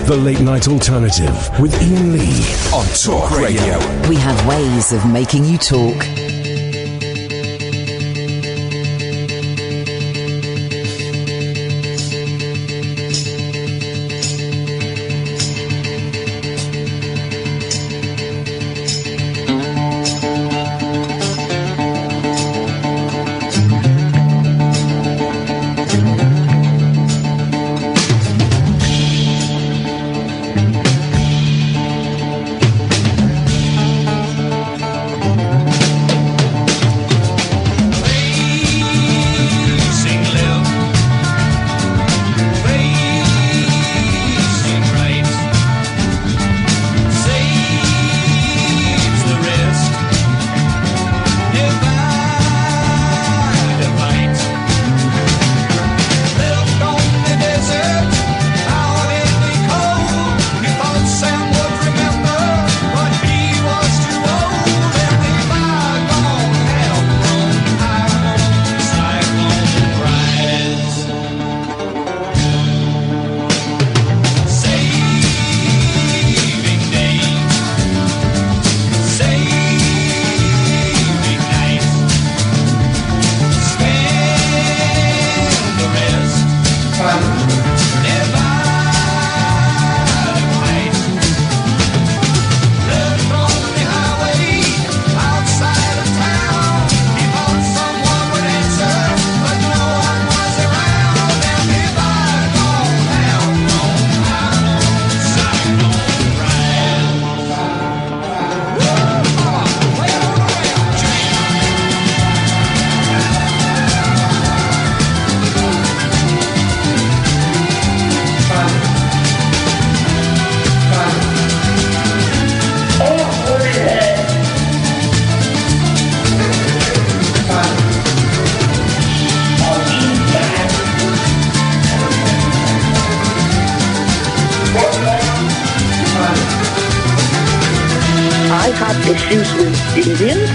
The Late Night Alternative with Iain Lee on Talk Radio. We have ways of making you talk. issues with Indians.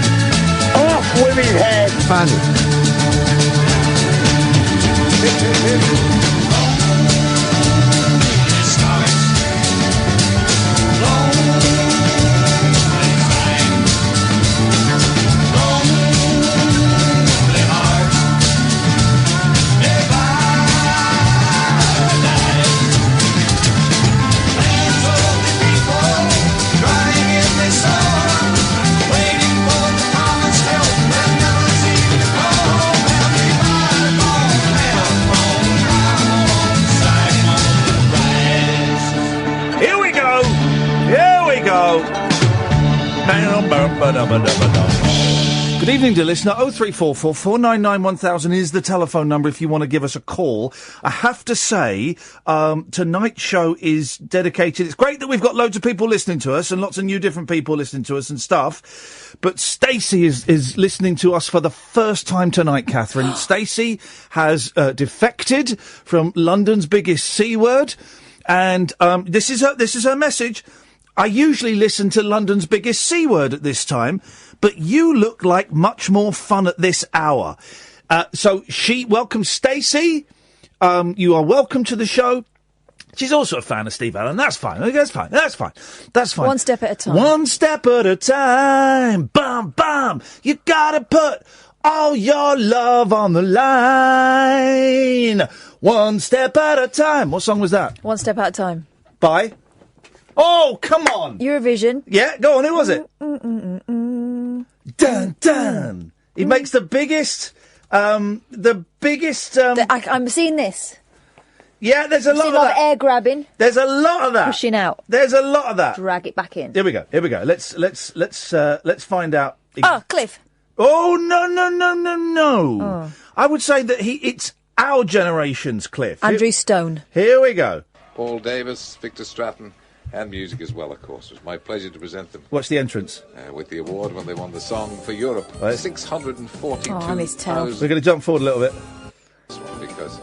Off with his head. Funny. Good evening, dear listener. 0344 499 1000 is the telephone number if you want to give us a call. I have to say, tonight's show is dedicated. It's great that we've got loads of people listening to us and lots of new different people listening to us and stuff. But Stacey is listening to us for the first time tonight, Catherine. Stacey has defected from London's biggest C word. And this is her message. I usually listen to London's biggest C word at this time, but you look like much more fun at this hour. So she welcomes Stacey. You are welcome to the show. She's also a fan of Steve Allen. That's fine. That's fine. That's fine. That's fine. One step at a time. One step at a time. Bum, bum. You gotta put all your love on the line. One step at a time. What song was that? One step at a time. By? Oh, come on. Eurovision. Yeah, go on. Who was it? Dun, dun. He makes the biggest, I'm seeing this. Yeah, there's a lot of that. Air grabbing. There's a lot of that. Pushing out. There's a lot of that. Drag it back in. Here we go. Let's find out. Oh, Cliff. Oh, no. Oh. I would say that it's our generation's Cliff. Andrew Stone. Here we go. Paul Davis, Victor Stratton, and music as well, of course. It was my pleasure to present them. What's the entrance? With the award when they won the Song for Europe. Right. 642,000. We're going to jump forward a little bit. This one, because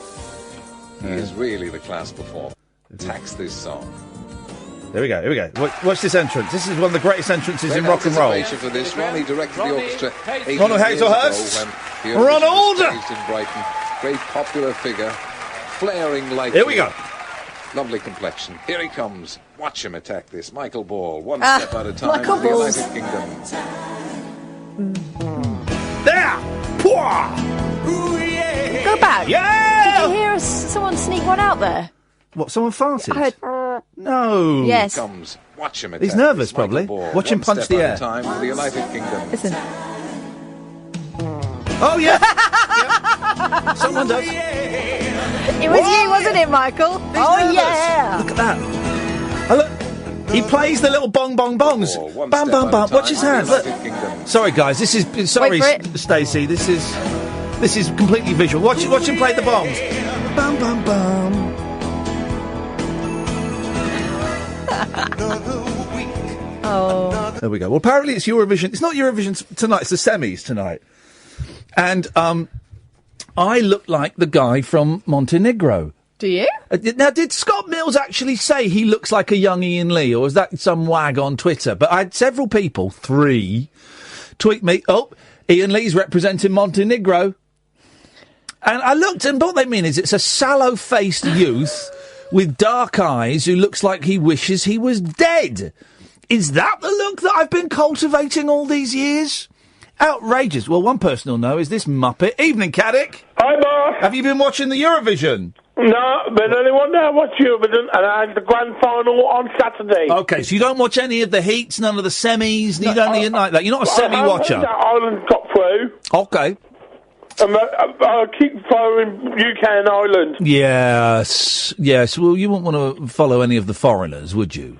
he is really the class performer. Tax this song. Here we go. Watch this entrance. This is one of the greatest entrances in rock and roll. For this. Ronnie directed the orchestra. Ronald Hazelhurst. Ronald! In Brighton. Great popular figure. Flaring light. Here we go. Lovely complexion. Here he comes. Watch him attack this. Michael Ball. One step at a time. Michael The Balls. United Kingdom. There! Pwah! Go back. Yeah! Did you hear someone sneak one out there? What, someone farted? I heard. No. Yes. Comes. Watch him attack He's nervous, this. Michael probably. Ball. Watch him One punch step the at air. a time. The United Kingdom. Listen. Oh, yeah. Yeah. Someone does. It was you, wasn't it, Michael? Nervous. Yeah. Look at that. Oh, look. He plays the little bong bong bongs. Ball. One Bam step bam at a bam. time. Watch his hands. The Look. United Kingdom. Sorry, guys. Sorry, Wait for it. Stacey. This is completely visual. Watch him play the bongs. Bam bam bam. Oh. There we go. Well, apparently it's Eurovision. It's not Eurovision tonight. It's the semis tonight. And I look like the guy from Montenegro. Do you? Now, did Scott Mills actually say he looks like a young Iain Lee, or was that some wag on Twitter? But I had several people, 3, tweet me, oh, Iain Lee's representing Montenegro. And I looked, and what they mean is it's a sallow-faced youth with dark eyes who looks like he wishes he was dead. Is that the look that I've been cultivating all these years? Outrageous. Well, one person will know is this Muppet. Evening, Caddick. Hi, boss. Have you been watching the Eurovision? No, but anyone know what's Eurovision, and I had the grand final on Saturday. Okay, so you don't watch any of the heats, none of the semis, you don't need like that. You're not a semi-watcher. Ireland got through. Okay. I keep following UK and Ireland. Yes. Well, you wouldn't want to follow any of the foreigners, would you?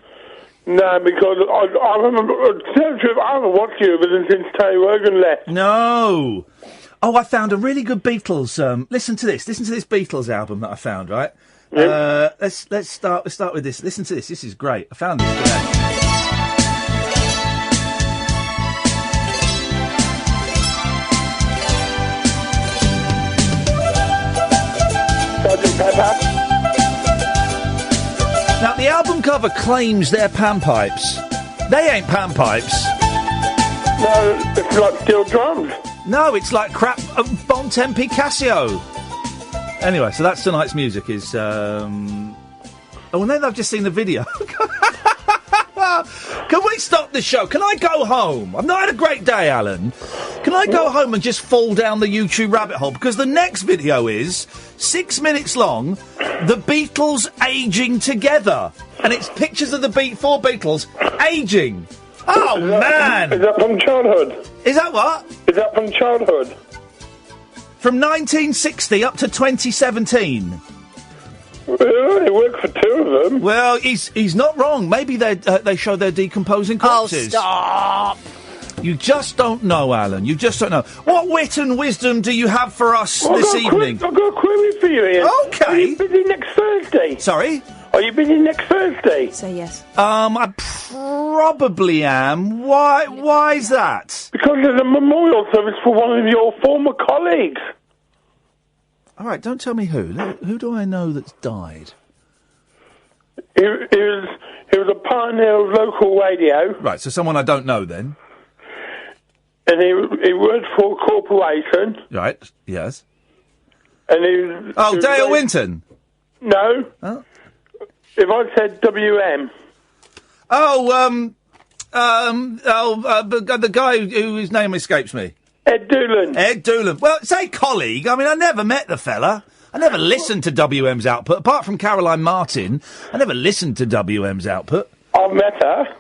No, because I remember, to tell the truth, I haven't watched Eurovision since Terry Wogan left. No. Oh, I found a really good Beatles. Listen to this Beatles album that I found. Right. Yep. Let's start with this. Listen to this. This is great. I found this today. Sergeant Pepper. Now, the album cover claims they're panpipes. They ain't panpipes. No, it's like steel drums. No, it's like crap Bon Tempi Casio. Anyway, so that's tonight's music is... Oh, and then I've just seen the video. Can we stop the show? Can I go home? I've not had a great day, Alan. Can I go home and just fall down the YouTube rabbit hole? Because the next video is 6 minutes long, the Beatles aging together. And it's pictures of the four Beatles aging. Oh, man! Is that from childhood? Is that what? Is that from childhood? From 1960 up to 2017. Well, it worked for 2 of them. Well, he's not wrong. Maybe they show their decomposing corpses. Oh, stop! You just don't know, Alan. You just don't know. What wit and wisdom do you have for us this evening? I've got a query for you, Ian. Okay. Are you busy next Thursday? Sorry? Are you busy next Thursday? Say yes. I probably am. Why's that? Because there's a memorial service for one of your former colleagues. All right, don't tell me who. Who do I know that's died? He was a pioneer of local radio. Right, so someone I don't know then. And he worked for a corporation. Right, yes. And he was... Oh, he was Dale very- Winton. No. Oh. If I said WM. The guy whose name escapes me. Ed Doolan. Ed Doolan. Well, say colleague. I mean, I never met the fella. I never listened to WM's output. Apart from Caroline Martin, I never listened to WM's output. I've met her.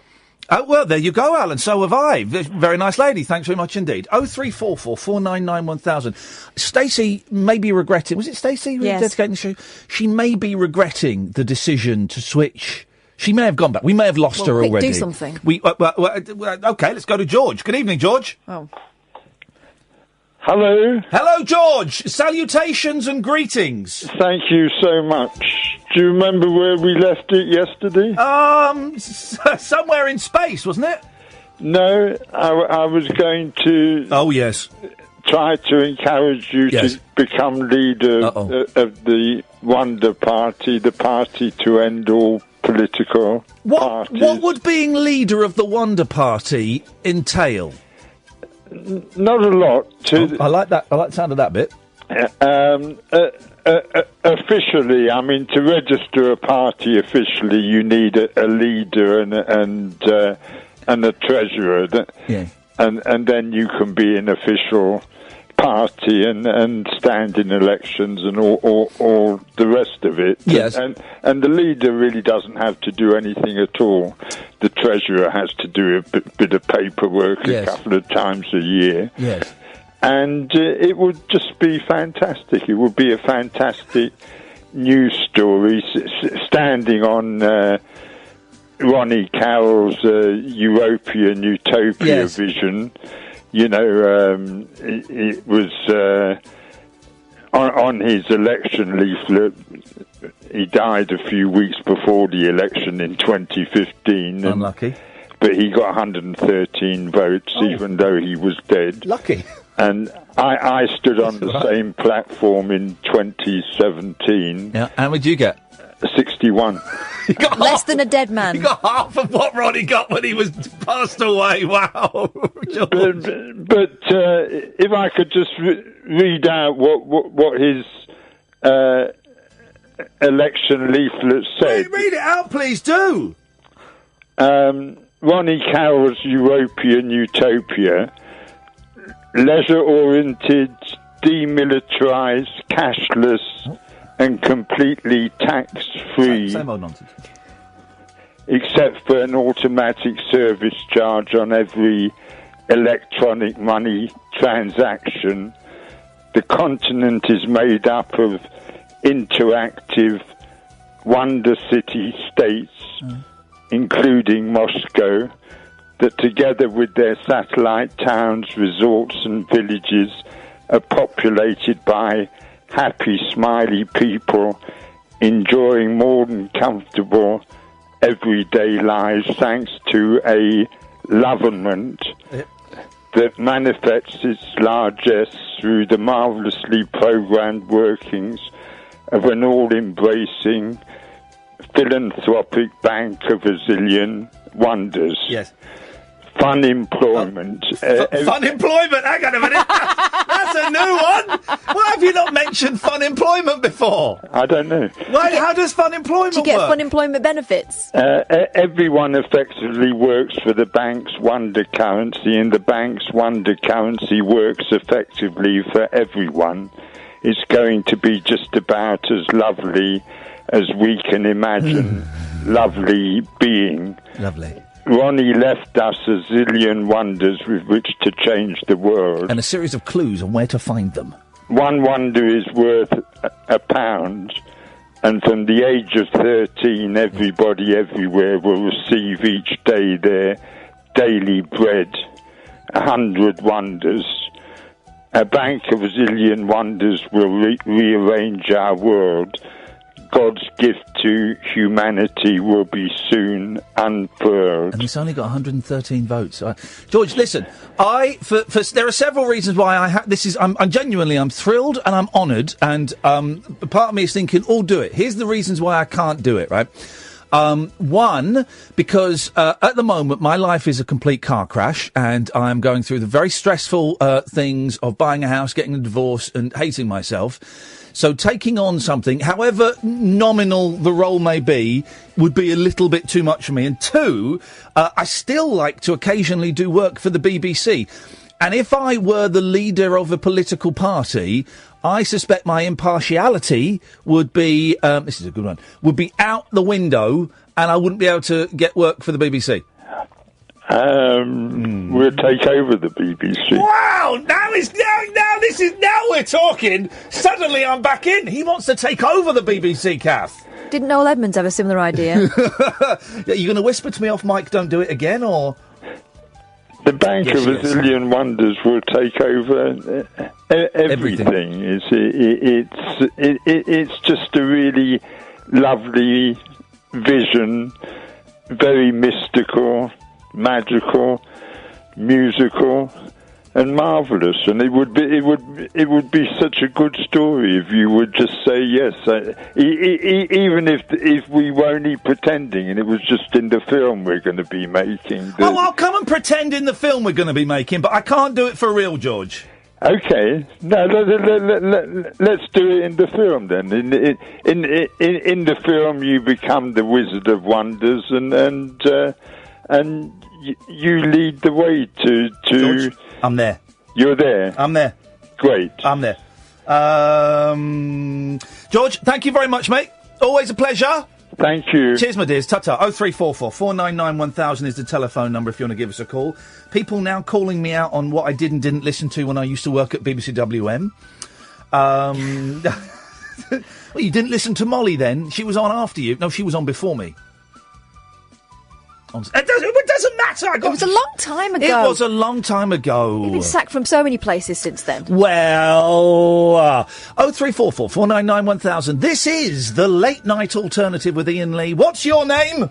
Oh, well, there you go, Alan. So have I. Very nice lady. Thanks very much indeed. 0344 499 1000. Stacey may be regretting... Was it Stacey Yes. dedicating the show? She may be regretting the decision to switch. She may have gone back. We may have lost her quick, already. do something. Okay, let's go to George. Good evening, George. Oh. Hello. Hello, George. Salutations and greetings. Thank you so much. Do you remember where we left it yesterday? Somewhere in space, wasn't it? No, I was going to... Oh, yes. Try to encourage you Yes. to become leader of the Wonder Party, the party to end all political parties. What would being leader of the Wonder Party entail? Not a lot. I like that. I like the sound of that bit. Officially, I mean, to register a party officially, you need a leader and a treasurer. And then you can be an official party and stand in elections and all the rest of it. Yes. And the leader really doesn't have to do anything at all. The treasurer has to do a bit of paperwork a couple of times a year. Yes. And it would just be fantastic. It would be a fantastic news story standing on Ronnie Carroll's European Utopia vision. You know, it was on his election leaflet. He died a few weeks before the election in 2015. Unlucky. But he got 113 votes, even though he was dead. Lucky. And I stood on the same platform in 2017. Yeah, how many did you get? 61. You got Less than a dead man. You got half of what Ronnie got when he was passed away. Wow. But if I could just read out what his election leaflet said. Read it out, please do. Ronnie Carroll's European Utopia. Leisure-oriented, demilitarised, cashless, and completely tax-free. Same old nonsense. Except for an automatic service charge on every electronic money transaction. The continent is made up of interactive wonder city states, including Moscow, that together with their satellite towns, resorts and villages are populated by happy, smiley people enjoying more than comfortable everyday lives thanks to a loverment that manifests its largesse through the marvellously programmed workings of an all-embracing philanthropic bank of a zillion wonders. Yes. Fun employment. Fun employment? Hang on a minute. That's a new one. Why have you not mentioned fun employment before? I don't know. Wait, how does fun employment work? Do you get fun employment benefits? Everyone effectively works for the bank's wonder currency, and the bank's wonder currency works effectively for everyone. It's going to be just about as lovely as we can imagine lovely being. Lovely. Ronnie left us a zillion wonders with which to change the world. And a series of clues on where to find them. One wonder is worth £1, and from the age of 13, everybody everywhere will receive each day their daily bread. 100 wonders. A bank of a zillion wonders will rearrange our world. God's gift to humanity will be soon unfurled. And it's only got 113 votes. George, listen, there are several reasons why I'm genuinely, I'm thrilled and I'm honoured, and part of me is thinking, do it. Here's the reasons why I can't do it, right? One, because at the moment my life is a complete car crash, and I'm going through the very stressful things of buying a house, getting a divorce, and hating myself. So taking on something, however nominal the role may be, would be a little bit too much for me. And two, I still like to occasionally do work for the BBC. And if I were the leader of a political party, I suspect my impartiality would be, this is a good one, would be out the window, and I wouldn't be able to get work for the BBC. We'll take over the BBC. Wow! Now we're talking. Suddenly I'm back in. He wants to take over the BBC, Kath. Didn't Noel Edmonds have a similar idea? Are you going to whisper to me off mic, don't do it again, or...? The Bank of a Zillion Wonders will take over everything. It's just a really lovely vision, very mystical, magical, musical, and marvellous. And it would be such a good story if you would just say yes, even if we were only pretending and it was just in the film we're going to be making. I'll come and pretend in the film we're going to be making, but I can't do it for real, George. Okay, no, let's do it in the film then. In the film, you become the Wizard of Wonders, and you lead the way to. George, I'm there. You're there. I'm there. Great. I'm there. George, thank you very much, mate. Always a pleasure. Thank you. Cheers, my dears. Ta-ta. 0344 499 1000 is the telephone number if you want to give us a call. People now calling me out on what I did and didn't listen to when I used to work at BBC WM. Well, you didn't listen to Molly then? She was on after you. No, she was on before me. It doesn't matter. It was a long time ago. It was a long time ago. You've been sacked from so many places since then. Well, 0344 499 1000. This is the Late Night Alternative with Iain Lee. What's your name?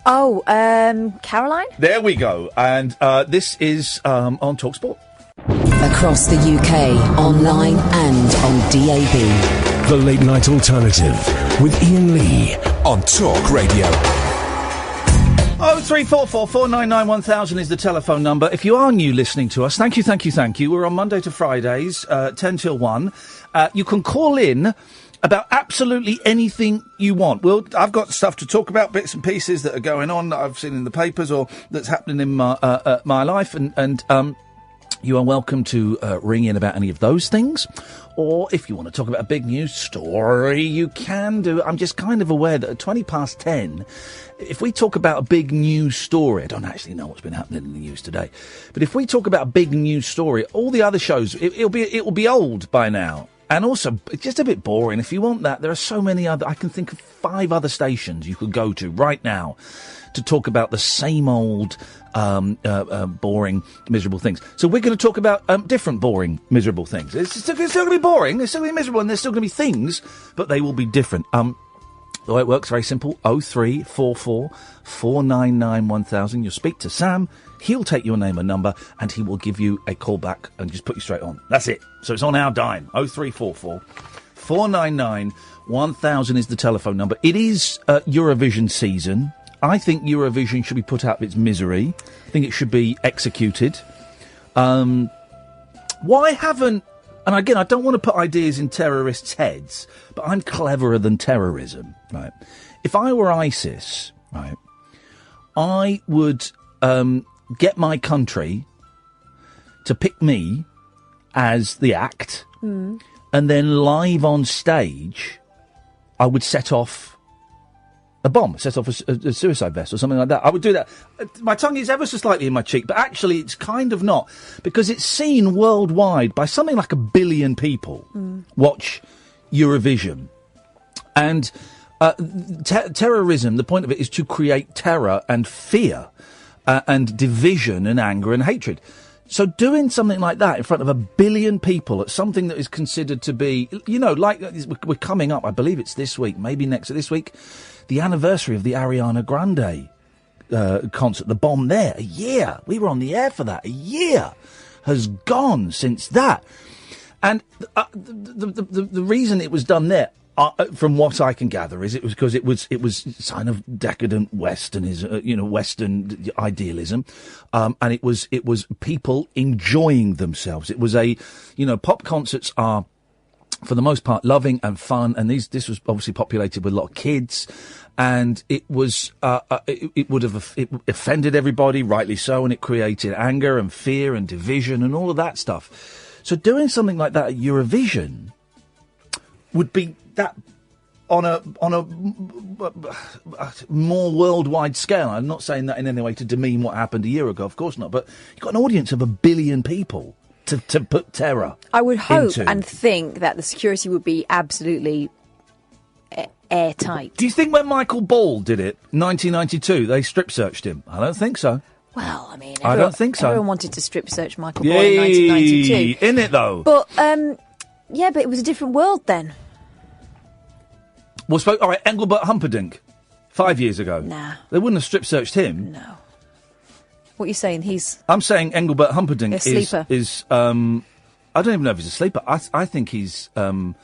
Oh, Caroline? There we go. And this is on TalkSport. Across the UK, online and on DAB. The Late Night Alternative with Iain Lee on Talk Radio. 0344 499 1000 is the telephone number. If you are new listening to us, thank you. We're on Monday to Fridays, 10 till 1. You can call in about absolutely anything you want. Well, I've got stuff to talk about, bits and pieces that are going on that I've seen in the papers or that's happening in my life, and you are welcome to ring in about any of those things. Or if you want to talk about a big news story, you can do. I'm just kind of aware that at 20 past 10, if we talk about a big news story, I don't actually know what's been happening in the news today, but if we talk about a big news story, all the other shows, it will be old by now. And also, it's just a bit boring. If you want that, there are so many other... I can think of 5 other stations you could go to right now to talk about the same old boring, miserable things. So we're going to talk about different boring, miserable things. It's still going to be boring, it's still going to be miserable, and there's still going to be things, but they will be different. The way it works, very simple, 0344 499 1000. You'll speak to Sam, he'll take your name and number, and he will give you a call back and just put you straight on. That's it. So it's on our dime. 0344 499 1000 is the telephone number. It is Eurovision season. I think Eurovision should be put out of its misery. I think it should be executed. Why haven't... And again, I don't want to put ideas in terrorists' heads, but I'm cleverer than terrorism, right? If I were ISIS, right, I would get my country to pick me as the act, and then live on stage, I would set off a bomb, set off a suicide vest or something like that. I would do that. My tongue is ever so slightly in my cheek, but actually it's kind of not, because it's seen worldwide by something like 1 billion people watch Eurovision. And terrorism, the point of it is to create terror and fear and division and anger and hatred. So doing something like that in front of 1 billion people at something that is considered to be, you know, like we're coming up, I believe it's this week, maybe this week, the anniversary of the Ariana Grande concert, the bomb there. A year. We were on the air for that. A year has gone since that. And the reason it was done there, from what I can gather, is it was because it was a sign of decadent Western idealism, and it was people enjoying themselves. It was pop concerts are, for the most part, loving and fun, and this was obviously populated with a lot of kids, and it was it offended everybody, rightly so, and it created anger and fear and division and all of that stuff. So doing something like that at Eurovision would be that on a more worldwide scale. I'm not saying that in any way to demean what happened a year ago, of course not, but you've got an audience of 1 billion people to put terror I would hope into. And think that the security would be absolutely airtight. Do you think when Michael Ball did it, 1992, they strip searched him? I don't think so. Well, I mean, I don't think so. Everyone wanted to strip search Michael Ball in 1992. In it, though. But, yeah, but it was a different world then. Well, all right, Engelbert Humperdinck, 5 years ago. Nah. They wouldn't have strip searched him. No. What are you saying? I'm saying Engelbert Humperdinck a sleeper. is I don't even know if he's a sleeper. I think he's Osama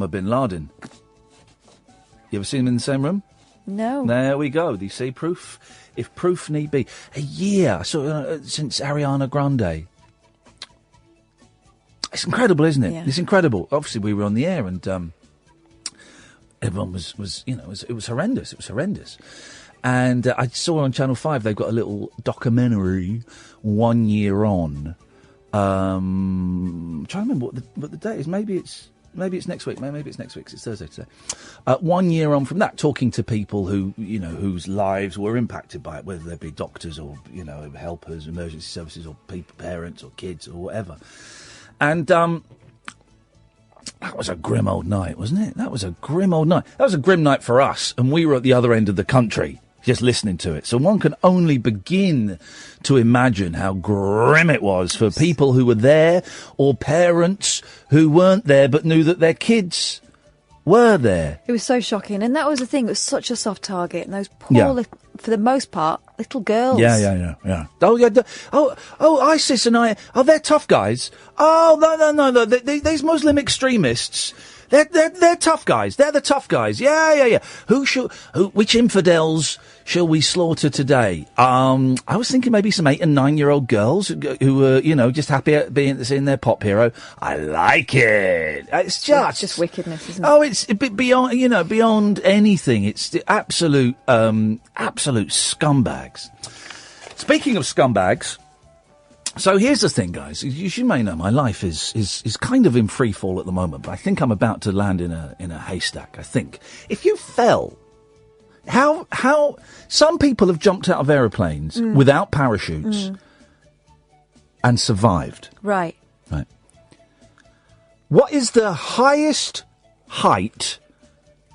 bin Laden. You ever seen him in the same room? No. There we go. Do you see proof? If proof need be. A year since Ariana Grande. It's incredible, isn't it? Yeah. It's incredible. Obviously, we were on the air, and everyone was it was horrendous. It was horrendous. And I saw on Channel 5 they've got a little documentary, 1 year on. I'm trying to remember what the date is. Maybe it's next week. Maybe it's next week. 'Cause it's Thursday today. 1 year on from that, talking to people who whose lives were impacted by it, whether they be doctors or helpers, emergency services, or parents or kids or whatever. And that was a grim old night, wasn't it? That was a grim old night. That was a grim night for us, and we were at the other end of the country, just listening to it. So one can only begin to imagine how grim it was for people who were there, or parents who weren't there but knew that their kids were there. It was so shocking, and that was the thing. It was such a soft target, and those poor, for the most part, little girls. Yeah. Oh, yeah. ISIS and they're tough guys. Oh, no. These Muslim extremists, they're tough guys. They're the tough guys. Yeah. Which infidels shall we slaughter today? I was thinking maybe some 8 and 9-year-old girls who were, just happy at seeing their pop hero. I like it. It's just wickedness, isn't it? Oh, it's a bit beyond anything. It's the absolute scumbags. Speaking of scumbags, so here's the thing, guys. As you may know, my life is kind of in free fall at the moment, but I think I'm about to land in a haystack. I think if you fell, how some people have jumped out of aeroplanes without parachutes and survived. Right. What is the highest height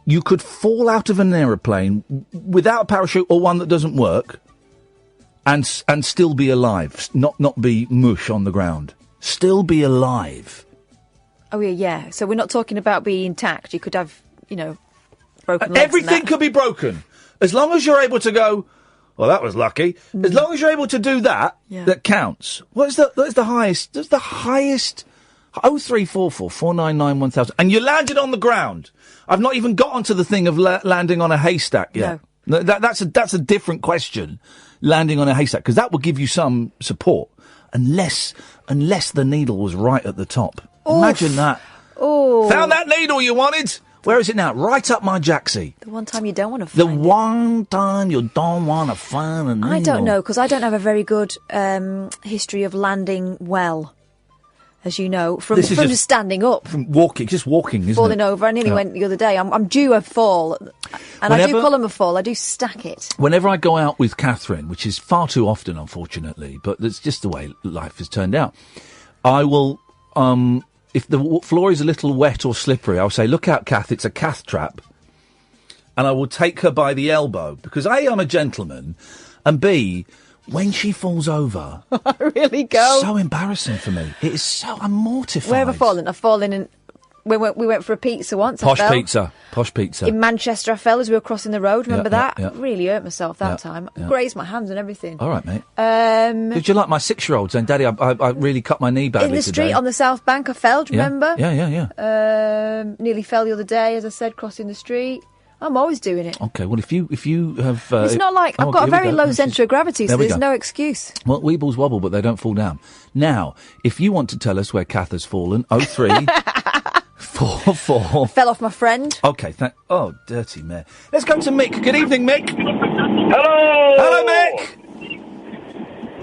you could fall out of an aeroplane without a parachute, or one that doesn't work, and still be alive, not be mush on the ground, still be alive? Oh yeah. So we're not talking about being intact. You could have, broken legs. Everything could be broken as long as you're able to go. Well, that was lucky. As long as you're able to do that, that counts. What is the highest? That's the highest. 0344 499 1000, and you landed on the ground. I've not even got onto the thing of landing on a haystack yet. No. That's a different question. Landing on a haystack, because that will give you some support, unless the needle was right at the top. Oof. Imagine that. Oh, found that needle you wanted. Where is it now? Right up my jacksie. The one time you don't want to find one time you don't want to find a needle. I don't know, because I don't have a very good history of landing well. As you know, from just standing up. From walking, isn't it? Falling over. I nearly went the other day. I'm due a fall. And I do call them a fall. I do stack it. Whenever I go out with Catherine, which is far too often, unfortunately, but that's just the way life has turned out, I will, if the floor is a little wet or slippery, I'll say, look out, Kath, it's a Kath trap. And I will take her by the elbow, because A, I'm a gentleman, and B, when she falls over, I really go. So embarrassing for me. It is so. I'm mortified. Where have I fallen? I've fallen in. We went for a pizza once. Posh pizza. In Manchester, I fell as we were crossing the road. Remember that? Yeah. Really hurt myself that time. Yeah. Grazed my hands and everything. All right, mate. Did you like my 6-year-old saying, "Daddy, I really cut my knee badly in the street today." On the South Bank? I fell. Do you remember? Yeah. Nearly fell the other day, as I said, crossing the street. I'm always doing it. Okay, well, if you have... it's not like... I've got a very low centre of gravity, so there's no excuse. Well, weebles wobble, but they don't fall down. Now, if you want to tell us where Kath has fallen, 0344... Fell off my friend. Okay, oh, dirty mare. Let's go to Mick. Good evening, Mick. Hello! Hello, Mick!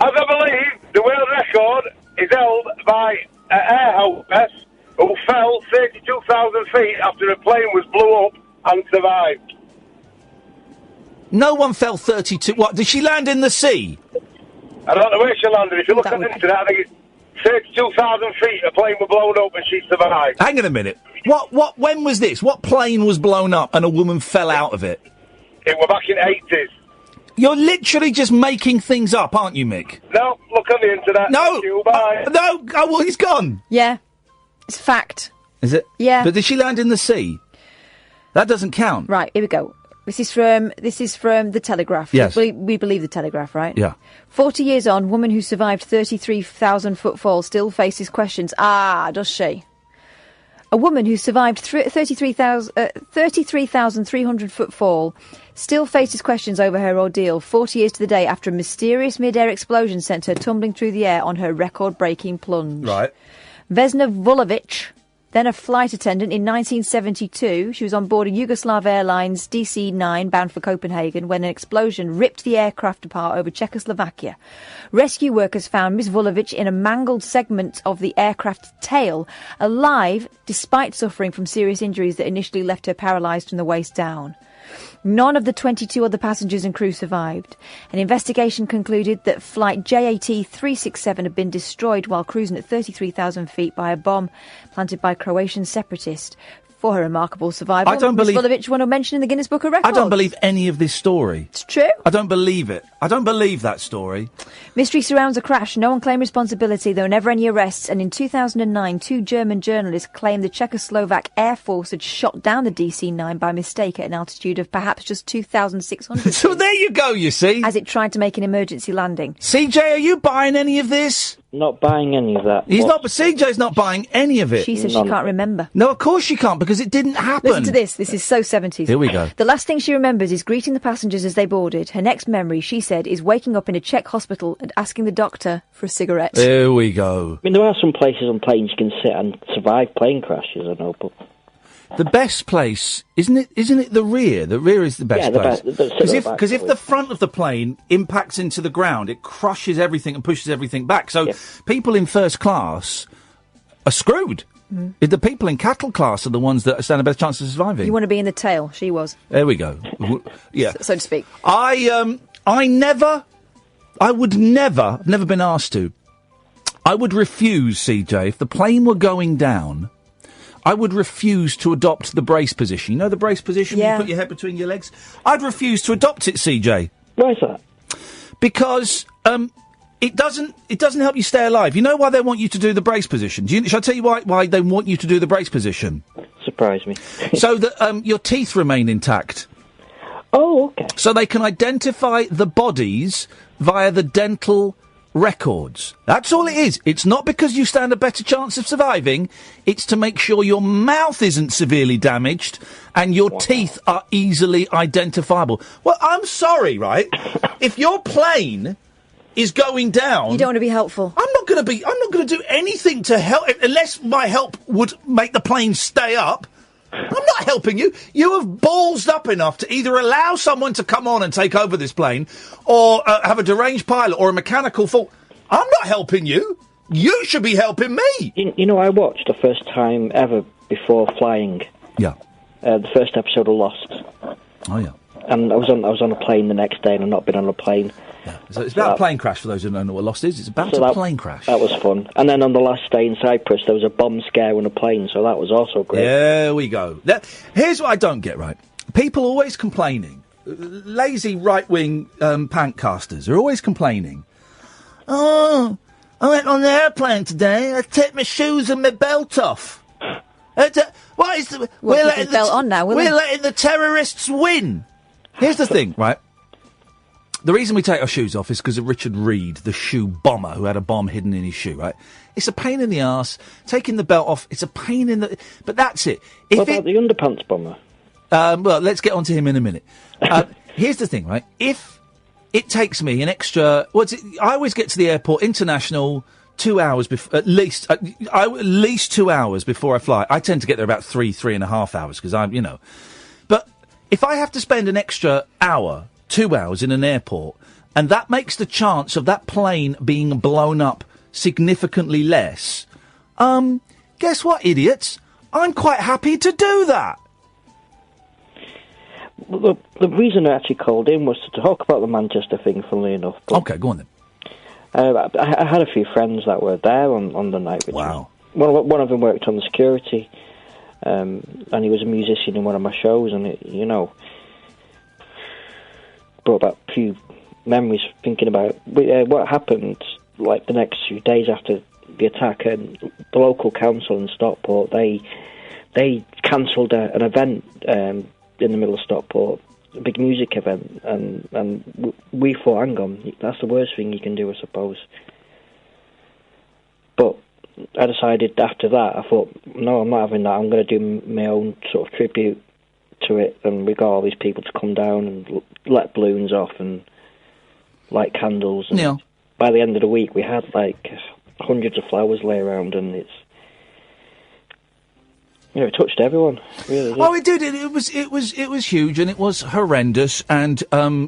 As I believe, the world record is held by an air hostess who fell 32,000 feet after a plane was blew up and survived. No one fell 32... What, did she land in the sea? I don't know where she landed. If you look at the internet, I think it's 32,000 feet, a plane was blown up and she survived. Hang on a minute. When was this? What plane was blown up and a woman fell out of it? It was back in the 80s. You're literally just making things up, aren't you, Mick? No, look on the internet. No! Thank you, bye. No! Oh, well, he's gone. Yeah. It's fact. Is it? Yeah. But did she land in the sea? That doesn't count. Right, here we go. This is from The Telegraph. Yes. We believe The Telegraph, right? Yeah. 40 years on, woman who survived 33,000-foot fall still faces questions. Does she? A woman who survived 33,300-foot fall still faces questions over her ordeal 40 years to the day after a mysterious mid-air explosion sent her tumbling through the air on her record-breaking plunge. Right. Vesna Vulovic, then a flight attendant in 1972. She was on board a Yugoslav Airlines DC-9 bound for Copenhagen when an explosion ripped the aircraft apart over Czechoslovakia. Rescue workers found Ms. Vulovic in a mangled segment of the aircraft's tail, alive despite suffering from serious injuries that initially left her paralysed from the waist down. None of the 22 other passengers and crew survived. An investigation concluded that flight JAT 367 had been destroyed while cruising at 33,000 feet by a bomb planted by Croatian separatists. For her remarkable survival, Ms. Vulovic won a mention in the Guinness Book of Records. I don't believe any of this story. It's true. I don't believe it. I don't believe that story. Mystery surrounds the crash. No one claimed responsibility. There were never any arrests. And in 2009, 2 German journalists claimed the Czechoslovak Air Force had shot down the DC-9 by mistake at an altitude of perhaps just 2,600 So there you go, you see. as it tried to make an emergency landing. CJ, are you buying any of this? Not buying any of that. He's not, but CJ's not buying any of it. She says she can't remember. No, of course she can't, because it didn't happen. Listen to this. This is so 70s. Here we go. The last thing she remembers is greeting the passengers as they boarded. Her next memory, she said, is waking up in a Czech hospital and asking the doctor for a cigarette. There we go. I mean, there are some places on planes you can sit and survive plane crashes, I know, but... The best place, isn't it the rear? The rear is the best place. Because if the front of the plane impacts into the ground, it crushes everything and pushes everything back. So people in first class are screwed. Mm. The people in cattle class are the ones that stand a better chance of surviving. You want to be in the tail. She was. There we go. Yeah. So to speak. I've never been asked to. I would refuse, CJ, if the plane were going down, I would refuse to adopt the brace position. You know the brace position where you put your head between your legs? I'd refuse to adopt it, CJ. Why is that? Because it doesn't help you stay alive. You know why they want you to do the brace position? Shall I tell you why they want you to do the brace position? Surprise me. So that your teeth remain intact. Oh, okay. So they can identify the bodies via the dental records. That's all it is. It's not because you stand a better chance of surviving. It's to make sure your mouth isn't severely damaged and your teeth are easily identifiable. Well, I'm sorry, right? If your plane is going down, You don't want to be helpful. I'm not going to do anything to help unless my help would make the plane stay up. I'm not helping you. You have ballsed up enough to either allow someone to come on and take over this plane or have a deranged pilot or a mechanical fault. I'm not helping you. You should be helping me. You know, I watched the first time ever before flying. Yeah. The first episode of Lost. Oh, yeah. And I was on a plane the next day and I've not been on a plane. Yeah. So it's about a plane crash, for those who don't know what Lost is. It's about a plane crash. That was fun. And then on the last day in Cyprus, there was a bomb scare on a plane, so that was also great. There we go. Here's what I don't get, right? People always complaining. Lazy right-wing pantcasters are always complaining. Oh, I went on the airplane today. I took my shoes and my belt off. What is the... We're letting the belt on now, We're letting the terrorists win. Here's the thing, right? The reason we take our shoes off is because of Richard Reed, the shoe bomber who had a bomb hidden in his shoe, right? It's a pain in the arse. Taking the belt off, it's a pain in the... But that's it. What about the underpants bomber? Well, let's get on to him in a minute. Here's the thing, right? If it takes me an extra... I always get to the airport international 2 hours before... At least 2 hours before I fly. I tend to get there about 3.5 hours because I'm, you know... But if I have to spend an extra hour... 2 hours in an airport, and that makes the chance of that plane being blown up significantly less. Guess what, idiots? I'm quite happy to do that. Well, the reason I actually called in was to talk about the Manchester thing, funnily enough. Okay, go on then. I had a few friends that were there on the night. Wow. One of them worked on the security, and he was a musician in one of my shows, and brought back a few memories thinking about what happened like the next few days after the attack. And the local council in Stockport, they cancelled an event in the middle of Stockport, a big music event, and we thought, hang on, that's the worst thing you can do, I suppose. But I decided after that, I thought, no, I'm not having that. I'm going to do my own sort of tribute to it, and we got all these people to come down and let balloons off and light candles. And by the end of the week, we had like hundreds of flowers lay around, and it touched everyone. Really did. Oh, it did. It was huge, and it was horrendous. And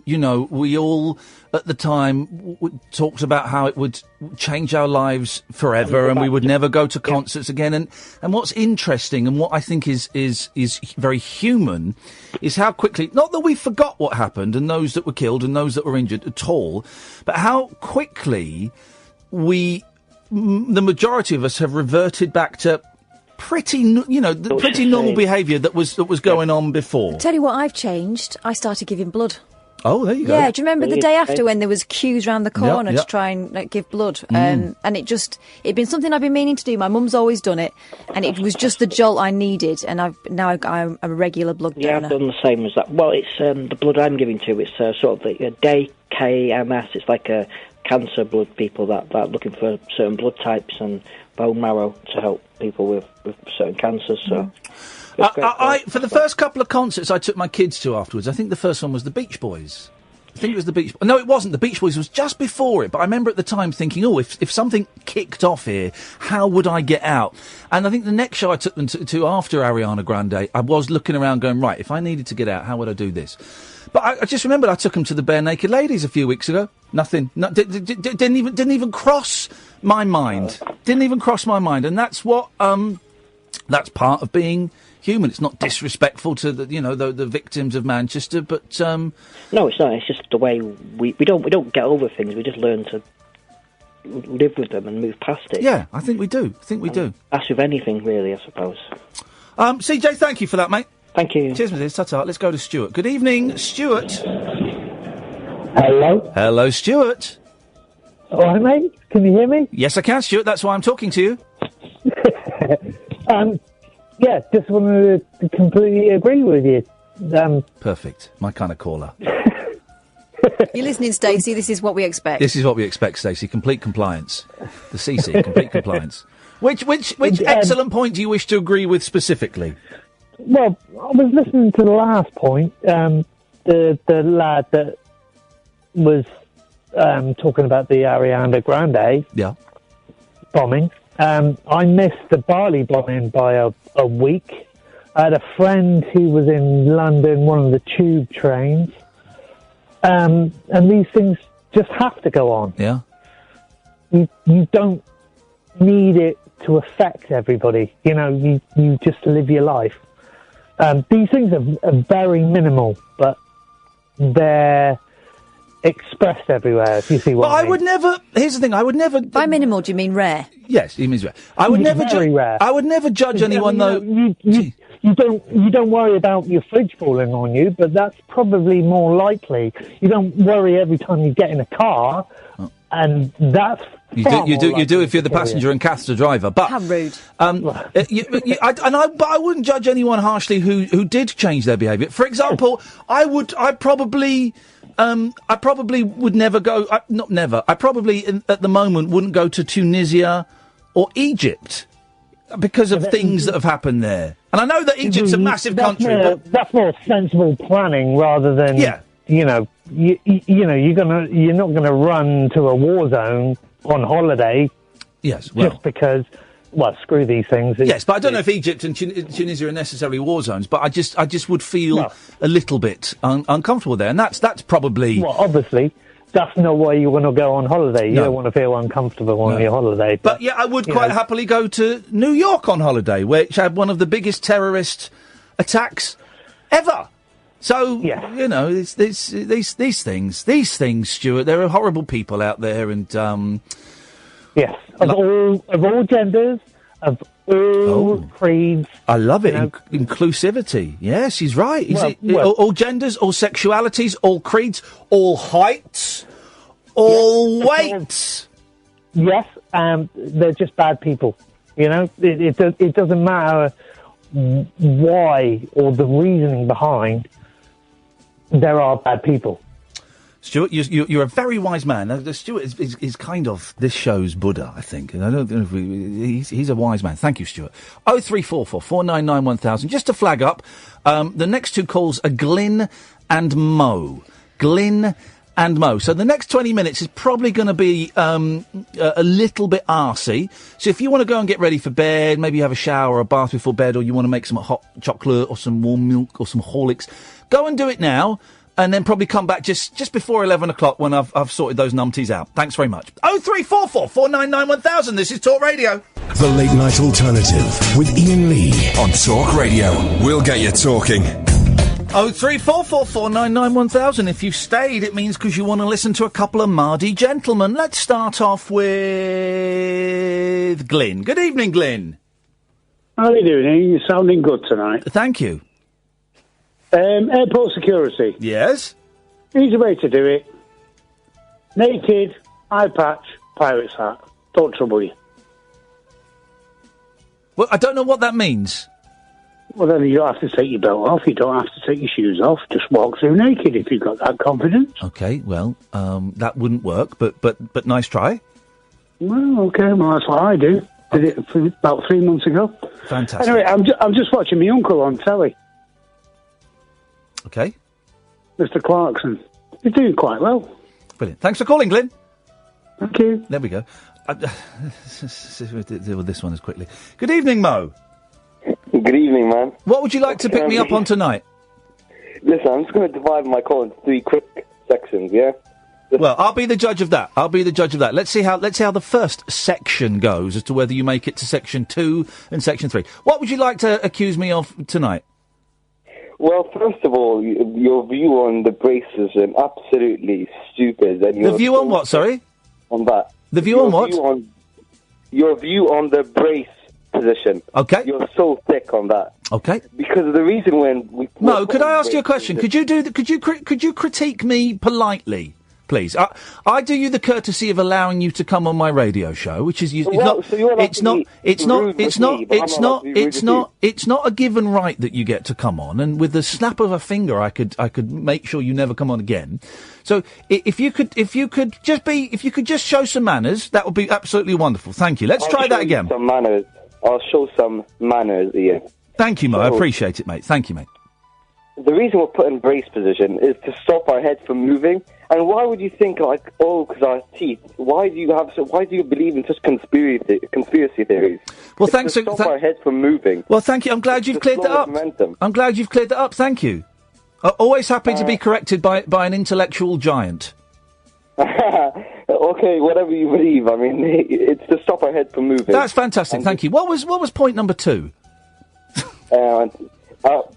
we all at the time talked about how it would change our lives forever, and we would never go to concerts again. And what's interesting, and what I think is very human, is how quickly, not that we forgot what happened and those that were killed and those that were injured at all, but how quickly the majority of us have reverted back to pretty normal behaviour that was going on before. Tell you what, I've changed. I started giving blood. Oh, there you go. Yeah, do you remember the day after when there was queues round the corner to try and give blood? And it'd been something I've been meaning to do. My mum's always done it, and it was just the jolt I needed. And I'm a regular blood donor. Yeah, I've done the same as that. Well, it's the blood I'm giving to. It's sort of the day KMS. It's like a cancer blood people that are looking for certain blood types and bone marrow to help people with certain cancers. So. For the first couple of concerts I took my kids to afterwards, I think the first one was the Beach Boys. I think it was the Beach... No, it wasn't. The Beach Boys was just before it, but I remember at the time thinking, if something kicked off here, how would I get out? And I think the next show I took them to after Ariana Grande, I was looking around going, right, if I needed to get out, how would I do this? But I just remembered I took them to the Bare Naked Ladies a few weeks ago. Nothing. Didn't even cross my mind. Didn't even cross my mind. And that's what... that's part of being... human. It's not disrespectful to the victims of Manchester, but no, it's not. It's just the way we don't get over things. We just learn to live with them and move past it. Yeah, I think we do. That's with anything, really, I suppose. CJ, thank you for that, mate. Thank you. Cheers, Mrs. Ta-ta. Let's go to Stuart. Good evening, Stuart. Hello. Hello, Stuart. All right, mate. Can you hear me? Yes, I can, Stuart. That's why I'm talking to you. Yeah, just wanted to completely agree with you. Perfect. My kind of caller. You're listening, Stacey. This is what we expect. This is what we expect, Stacey. Complete compliance. The CC, complete compliance. Which excellent point do you wish to agree with specifically? Well, I was listening to the last point. The lad that was talking about the Ariana Grande bombing. I missed the Bali bombing by a week. I had a friend who was in London, one of the tube trains. And these things just have to go on. Yeah. You don't need it to affect everybody. You just live your life. These things are very minimal, but they're expressed everywhere, if you see what I mean. I would never... Here's the thing, I would never... By minimal, do you mean rare? Yes, he means rare. I would never rare. I would never judge anyone, though... You don't worry about your fridge falling on you, but that's probably more likely. You don't worry every time you get in a car, and that's... You do if you're the passenger and Kath's the driver. But how rude! But I wouldn't judge anyone harshly who did change their behaviour. For example, I probably would never go. Not never. I probably at the moment wouldn't go to Tunisia or Egypt because of things that have happened there. And I know that Egypt's a massive country. That's more sensible planning rather than you're not gonna run to a war zone on holiday. Yes, well, just because. Well, screw these things. Yes, but I don't know if Egypt and Tunisia are necessarily war zones. But I just would feel a little bit uncomfortable there, and that's probably. Well, obviously, that's not where you want to go on holiday. You don't want to feel uncomfortable on your holiday. But yeah, I would quite happily go to New York on holiday, which had one of the biggest terrorist attacks ever. So it's these things, Stuart. There are horrible people out there, and. Yes, of all genders, of all creeds. I love it. Inclusivity. Yes, he's right. All genders, all sexualities, all creeds, all heights, all weights. Yes, they're just bad people. It doesn't matter why or the reasoning behind. There are bad people. Stuart, you're a very wise man. Stuart is kind of this show's Buddha, I think. And I don't know if he's a wise man. Thank you, Stuart. 0344 499 1000. Just to flag up, the next two calls are Glyn and Mo. Glyn and Mo. So the next 20 minutes is probably going to be a little bit arsey. So if you want to go and get ready for bed, maybe have a shower or a bath before bed, or you want to make some hot chocolate or some warm milk or some Horlicks, go and do it now. And then probably come back just before 11 o'clock when I've sorted those numpties out. Thanks very much. 0344 499 1000. This is Talk Radio. The Late Night Alternative with Iain Lee on Talk Radio. We'll get you talking. 0344 499 1000. If you've stayed, it means because you want to listen to a couple of Mardy gentlemen. Let's start off with Glyn. Good evening, Glyn. How are you doing, Ian? You're sounding good tonight. Thank you. Airport security. Yes? Easy way to do it. Naked, eye patch, pirate's hat. Don't trouble you. Well, I don't know what that means. Well, then you don't have to take your belt off. You don't have to take your shoes off. Just walk through naked if you've got that confidence. Okay, well, that wouldn't work, but nice try. Well, okay, well, that's what I do. Did it about 3 months ago. Fantastic. Anyway, I'm just watching my uncle on telly. Okay. Mr. Clarkson. He's doing quite well. Brilliant. Thanks for calling, Glyn. Thank you. There we go. Deal with this one as quickly. Good evening, Mo. Good evening, man. What would you like to pick me up on tonight? Listen, I'm just going to divide my call into 3 quick sections, yeah? Well, I'll be the judge of that. Let's see how the first section goes as to whether you make it to section 2 and section 3. What would you like to accuse me of tonight? Well, first of all, your view on the brace is absolutely stupid. And The view on what, sorry? On that. The view on what? Your view on the brace position. Okay. You're so thick on that. Okay. Because the reason when we... Mo, could I ask you a question? Could you critique me politely? Please, I do you the courtesy of allowing you to come on my radio show, which is it's not a given right that you get to come on, and with the snap of a finger, I could make sure you never come on again. So if you could just show some manners, that would be absolutely wonderful. Thank you. Let's try that again. Some manners. I'll show some manners, Ian. Thank you, Mo. I appreciate it, mate. Thank you, mate. The reason we're put in brace position is to stop our head from moving. And why would you think, because our teeth? Why do you believe in such conspiracy theories? Well, thanks. To stop our head from moving. Well, thank you. I'm glad you've cleared that up. I'm glad you've cleared that up. Thank you. Always happy to be corrected by an intellectual giant. Okay, whatever you believe. I mean, it's to stop our head from moving. That's fantastic. Thank you. What was point number 2?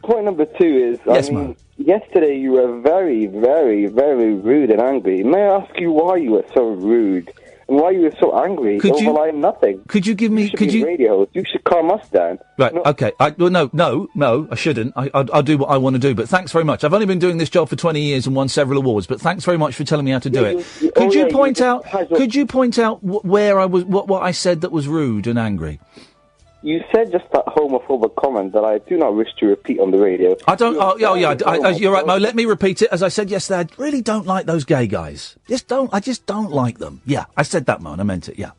Point number 2 is, yes, yesterday you were very, very, very rude and angry. May I ask you why you were so rude and why you were so angry over nothing? Could you give me? Radio? You should calm us down. Right. No. Okay. No. I shouldn't. I'll do what I want to do. But thanks very much. I've only been doing this job for 20 years and won several awards. But thanks very much for telling me how to do it. Could you point out where I was? What I said that was rude and angry? You said just that homophobic comment that I do not wish to repeat on the radio. I don't. You're right, Mo. Let me repeat it. As I said yesterday, I really don't like those gay guys. I just don't like them. Yeah, I said that, Mo, and I meant it. Yeah.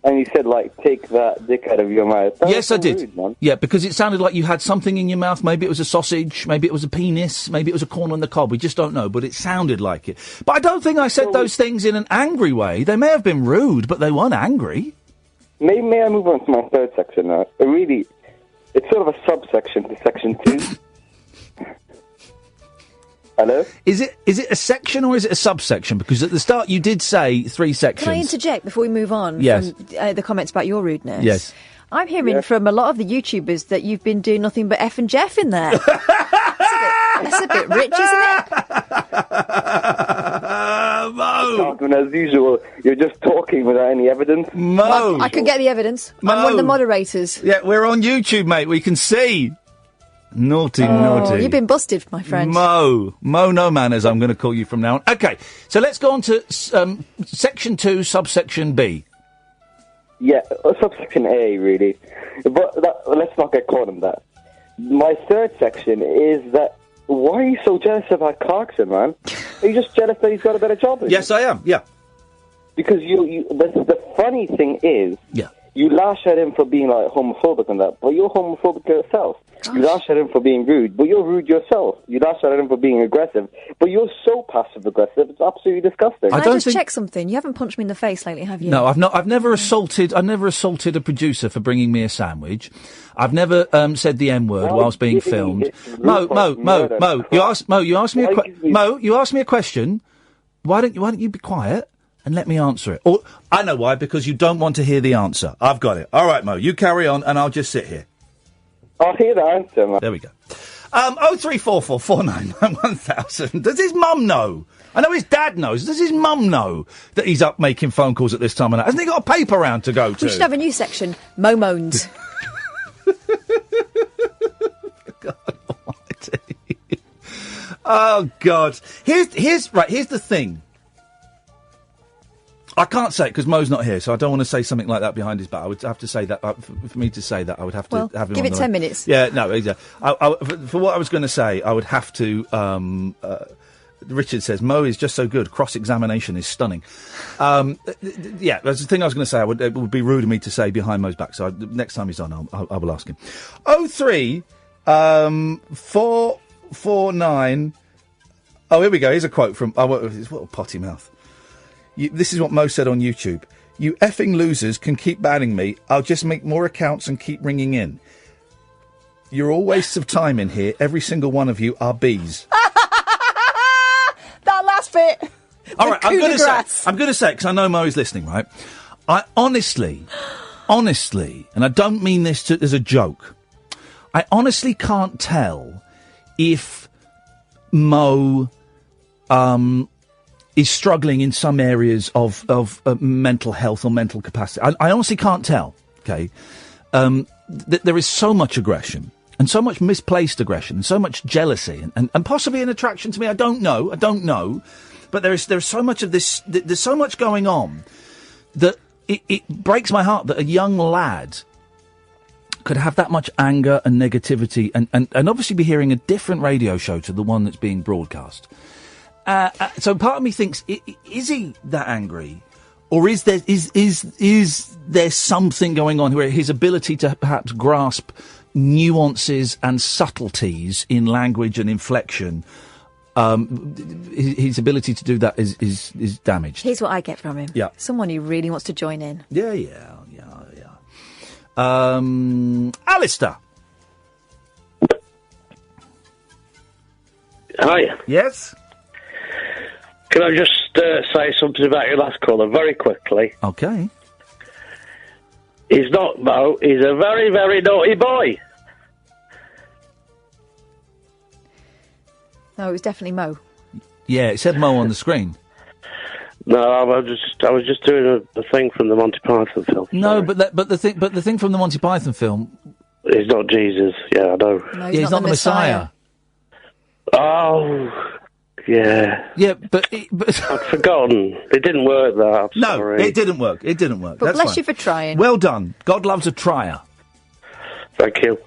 And you said, take that dick out of your mouth. Yes, I did. Rude, yeah, because it sounded like you had something in your mouth. Maybe it was a sausage. Maybe it was a penis. Maybe it was a corn on the cob. We just don't know. But it sounded like it. But I don't think I said those things in an angry way. They may have been rude, but they weren't angry. May I move on to my third section now? It's sort of a subsection to section 2. Hello? Is it a section or is it a subsection? Because at the start you did say 3 sections. Can I interject before we move on from the comments about your rudeness? Yes. I'm hearing from a lot of the YouTubers that you've been doing nothing but F and Jeff in there. That's a bit rich, isn't it? Mo! As usual, you're just talking without any evidence. Mo! Well, I can get the evidence. Mo. I'm one of the moderators. Yeah, we're on YouTube, mate. We can see. Naughty. You've been busted, my friend. Mo no manners, I'm going to call you from now on. Okay, so let's go on to section 2, subsection B. Yeah, subsection A, really. But let's not get caught in that. My third section is that, why are you so jealous about Clarkson, man? Are you just jealous that he's got a better job than you? Yes, I am, yeah. Because the funny thing is, You lash at him for being like homophobic and that, but you're homophobic yourself. Gosh. You lash at him for being rude, but you're rude yourself. You lash at him for being aggressive, but you're so passive aggressive. It's absolutely disgusting. Can I just check something? You haven't punched me in the face lately, have you? No, I've not. I've never assaulted a producer for bringing me a sandwich. I've never said the N-word whilst being filmed. Mo, you asked me a question. Why don't you be quiet and let me answer it? Or I know why, because you don't want to hear the answer. I've got it. All right, Mo, you carry on, and I'll just sit here. I'll hear the answer, man. There we go. 0344 499 1000. Does his mum know? I know his dad knows. Does his mum know that he's up making phone calls at this time of night? Hasn't he got a paper round to go to? We should have a new section. Mo moans. God almighty. Oh, God. Here's the thing. I can't say it because Mo's not here, so I don't want to say something like that behind his back. I would have to say that, for me to say that, I would have to have him give on it 10 minutes. Yeah, no, exactly. For what I was going to say, I would have to... Richard says, Mo is just so good. Cross-examination is stunning. Yeah, that's the thing I was going to say. It would be rude of me to say behind Mo's back, so next time he's on, I will ask him. 449... Oh, here we go. Here's a quote from... what a potty mouth. This is what Mo said on YouTube. You effing losers can keep banning me. I'll just make more accounts and keep ringing in. You're all wastes of time in here. Every single one of you are bees. That last bit. All right, I'm going to say, because I know Mo is listening, right? I honestly, and I don't mean this as a joke, I honestly can't tell if Mo is struggling in some areas of mental health or mental capacity. I honestly can't tell, okay? There is so much aggression and so much misplaced aggression and so much jealousy and possibly an attraction to me. I don't know. But there's so much of this, there's so much going on that it breaks my heart that a young lad could have that much anger and negativity and obviously be hearing a different radio show to the one that's being broadcast. So part of me thinks, is he that angry? Or is there something going on where his ability to perhaps grasp nuances and subtleties in language and inflection, his ability to do that is damaged? Here's what I get from him. Yeah. Someone who really wants to join in. Yeah. Alistair. Hi. Yes? Can I just say something about your last caller very quickly? Okay. He's not Mo. He's a very, very naughty boy. No, it was definitely Mo. Yeah, it said Mo on the screen. No, I was just doing a thing from the Monty Python film. No, but the thing from the Monty Python film. He's not Jesus. Yeah, I know. No, he's not the Messiah. Oh. Yeah. Yeah, but I'd forgotten. It didn't work, though. Sorry. It didn't work. But That's bless fine. you for trying. Well done. God loves a trier. Thank you.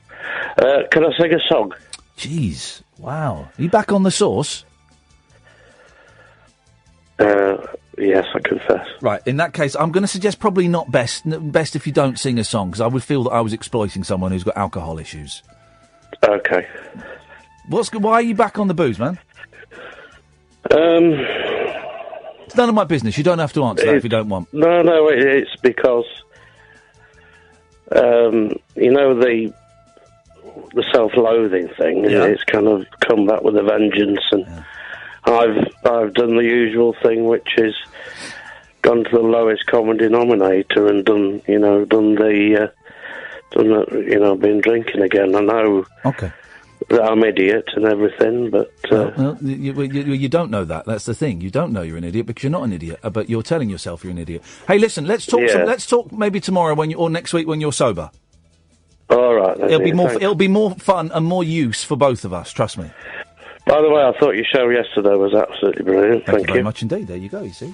Can I sing a song? Jeez. Wow. Are you back on the sauce? Yes, I confess. Right, in that case, I'm going to suggest probably not best if you don't sing a song, because I would feel that I was exploiting someone who's got alcohol issues. Okay. Why are you back on the booze, man? It's none of my business. You don't have to answer that if you don't want. No, it's because, you know, the self-loathing thing. Yeah. It's kind of come back with a vengeance, and I've done the usual thing, which is gone to the lowest common denominator and done the been drinking again. I know. Okay. That I'm idiot and everything, but well, you don't know that. That's the thing. You don't know you're an idiot because you're not an idiot, but you're telling yourself you're an idiot. Hey, listen, let's talk. Yeah. Let's talk maybe tomorrow or next week when you're sober. All right. It'll be more fun and more use for both of us. Trust me. By the way, I thought your show yesterday was absolutely brilliant. Thank you very much indeed. There you go. You see.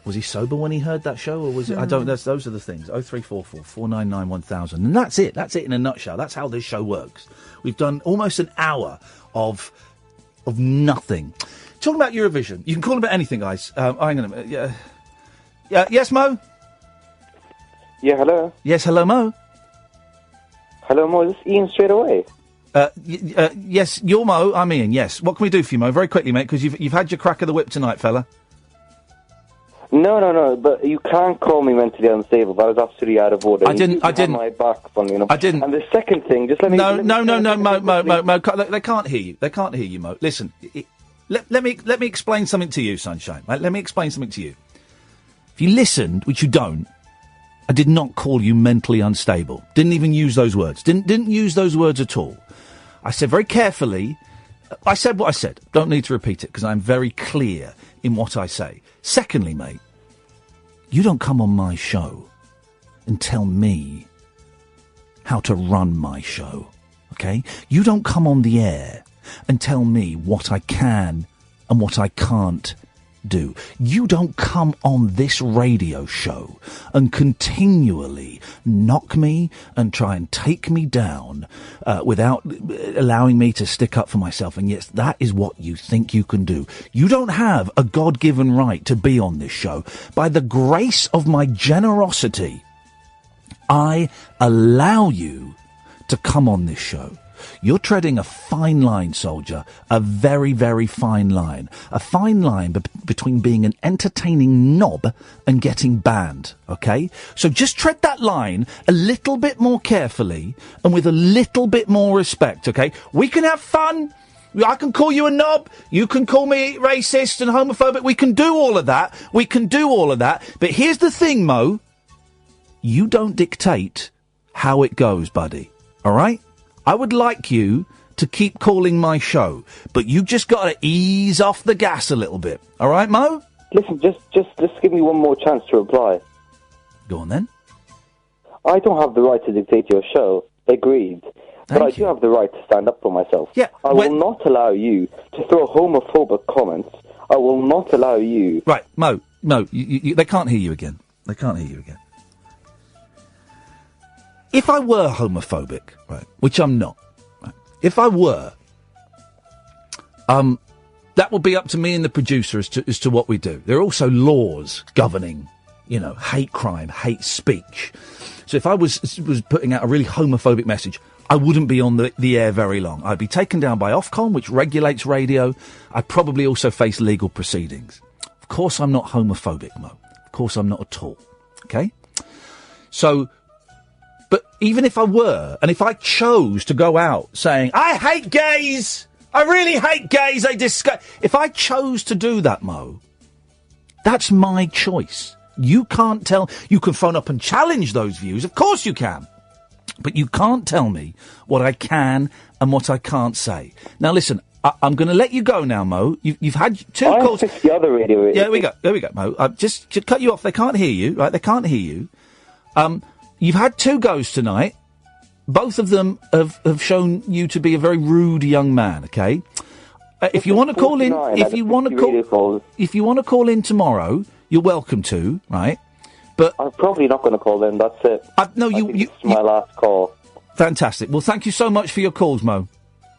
Was he sober when he heard that show, or was it? I don't. Those are the things. 0344 499 1000, and that's it. That's it in a nutshell. That's how this show works. We've done almost an hour of nothing. Talking about Eurovision, you can call about anything, guys. Hang on a minute. Yeah. Yes, Mo. Yeah, hello. Yes, hello, Mo. Hello, Mo. Is this Ian straight away? Yes, you're Mo. I'm Ian. Yes. What can we do for you, Mo? Very quickly, mate, because you've had your crack of the whip tonight, fella. No, but you can't call me mentally unstable. That was absolutely out of order. I didn't. My back, funnily enough. I didn't. And the second thing, just let me... No, Mo. They can't hear you. They can't hear you, Mo. Listen, let me explain something to you, Sunshine. Right? Let me explain something to you. If you listened, which you don't, I did not call you mentally unstable. Didn't even use those words. Didn't use those words at all. I said very carefully... I said what I said. Don't need to repeat it, because I'm very clear in what I say. Secondly, mate, you don't come on my show and tell me how to run my show, okay? You don't come on the air and tell me what I can and what I can't do. You don't come on this radio show and continually knock me and try and take me down without allowing me to stick up for myself. And yes, that is what you think you can do. You don't have a God-given right to be on this show. By the grace of my generosity, I allow you to come on this show. You're treading a fine line, soldier. A very, very fine line. A fine line between being an entertaining knob and getting banned, okay? So just tread that line a little bit more carefully and with a little bit more respect, okay? We can have fun. I can call you a knob. You can call me racist and homophobic. We can do all of that. But here's the thing, Mo. You don't dictate how it goes, buddy. All right? I would like you to keep calling my show, but you just got to ease off the gas a little bit. All right, Mo? Listen, just give me one more chance to reply. Go on, then. I don't have the right to dictate your show. Agreed. But I do have the right to stand up for myself. Yeah. I will not allow you to throw homophobic comments. I will not allow you... Right, Mo, they can't hear you again. If I were homophobic, right, which I'm not, right, if I were, that would be up to me and the producer as to what we do. There are also laws governing, hate crime, hate speech. So if I was putting out a really homophobic message, I wouldn't be on the air very long. I'd be taken down by Ofcom, which regulates radio. I'd probably also face legal proceedings. Of course I'm not homophobic, Mo. Of course I'm not at all. Okay? So... But even if I were, and if I chose to go out saying, I hate gays! I really hate gays! They disgust... If I chose to do that, Mo, that's my choice. You can't tell... You can phone up and challenge those views. Of course you can. But you can't tell me what I can and what I can't say. Now, listen, I'm going to let you go now, Mo. You've had two calls... I the other radio... Yeah, there we go, Mo. Just to cut you off, they can't hear you, right? They can't hear you. You've had two goes tonight. Both of them have shown you to be a very rude young man. Okay, if you want to call in, if you want to call in tomorrow, you're welcome to. Right, but I'm probably not going to call in. That's it. No, this is my last call. Fantastic. Well, thank you so much for your calls, Mo.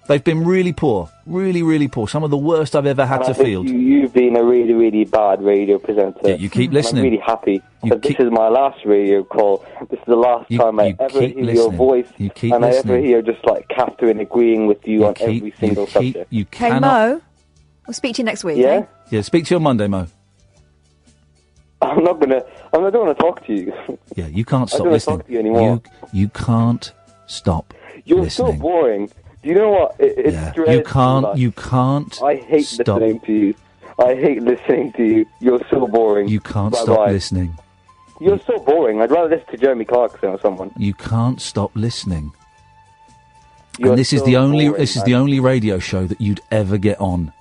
They've been really poor. Really, really poor. Some of the worst I've ever had to field. You've been a really, really bad radio presenter. Yeah, you keep listening. I'm really happy. This is my last radio call. This is the last time I ever hear your voice. And I ever hear just like Catherine agreeing with you on every single subject. Hey, Mo, we'll speak to you next week. Yeah? Eh? Yeah, speak to you on Monday, Mo. I'm not going to talk to you. Yeah, you can't stop listening. I don't want listening. to talk to you anymore. You can't stop You're so boring. Do you know what? It's you can't. I hate stop. listening to you. I hate listening to you. You're so boring. You can't stop listening. You're so boring. I'd rather listen to Jeremy Clarkson or someone. You can't stop listening. And this is the only radio show that you'd ever get on.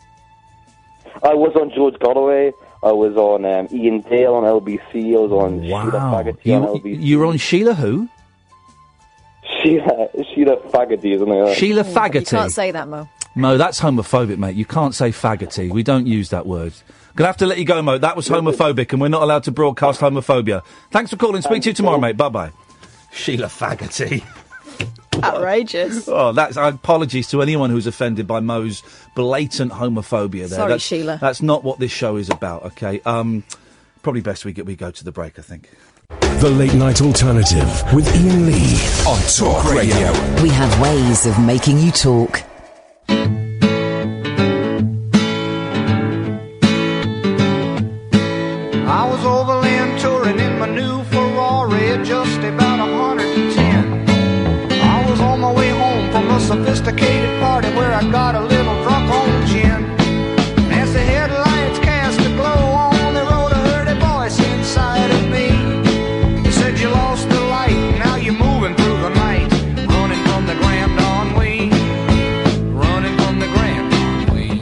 I was on George Galloway. I was on Ian Dale on LBC. I was on Sheila Faggoty on LBC. You were on Sheila who? Sheila Faggoty, isn't it? Sheila Faggoty. You can't say that, Mo. Mo, that's homophobic, mate. You can't say faggoty. We don't use that word. Gonna have to let you go, Mo. That was homophobic, and we're not allowed to broadcast homophobia. Thanks for calling. Speak to you tomorrow, mate. Bye-bye. Sheila Faggoty. Outrageous. Apologies to anyone who's offended by Mo's blatant homophobia there. Sorry, Sheila. That's not what this show is about, okay? Probably best we go to the break, I think. The Late Night Alternative with Iain Lee on Talk Radio. We have ways of making you talk. I was overland touring in my new Ferrari at just about 110. I was on my way home from a sophisticated party where I got a little drunk on gin. As the headlights cast a glow on the road, I heard a voice inside of me. It said, you lost the light, now you're moving through the night, running from the Grand Ennui, running from the Grand Ennui.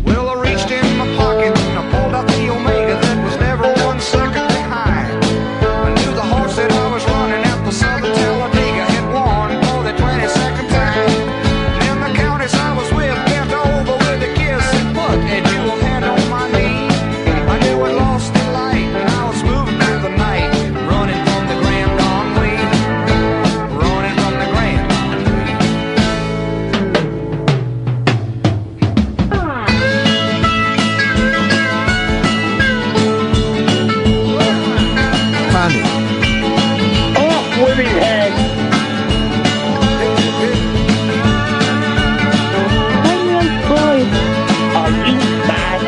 Well, I reached in my pocket and I pulled out the Omega that was never 1 second behind. I knew the horse that I was running at the Southern Talladega had won for the 22nd time. And then the countess I was with bent over with a kiss and put a jewel hand on my knee. I knew I'd lost the light and I was moving through the night, running from the Grand Ennui, running from the Grand Ennui. Fanny. Off with his head. Are you mad?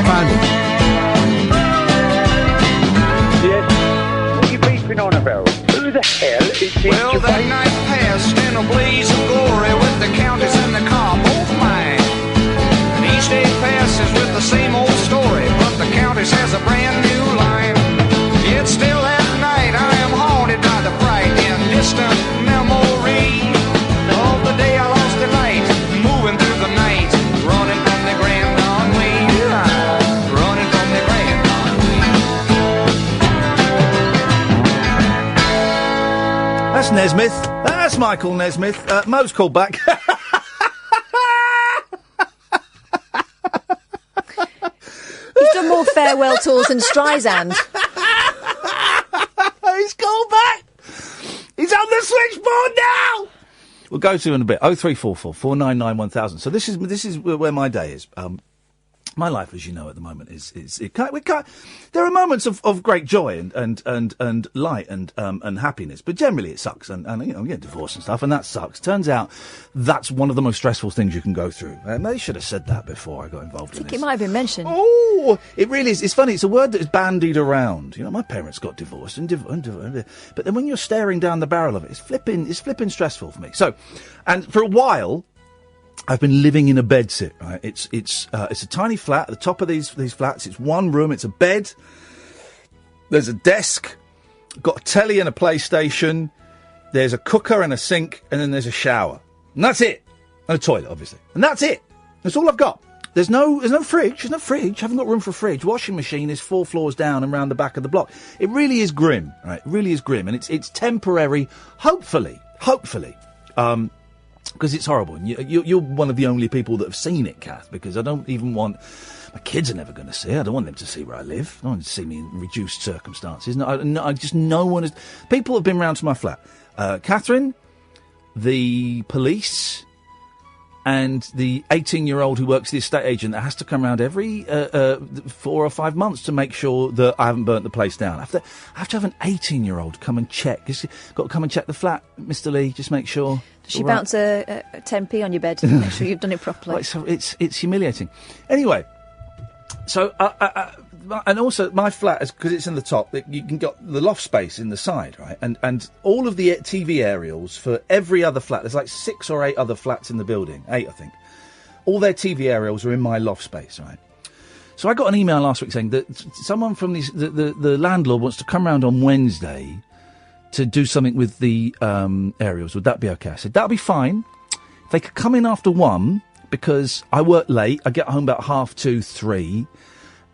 Fanny. Yes. What are you beeping on about? Who the hell is this? Well, that night passed in a blaze of glory with the countess and the car both mine. And each day passes with the same old story, but the countess has a brand new line. Yet still at night I am haunted by the bright and distant memory of the day I lost the light, moving through the night, running from the Grand Ennui, running from the Grand Ennui. That's Nesmith. That's Michael Nesmith. Mo's called back. He's done more farewell tours than Streisand. He's called back. He's on the switchboard now. We'll go to in a bit. 0344 499 1000. So this is where my day is. My life, as you know, at the moment there are moments of great joy and light and happiness, but generally it sucks. And you know, you get divorced and stuff, and that sucks. Turns out that's one of the most stressful things you can go through. They should have said that before I got involved in this. It might have been mentioned. Oh, it really is. It's funny. It's a word that is bandied around. You know, my parents got divorced, but then when you're staring down the barrel of it, it's flipping stressful for me. So, and for a while, I've been living in a bedsit, right? It's a tiny flat. At the top of these flats, it's one room. It's a bed. There's a desk. Got a telly and a PlayStation. There's a cooker and a sink, and then there's a shower, and that's it. And a toilet, obviously, and that's it. That's all I've got. There's no fridge. There's no fridge. I haven't got room for a fridge. Washing machine is 4 floors down and round the back of the block. It really is grim, right? It really is grim, and it's temporary. Hopefully. Because it's horrible. And you're one of the only people that have seen it, Kath, because I don't even want... My kids are never going to see it. I don't want them to see where I live. I don't want them to see me in reduced circumstances. No one has... People have been round to my flat. Catherine, the police, and the 18-year-old who works the estate agent that has to come round every 4 or 5 months to make sure that I haven't burnt the place down. I have to have an 18-year-old come and check. Got to come and check the flat, Mr. Lee, just make sure... Does she bounce a 10p on your bed to make sure you've done it properly? It's humiliating. Anyway, so and also my flat, because it's in the top, you can get the loft space in the side, right? And all of the TV aerials for every other flat. There's like 6 or 8 other flats in the building, 8 I think. All their TV aerials are in my loft space, right? So I got an email last week saying that someone from the landlord wants to come round on Wednesday to do something with the aerials. Would that be okay? I said, that'll be fine. If they could come in after 1, because I work late. I get home about 2:30, 3,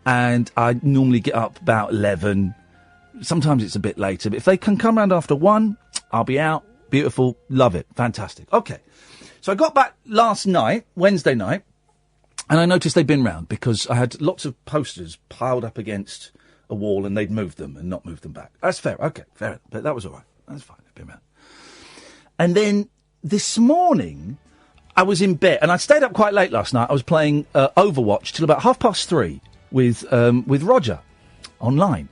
and I normally get up about 11. Sometimes it's a bit later. But if they can come round after 1, I'll be out. Beautiful. Love it. Fantastic. Okay. So I got back last night, Wednesday night, and I noticed they'd been round because I had lots of posters piled up against a wall, and they'd moved them and not moved them back. That's fair. Okay, fair. But that was all right. That's fine. They've been around. And then this morning, I was in bed, and I stayed up quite late last night. I was playing Overwatch till about 3:30 with Roger online.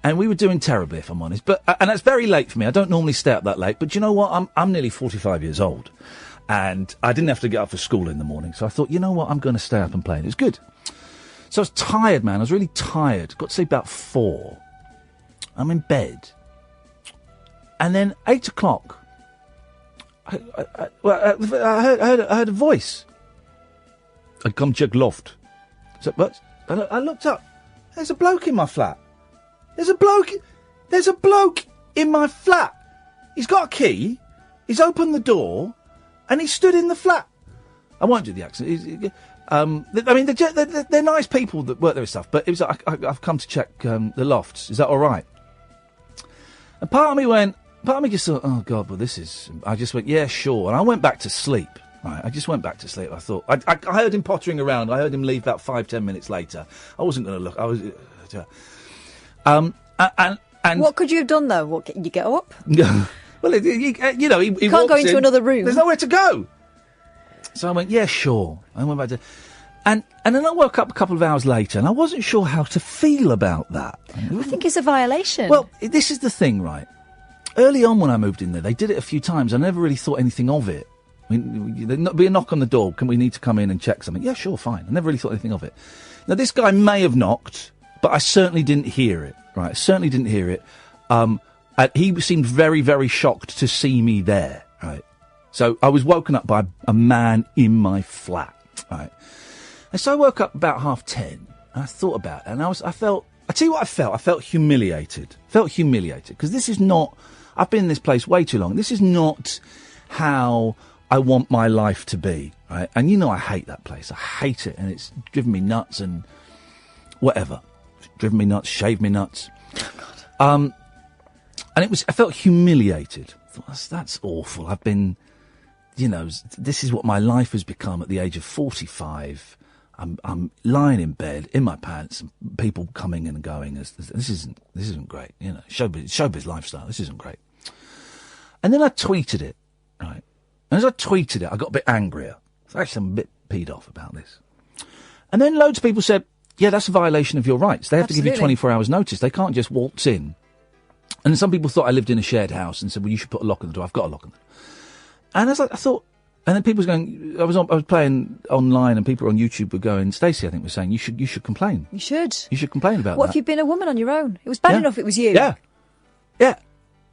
And we were doing terribly, if I'm honest. But and that's very late for me. I don't normally stay up that late. But do you know what? I'm nearly 45 years old. And I didn't have to get up for school in the morning. So I thought, you know what? I'm going to stay up and play. And it was good. So I was tired, man. I was really tired. Got to sleep about 4. I'm in bed. And then 8 o'clock, I heard a voice. I'd come check loft. So, but I looked up. There's a bloke in my flat. There's a bloke in my flat. He's got a key. He's opened the door, and he stood in the flat. I won't do the accent. I mean, they're nice people that work there and stuff. But it was like, I've come to check the lofts. Is that all right? And part of me just thought, oh God, well this is. I just went, yeah, sure. And I went back to sleep. Right, I just went back to sleep. I thought I heard him pottering around. I heard him leave about 5-10 minutes later. I wasn't going to look. I was. And what could you have done though? What, you get up? Well, he can't go into another room. There's nowhere to go. So I went, yeah, sure. I went back to, and then I woke up a couple of hours later, and I wasn't sure how to feel about that. I think it's a violation. Well, this is the thing, right? Early on when I moved in there, they did it a few times. I never really thought anything of it. I mean, there'd be a knock on the door. Can we need to come in and check something? Yeah, sure, fine. I never really thought anything of it. Now, this guy may have knocked, but I certainly didn't hear it. Right, I certainly didn't hear it. He seemed very, very shocked to see me there. Right, so I was woken up by a man in my flat. Right, and so I woke up about 10:30. And I thought about it, and I felt. I tell you what, I felt humiliated. Because this is not. I've been in this place way too long. This is not how I want my life to be, right? And you know I hate that place. I hate it, and it's driven me nuts and whatever. Driven me nuts, shaved me nuts. Oh, God. And I felt humiliated. I thought, that's awful. I've been, this is what my life has become at the age of 45. I'm lying in bed, in my pants, and people coming and going. This isn't great, showbiz lifestyle. This isn't great. And then I tweeted it, right? And as I tweeted it, I got a bit angrier. So actually, I'm a bit peed off about this. And then loads of people said, yeah, that's a violation of your rights. They have to give you 24 hours notice. They can't just waltz in. And some people thought I lived in a shared house and said, well, you should put a lock on the door. I've got a lock on the door. And I thought, and then people was going, I was playing online and people on YouTube were going, Stacey, I think, was saying, you should complain. You should. You should complain about what that. If you'd been a woman on your own? It was bad enough it was you. Yeah. Yeah.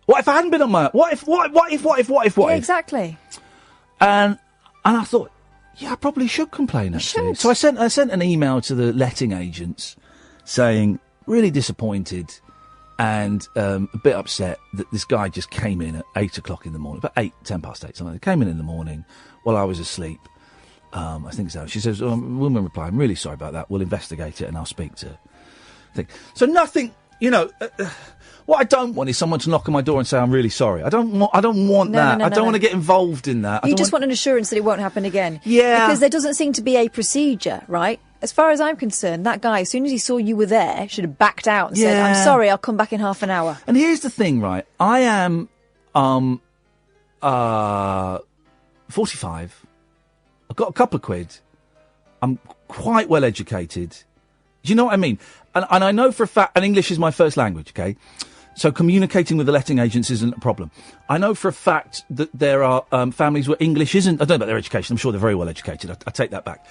What if I hadn't been on my own? What if? Yeah, exactly. And I thought, yeah, I probably should complain, actually. So I sent an email to the letting agents saying, really disappointed and a bit upset that this guy just came in at 8 o'clock in the morning, about 10 past 8, something. He came in the morning while I was asleep. I think so. She says, woman replied, I'm really sorry about that. We'll investigate it and I'll speak to thing. So nothing, what I don't want is someone to knock on my door and say, I'm really sorry. I don't want that. No, I don't want to get involved in that. You just want an assurance that it won't happen again. Yeah. Because there doesn't seem to be a procedure, right? As far as I'm concerned, that guy, as soon as he saw you were there, should have backed out and said, I'm sorry, I'll come back in half an hour. And here's the thing, right? I am 45. I've got a couple of quid. I'm quite well educated. Do you know what I mean? And I know for a fact, and English is my first language, okay? So communicating with the letting agents isn't a problem. I know for a fact that there are families where English isn't. I don't know about their education. I'm sure they're very well educated. I take that back.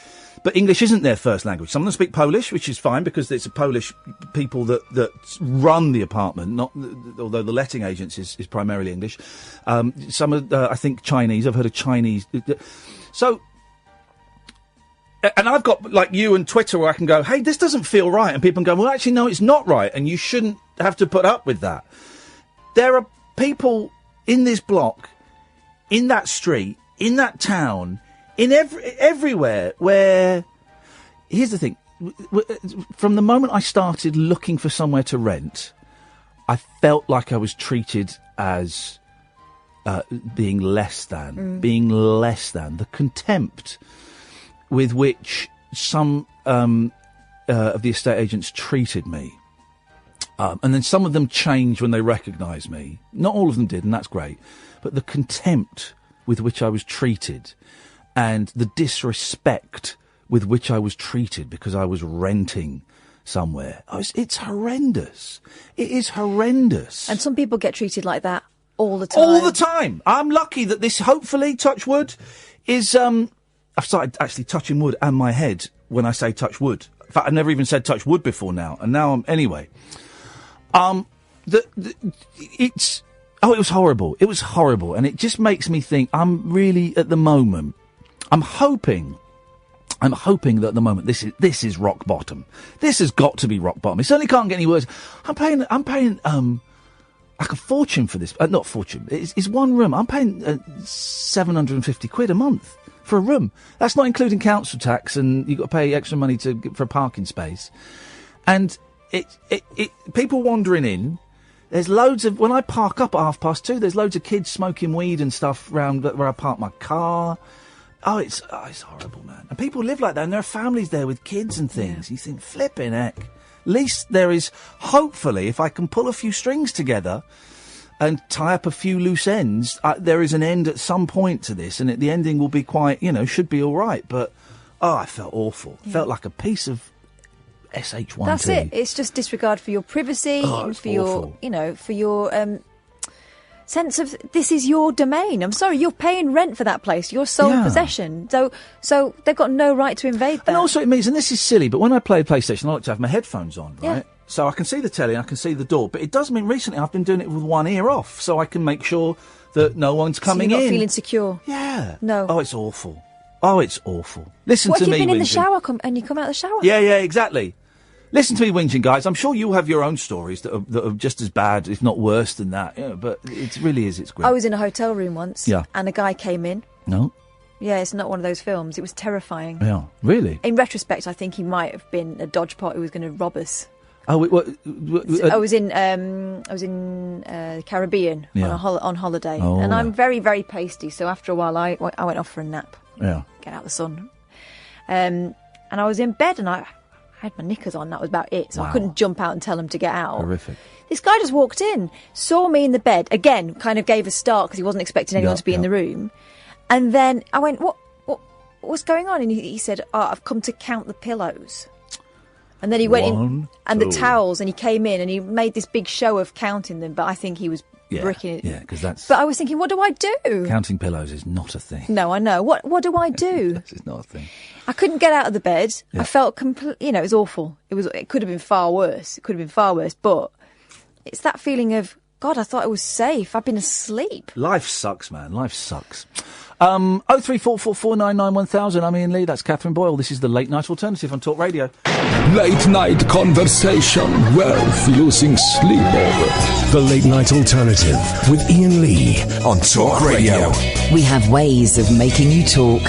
But English isn't their first language. Some of them speak Polish, which is fine because it's a Polish people that run the apartment, not although the letting agents is primarily English. Some are, I think, Chinese. I've heard of Chinese. So, and I've got, like you and Twitter, where I can go, hey, this doesn't feel right. And people can go, well, actually, no, it's not right. And you shouldn't have to put up with that. There are people in this block, in that street, in that town, in everywhere where, here's the thing, from the moment I started looking for somewhere to rent, I felt like I was treated as being less than, the contempt with which some of the estate agents treated me. And then some of them changed when they recognised me. Not all of them did, and that's great. But the contempt with which I was treated. and the disrespect with which I was treated because I was renting somewhere. It's horrendous. It is horrendous. And some people get treated like that all the time. All the time. I'm lucky that this, hopefully, touch wood, is, I've started actually touching wood and my head when I say touch wood. In fact, I've never even said touch wood before now, and now anyway. It was horrible. It was horrible, and it just makes me think, I'm really, at the moment, I'm hoping that at the moment this is rock bottom. This has got to be rock bottom. It certainly can't get any worse. I'm paying like a fortune for this. Not fortune. It's one room. I'm paying £750 a month for a room. That's not including council tax, and you've got to pay extra money for a parking space. And people wandering in. There's loads of, when I park up at 2:30, there's loads of kids smoking weed and stuff around where I park my car. It's horrible, man. And people live like that, and there are families there with kids and things. Yeah. You think, flipping heck. At least there is, hopefully, if I can pull a few strings together and tie up a few loose ends, there is an end at some point to this, and the ending will be quite, should be all right. But, I felt awful. Yeah. Felt like a piece of SH1T. That's it. It's just disregard for your privacy and for awful. For your sense of this is your domain. I'm sorry, you're paying rent for that place, your sole possession. So they've got no right to invade that. And also it means, and this is silly, but when I play PlayStation, I like to have my headphones on, right? So I can see the telly, and I can see the door. But it does mean recently I've been doing it with one ear off, so I can make sure that no one's coming so you're not in. Feeling secure. Yeah. No. Oh, it's awful. Oh, it's awful. Listen what to if me, you've been in the whinging. shower and you come out of the shower? Yeah, exactly. Listen to me whinging, guys. I'm sure you have your own stories that are just as bad, if not worse than that. Yeah, but it really is. It's grim. I was in a hotel room once. Yeah. And a guy came in. No. Yeah, it's not one of those films. It was terrifying. Yeah. Really? In retrospect, I think he might have been a dodge pot who was going to rob us. Oh, what? I was in Caribbean on holiday, and I'm very, very pasty. So after a while, I went off for a nap. Yeah. Get out of the sun. And I was in bed, and I had my knickers on. That was about it. So I couldn't jump out and tell him to get out. Horrific. This guy just walked in, saw me in the bed again, kind of gave a start because he wasn't expecting anyone to be in the room. And then I went, what's going on? And he said, I've come to count the pillows. And then he went in, and the towels, and he came in, and he made this big show of counting them, but I think he was bricking it. Yeah, because that's... But I was thinking, what do I do? Counting pillows is not a thing. No, I know. What do I do? It's not a thing. I couldn't get out of the bed. Yeah. I felt it was awful. It could have been far worse. But it's that feeling of, God, I thought I was safe. I've been asleep. Life sucks, man. Life sucks. 03444991000. I'm Iain Lee. That's Catherine Boyle. This is the Late Night Alternative on Talk Radio. Late night conversation worth losing sleep over. The Late Night Alternative with Iain Lee on Talk Radio. We have ways of making you talk.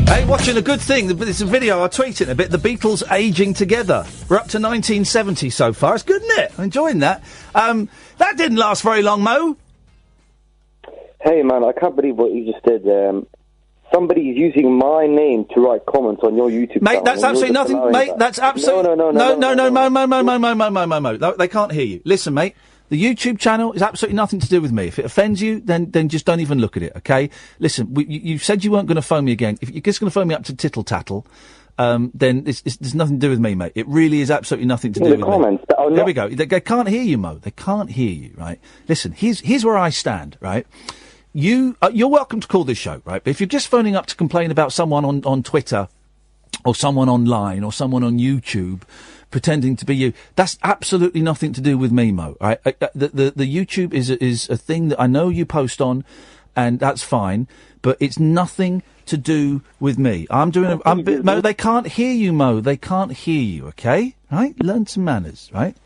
Hey, watching a good thing. It's a video. I'll tweet it in a bit. The Beatles aging together. We're up to 1970 so far. It's good, isn't it? I'm enjoying that. That didn't last very long, Mo. Hey, man, I can't believe what you just did. Somebody's using my name to write comments on your YouTube channel. Mate, that's absolutely nothing. Mate, that's absolutely... No, Mo. They can't hear you. Listen, mate, the YouTube channel is absolutely nothing to do with me. If it offends you, then just don't even look at it, OK? Listen, you said you weren't going to phone me again. If you're just going to phone me up to tittle-tattle, then there's nothing to do with me, mate. It really is absolutely nothing to do with comments me. There we go. They can't hear you, Mo. They can't hear you, right? Listen, here's where I stand, right? You're welcome to call this show, right? But if you're just phoning up to complain about someone on Twitter or someone online or someone on YouTube pretending to be you, that's absolutely nothing to do with me, Mo, right? The YouTube is a thing that I know you post on, and that's fine, but it's nothing to do with me. Mo, they can't hear you, Mo. They can't hear you, okay? Right? Learn some manners, right?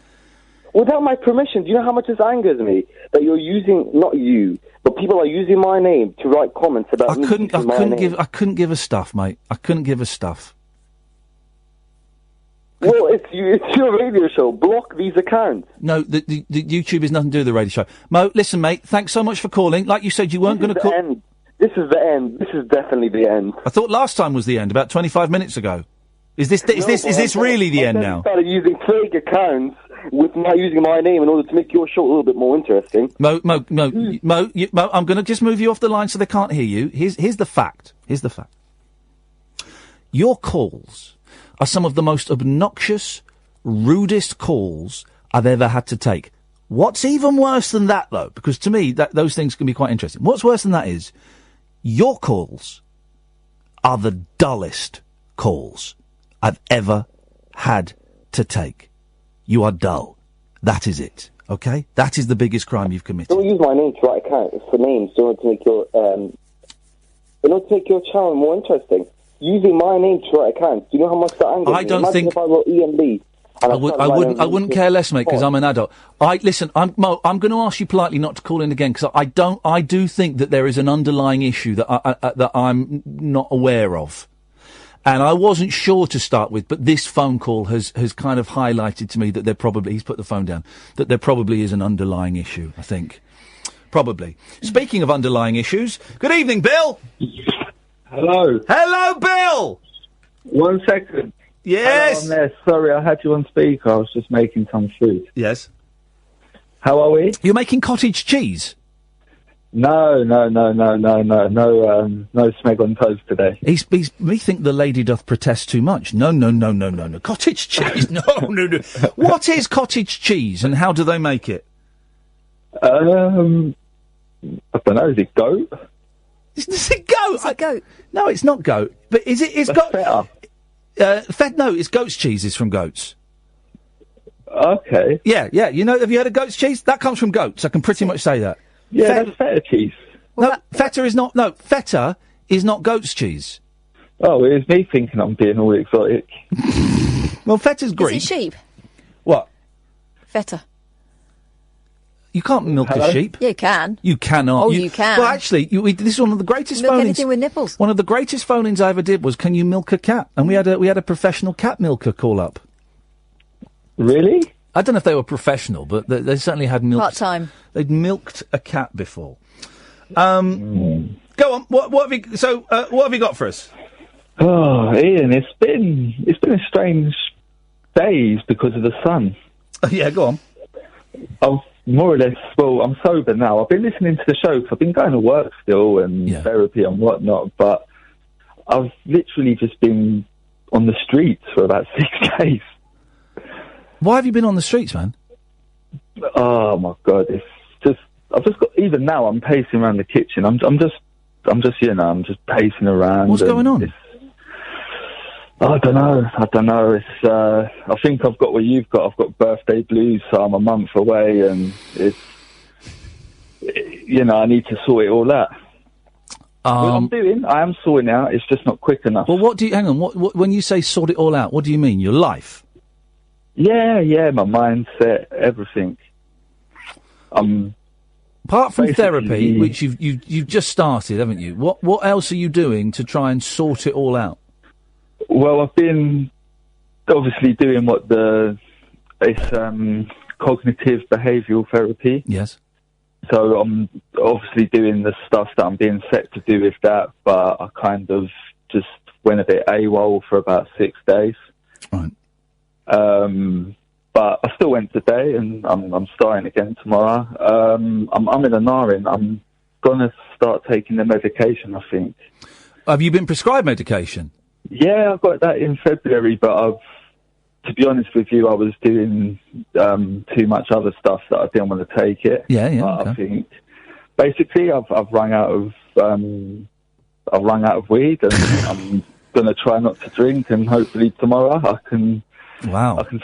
Without my permission, do you know how much this angers me? That you're using, not you, but people are using my name to write comments about me. I couldn't give a stuff, mate. I couldn't give a stuff. Well, it's your radio show. Block these accounts. No, the YouTube is nothing to do with the radio show. Mo, listen, mate, thanks so much for calling. Like you said, you weren't going to call... This is the end. This is definitely the end. I thought last time was the end, about 25 minutes ago. Is this really the end now? I started using fake accounts with using my name in order to make your show a little bit more interesting. Mo, I'm going to just move you off the line so they can't hear you. Here's the fact. Your calls are some of the most obnoxious, rudest calls I've ever had to take. What's even worse than that, though, because to me, those things can be quite interesting. What's worse than that is, your calls are the dullest calls I've ever had to take. You are dull. That is it. Okay? That is the biggest crime you've committed. Don't use my name to write accounts for names in order to make your channel more interesting. Using my name to write accounts. Do you know how much that angers me? I don't Imagine think if I wrote Iain Lee. I wouldn't care less, mate, because I'm an adult. Listen, Mo, I'm going to ask you politely not to call in again, because I do think that there is an underlying issue that I'm not aware of. And I wasn't sure to start with, but this phone call has kind of highlighted to me that he's put the phone down, that there probably is an underlying issue, I think. Probably. Speaking of underlying issues, good evening, Bill. Hello. Hello, Bill. 1 second. Yes. Hello, I'm there. Sorry, I had you on speaker. I was just making some food. Yes. How are we? You're making cottage cheese? No smeg on toast today. We think the lady doth protest too much. No. Cottage cheese? No. What is cottage cheese and how do they make it? I don't know. Is it goat? Is it goat? Is it goat? No, it's not goat. But is it? It's goat. No, it's goat's cheese. Is from goats. Okay. Yeah. You know, have you heard of goat's cheese? That comes from goats. I can pretty much say that. Yeah, that's feta cheese. Feta is not. No, feta is not goat's cheese. Oh, it was me thinking I'm being all exotic. Well, feta's Greek. Is it sheep? What? Feta. You can't milk a sheep. Yeah, you can. You cannot. Oh, you can. Well, actually, this is one of the greatest milk phone-ins. anything with nipples. One of the greatest phone-ins I ever did was, can you milk a cat? And we had a professional cat milker call up. Really? I don't know if they were professional, but they certainly had milked. Part-time. They'd milked a cat before. Go on. What have you got for us? Oh, Ian, it's been a strange days because of the sun. Yeah, go on. I've more or less, I'm sober now. I've been listening to the show because I've been going to work still and therapy and whatnot, but I've literally just been on the streets for about 6 days. Why have you been on the streets, man? Oh my God, it's just, I've just got, even now I'm pacing around the kitchen. I'm just pacing around. What's going on? I don't know. It's, I think I've got what you've got. I've got birthday blues, so I'm a month away, and I need to sort it all out. What I am sorting out. It's just not quick enough. Well, hang on, what, when you say sort it all out, what do you mean? Your life? Yeah, my mindset, everything. Apart from therapy, which you've just started, haven't you? What else are you doing to try and sort it all out? Well, I've been obviously doing cognitive behavioural therapy. Yes. So I'm obviously doing the stuff that I'm being set to do with that, but I kind of just went a bit AWOL for about 6 days. Right. But I still went today, and I'm starting again tomorrow. I'm in a naring. I'm gonna start taking the medication, I think. Have you been prescribed medication? Yeah, I got that in February, but to be honest with you, I was doing too much other stuff that I didn't want to take it. Yeah. Okay. I think basically I've run out of weed, and I'm gonna try not to drink, and hopefully tomorrow I can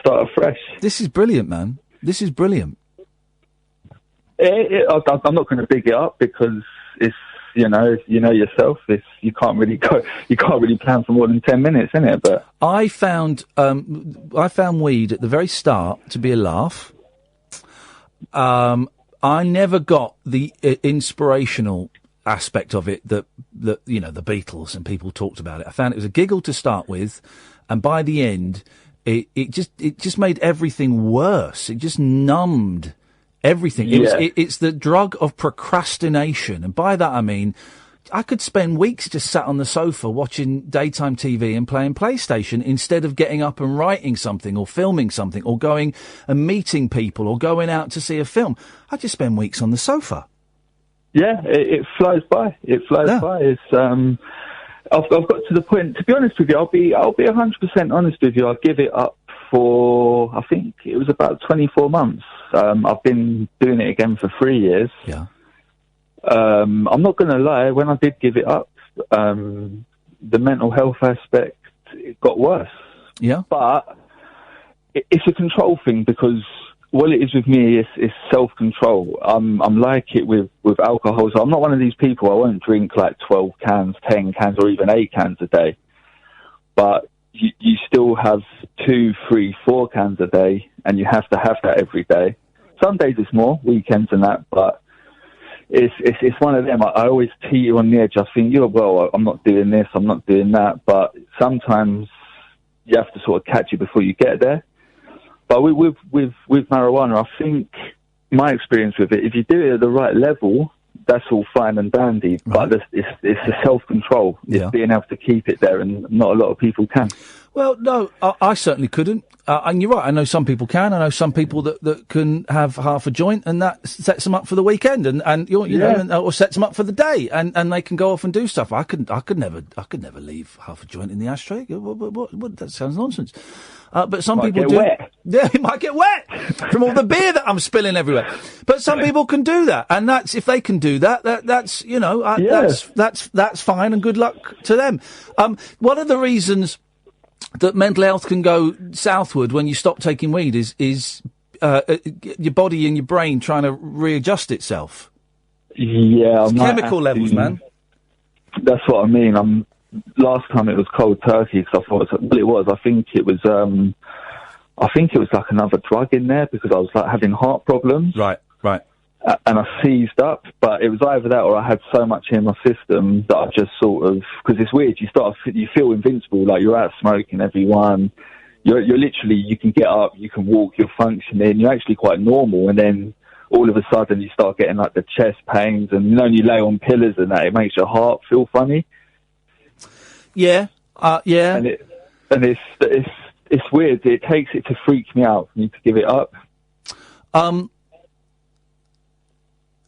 start afresh. This is brilliant, man. This is brilliant. I'm not going to big it up because it's, you know yourself. You can't really plan for more than 10 minutes, innit? But I found weed at the very start to be a laugh. I never got the inspirational aspect of it that the Beatles and people talked about it. I found it was a giggle to start with, and by the end, it just made everything worse. It just numbed everything. It's the drug of procrastination, and by that I mean I could spend weeks just sat on the sofa watching daytime TV and playing PlayStation instead of getting up and writing something or filming something or going and meeting people or going out to see a film. I just spend weeks on the sofa. Yeah, it flies by. It flies by. It's I've got to the point. To be honest with you, I'll be 100% honest with you. I'll give it up for, I think it was about 24 months. I've been doing it again for 3 years. Yeah. I'm not going to lie. When I did give it up, the mental health aspect, it got worse. Yeah. But it's a control thing, because what it is with me is self-control. I'm like it with alcohol. So I'm not one of these people, I won't drink like 12 cans, 10 cans, or even 8 cans a day. But you still have 2, 3, 4 cans a day, and you have to have that every day. Some days it's more, weekends and that, but it's one of them. I always teeter on the edge. I think, well, I'm not doing this, I'm not doing that, but sometimes you have to sort of catch it before you get there. But with marijuana, I think my experience with it, if you do it at the right level, that's all fine and dandy. Right. But it's the self-control. It's being able to keep it there, and not a lot of people can. Well, no, I certainly couldn't. And you're right, I know some people can. I know some people that can have half a joint, and that sets them up for the weekend, and you know, or sets them up for the day, and they can go off and do stuff. I could never leave half a joint in the ashtray. What that sounds nonsense. But some people do. Wet. Yeah, it might get wet from all the beer that I'm spilling everywhere. But some people can do that, and that's, if they can do that, that's you know, that's fine, and good luck to them. One of the reasons that mental health can go southward when you stop taking weed is your body and your brain trying to readjust itself. Yeah, it's chemical levels, man. That's what I mean. Last time it was cold turkey, because I thought it was. I think it was like another drug in there, because I was like having heart problems. Right. And I seized up, but it was either that or I had so much in my system that I just sort of, because it's weird, you feel invincible, like you're out smoking everyone. You're literally, you can get up, you can walk, you're functioning, you're actually quite normal, and then all of a sudden you start getting like the chest pains, and you lay on pillars and that, it makes your heart feel funny. Yeah. And it's weird. It takes it to freak me out for me to give it up.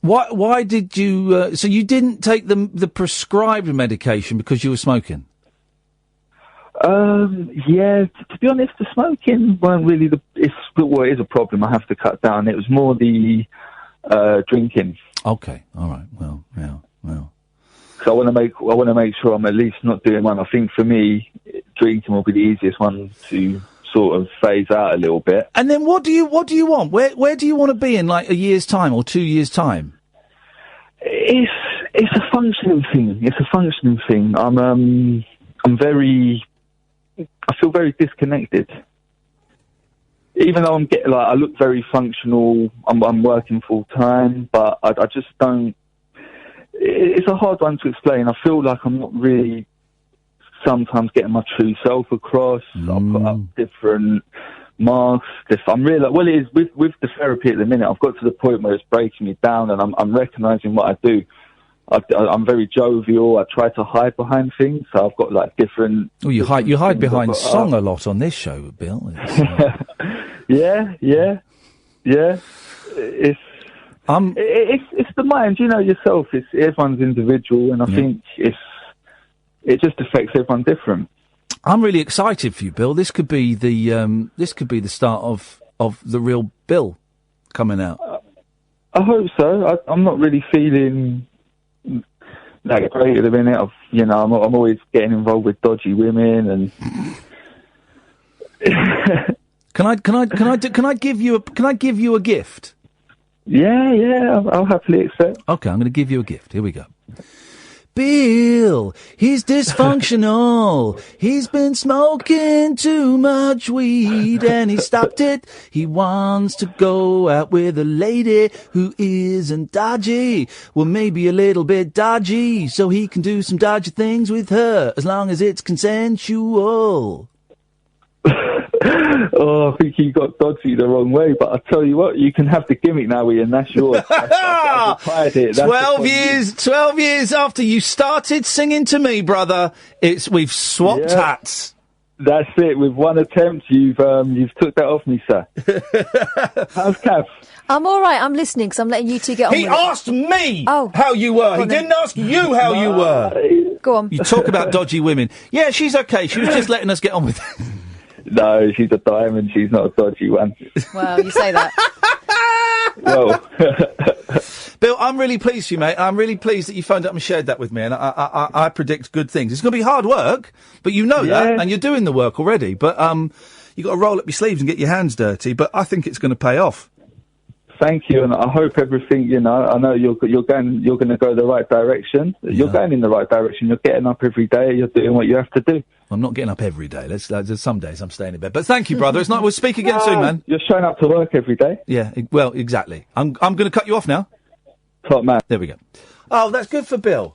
Why did you? So you didn't take the prescribed medication because you were smoking? Yeah. To be honest, the smoking weren't really it is a problem. I have to cut down. It was more the drinking. Okay. All right. Well. So I want to make sure I'm at least not doing one. I think for me, drinking will be the easiest one to sort of phase out a little bit. And then what do you want? Where do you want to be in like a year's time or 2 years' time? It's a functioning thing. I feel very disconnected. Even though I look very functional, I'm working full time, but I just don't. It's a hard one to explain. I feel like I'm not really sometimes getting my true self across. I put up different masks. I'm really it is with the therapy at the minute. I've got to the point where it's breaking me down, and I'm recognising what I do. I'm very jovial. I try to hide behind things, so I've got like different. Oh, you hide behind song a lot on this show, Bill. Yeah. It's the mind, yourself. It's everyone's individual, and I think it just affects everyone different. I'm really excited for you, Bill. This could be the start of the real Bill coming out. I hope so. I'm not really feeling that great at the minute. I'm always getting involved with dodgy women and. Can I give you a gift? Yeah, I'll happily accept. Okay, I'm going to give you a gift. Here we go. Bill, he's dysfunctional. He's been smoking too much weed and he stopped it. He wants to go out with a lady who isn't dodgy. Well, maybe a little bit dodgy, so he can do some dodgy things with her as long as it's consensual. Oh, I think you got dodgy the wrong way, but I tell you what, you can have the gimmick now, Ian. That's yours. I've acquired it. 12 years after you started singing to me, brother, we've swapped hats. That's it. With one attempt, you've took that off me, sir. How's Kath? I'm all right. I'm listening because I'm letting you two get on with it. He asked me how you were. He didn't ask you how you were. Go on. You talk about dodgy women. Yeah, she's okay. She was just letting us get on with it. No, she's a diamond. She's not a dodgy one. Well, you say that. Well, Bill, I'm really pleased for you, mate. I'm really pleased that you phoned up and shared that with me, and I predict good things. It's going to be hard work, but you know that, and you're doing the work already. But you've got to roll up your sleeves and get your hands dirty, but I think it's going to pay off. thank you, and I hope everything. I know you're going to go the right direction. You're going in the right direction. You're getting up every day. You're doing what you have to do. I'm not getting up every day. There's some days I'm staying in bed. But thank you, brother. It's not. We'll speak again soon, man. You're showing up to work every day. Yeah. Well, exactly. I'm going to cut you off now. Top man. There we go. Oh, that's good for Bill.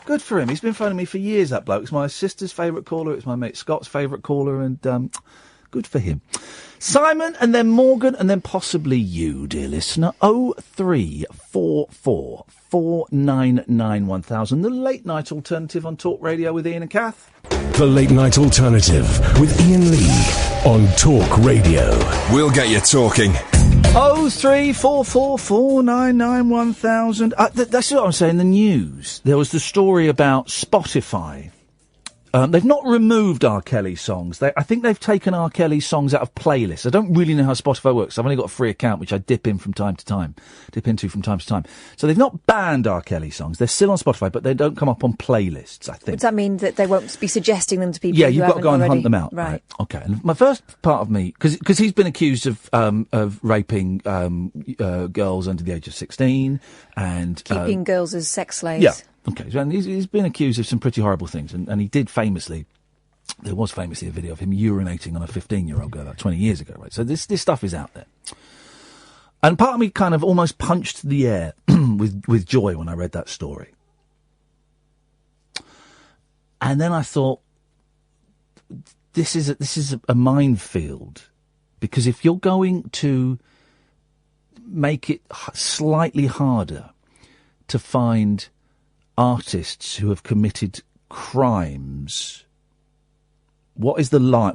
Good for him. He's been phoning me for years, that bloke. It's my sister's favourite caller. It's my mate Scott's favourite caller, and good for him. Simon, and then Morgan, and then possibly you, dear listener. 0344 499 1000. The late night alternative on Talk Radio with Ian and Kath. The late night alternative with Iain Lee on Talk Radio. We'll get you talking. 0344 499 1000. That's what I'm saying. The news. There was the story about Spotify. They've not removed R. Kelly songs. I think they've taken R. Kelly songs out of playlists. I don't really know how Spotify works. I've only got a free account, which I dip into from time to time. So they've not banned R. Kelly songs. They're still on Spotify, but they don't come up on playlists, I think. Does that mean that they won't be suggesting them to people? Yeah, who you've got to go and already... hunt them out. Right. Okay. And my first part of me, because he's been accused of raping girls under the age of 16 and keeping girls as sex slaves. Yeah. Okay, and he's been accused of some pretty horrible things, and he did famously. There was famously a video of him urinating on a 15-year-old girl, like 20 years ago, right? So this stuff is out there, and part of me kind of almost punched the air with joy when I read that story, and then I thought, this is a minefield, because if you're going to make it slightly harder to find artists who have committed crimes, what is the line?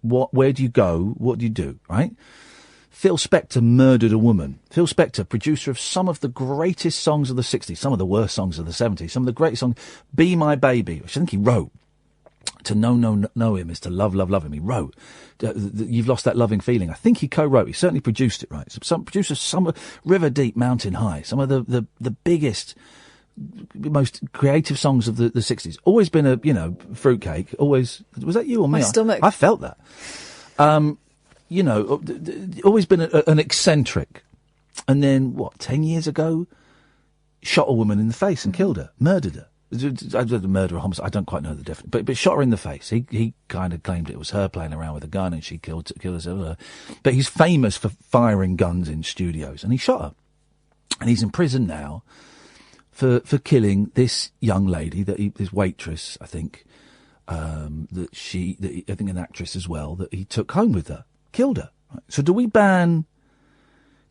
Where do you go? What do you do? Right? Phil Spector murdered a woman. Phil Spector, producer of some of the greatest songs of the 60s, some of the worst songs of the 70s, some of the greatest songs. Be My Baby, which I think he wrote. To know him is to love him. He wrote, You've Lost That Loving Feeling. I think he co-wrote. He certainly produced it, right? Some producers, some River Deep, Mountain High, some of the biggest, most creative songs of the 60s. Always been a, fruitcake. Always. Was that you or me? My stomach. I felt that. Always been an eccentric. And then, 10 years ago, shot a woman in the face and killed her, murdered her. Murder or homicide, I don't quite know the difference. But shot her in the face. He kind of claimed it was her playing around with a gun and she killed herself. But he's famous for firing guns in studios, and he shot her. And he's in prison now for killing this young lady, this waitress, I think, I think an actress as well, that he took home with her, killed her. Right? So do we ban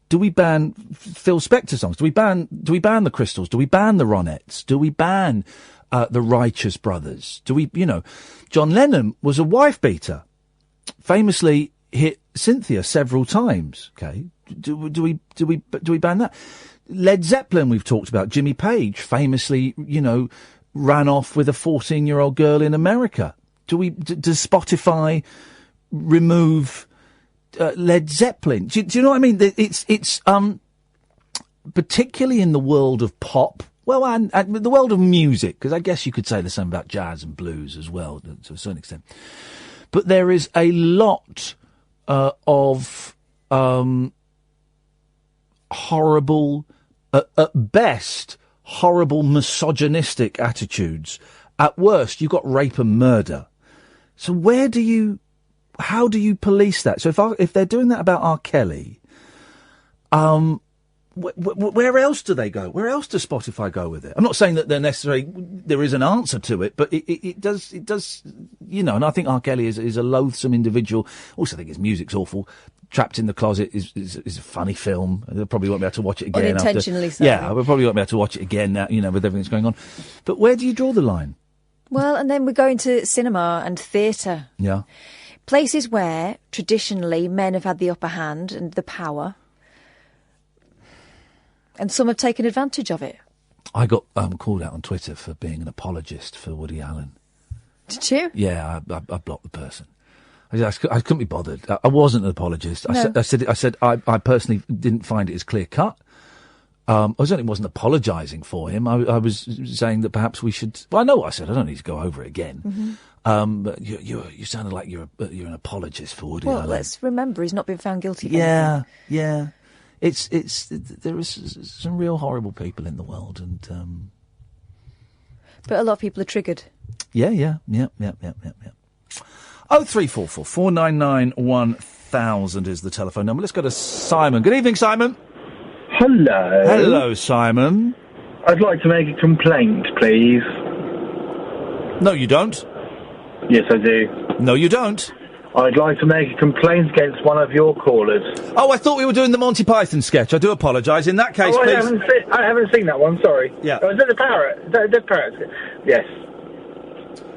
Phil Spector songs? Do we ban the Crystals? Do we ban the Ronettes? Do we ban the Righteous Brothers? Do we, John Lennon was a wife beater, famously hit Cynthia several times. Okay, do we ban that? Led Zeppelin, we've talked about. Jimmy Page famously, ran off with a 14-year-old girl in America. Does Spotify remove Led Zeppelin? Do you know what I mean? It's particularly in the world of pop, well, and the world of music, because I guess you could say the same about jazz and blues as well, to a certain extent. But there is a lot of horrible, at best, horrible misogynistic attitudes. At worst, you've got rape and murder. So how do you police that? So if they're doing that about R. Kelly, where else do they go? Where else does Spotify go with it? I'm not saying that there is an answer to it, but it does, and I think R. Kelly is a loathsome individual. Also, I think his music's awful. Trapped in the Closet is a funny film. I probably won't be able to watch it again. Unintentionally so. Yeah, I probably won't be able to watch it again now, with everything that's going on. But where do you draw the line? Well, and then we go into cinema and theatre. Yeah. Places where, traditionally, men have had the upper hand and the power. And some have taken advantage of it. I got called out on Twitter for being an apologist for Woody Allen. Did you? Yeah, I blocked the person. I couldn't be bothered. I wasn't an apologist. No. I said I personally didn't find it as clear cut. I certainly wasn't apologising for him. I was saying that perhaps we should. Well, I know what I said. I don't need to go over it again. Mm-hmm. But you sounded like you're an apologist for Woody Well, Allen. let's remember he's not been found guilty. Of Yeah, anything. yeah. There is some real horrible people in the world, and But a lot of people are triggered. yeah. 0344 499 1000 is the telephone number. Let's go to Simon. Good evening, Simon. Hello. Hello, Simon. I'd like to make a complaint, please. No, you don't. Yes, I do. No, you don't. I'd like to make a complaint against one of your callers. Oh, I thought we were doing the Monty Python sketch. I do apologise. In that case, I please. haven't seen that one, sorry. Yeah. Oh, is that the parrot? Is that the parrot? Yes.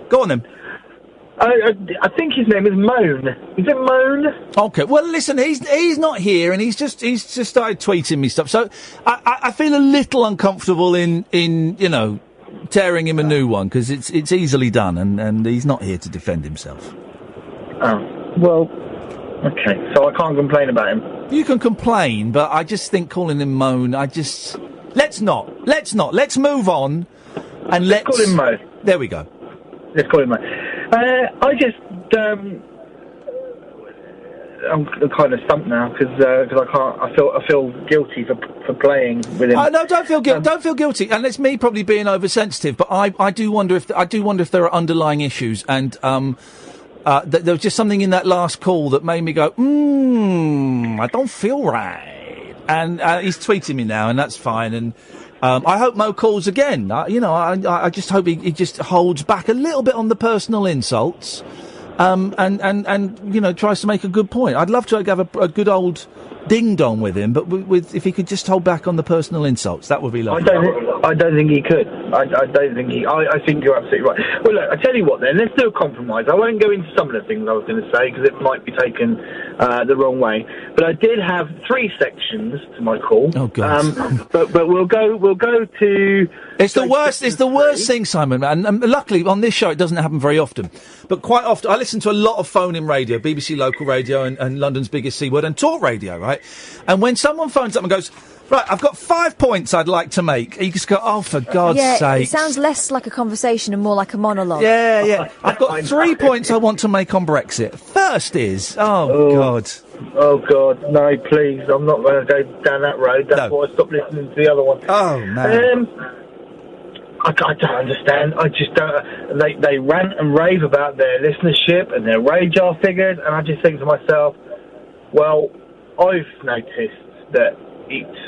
Go on, then. I think his name is Moan. Is it Moan? Okay. Well, listen, he's not here, and he's just started tweeting me stuff. So I feel a little uncomfortable in tearing him a new one, because it's easily done, and he's not here to defend himself. Oh, well, okay. So I can't complain about him. You can complain, but I just think calling him Moan, let's not. Let's move on, and let's call him Mo. There we go. Let's call him Mo. I'm kind of stumped now because I can't. I feel guilty for playing with him. No, don't feel guilty. Don't feel guilty. And it's me probably being oversensitive, but I do wonder if there are underlying issues. And there was just something in that last call that made me go, I don't feel right. And he's tweeting me now, and that's fine. And I hope Mo calls again. I just hope he just holds back a little bit on the personal insults. And tries to make a good point. I'd love to have a good old ding-dong with him, but if he could just hold back on the personal insults, that would be lovely. I don't think he could. I don't think he... I think you're absolutely right. Well, look, I tell you what then, let's do a compromise. I won't go into some of the things I was going to say, because it might be taken the wrong way. But I did have 3 sections to my call. Oh, God. But we'll go to... It's the worst thing, Simon, and luckily on this show it doesn't happen very often. But quite often, I listen to a lot of phone-in radio, BBC Local Radio and London's Biggest C Word and Talk Radio, right? And when someone phones up and goes, right, I've got 5 points I'd like to make, you just go, oh, for God's sake. It sounds less like a conversation and more like a monologue. Yeah. I've got 3 points I want to make on Brexit. First is, God. Oh, God, no, please, I'm not going to go down that road. That's why I stopped listening to the other one. Oh, man. I don't understand. I just don't. They rant and rave about their listenership and their radar figures, and I just think to myself, well, I've noticed that it's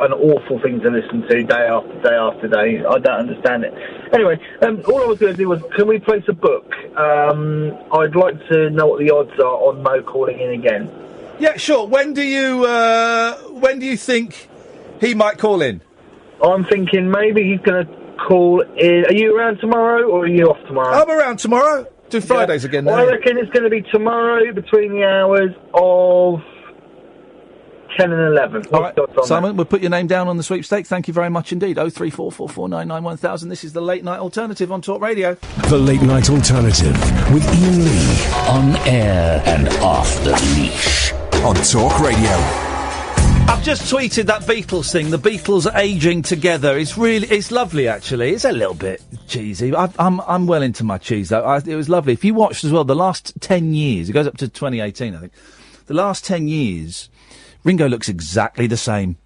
an awful thing to listen to day after day after day. I don't understand it. Anyway, all I was going to do was, can we place a book? I'd like to know what the odds are on Mo calling in again. Yeah, sure. When do you think he might call in? I'm thinking maybe he's going to call in. Are you around tomorrow, or are you off tomorrow? I'm around tomorrow. Do Fridays again now. Well, I reckon it's going to be tomorrow between the hours of 10 and 11. All right, Simon, we'll put your name down on the sweepstakes. Thank you very much indeed. 03444991000. This is the Late Night Alternative on Talk Radio. The Late Night Alternative with Iain Lee. On air and off the leash. On Talk Radio. I've just tweeted that Beatles thing. The Beatles aging together. It's lovely, actually. It's a little bit cheesy. I'm well into my cheese, though. It was lovely. If you watched as well, the last 10 years, it goes up to 2018, I think. The last 10 years, Ringo looks exactly the same.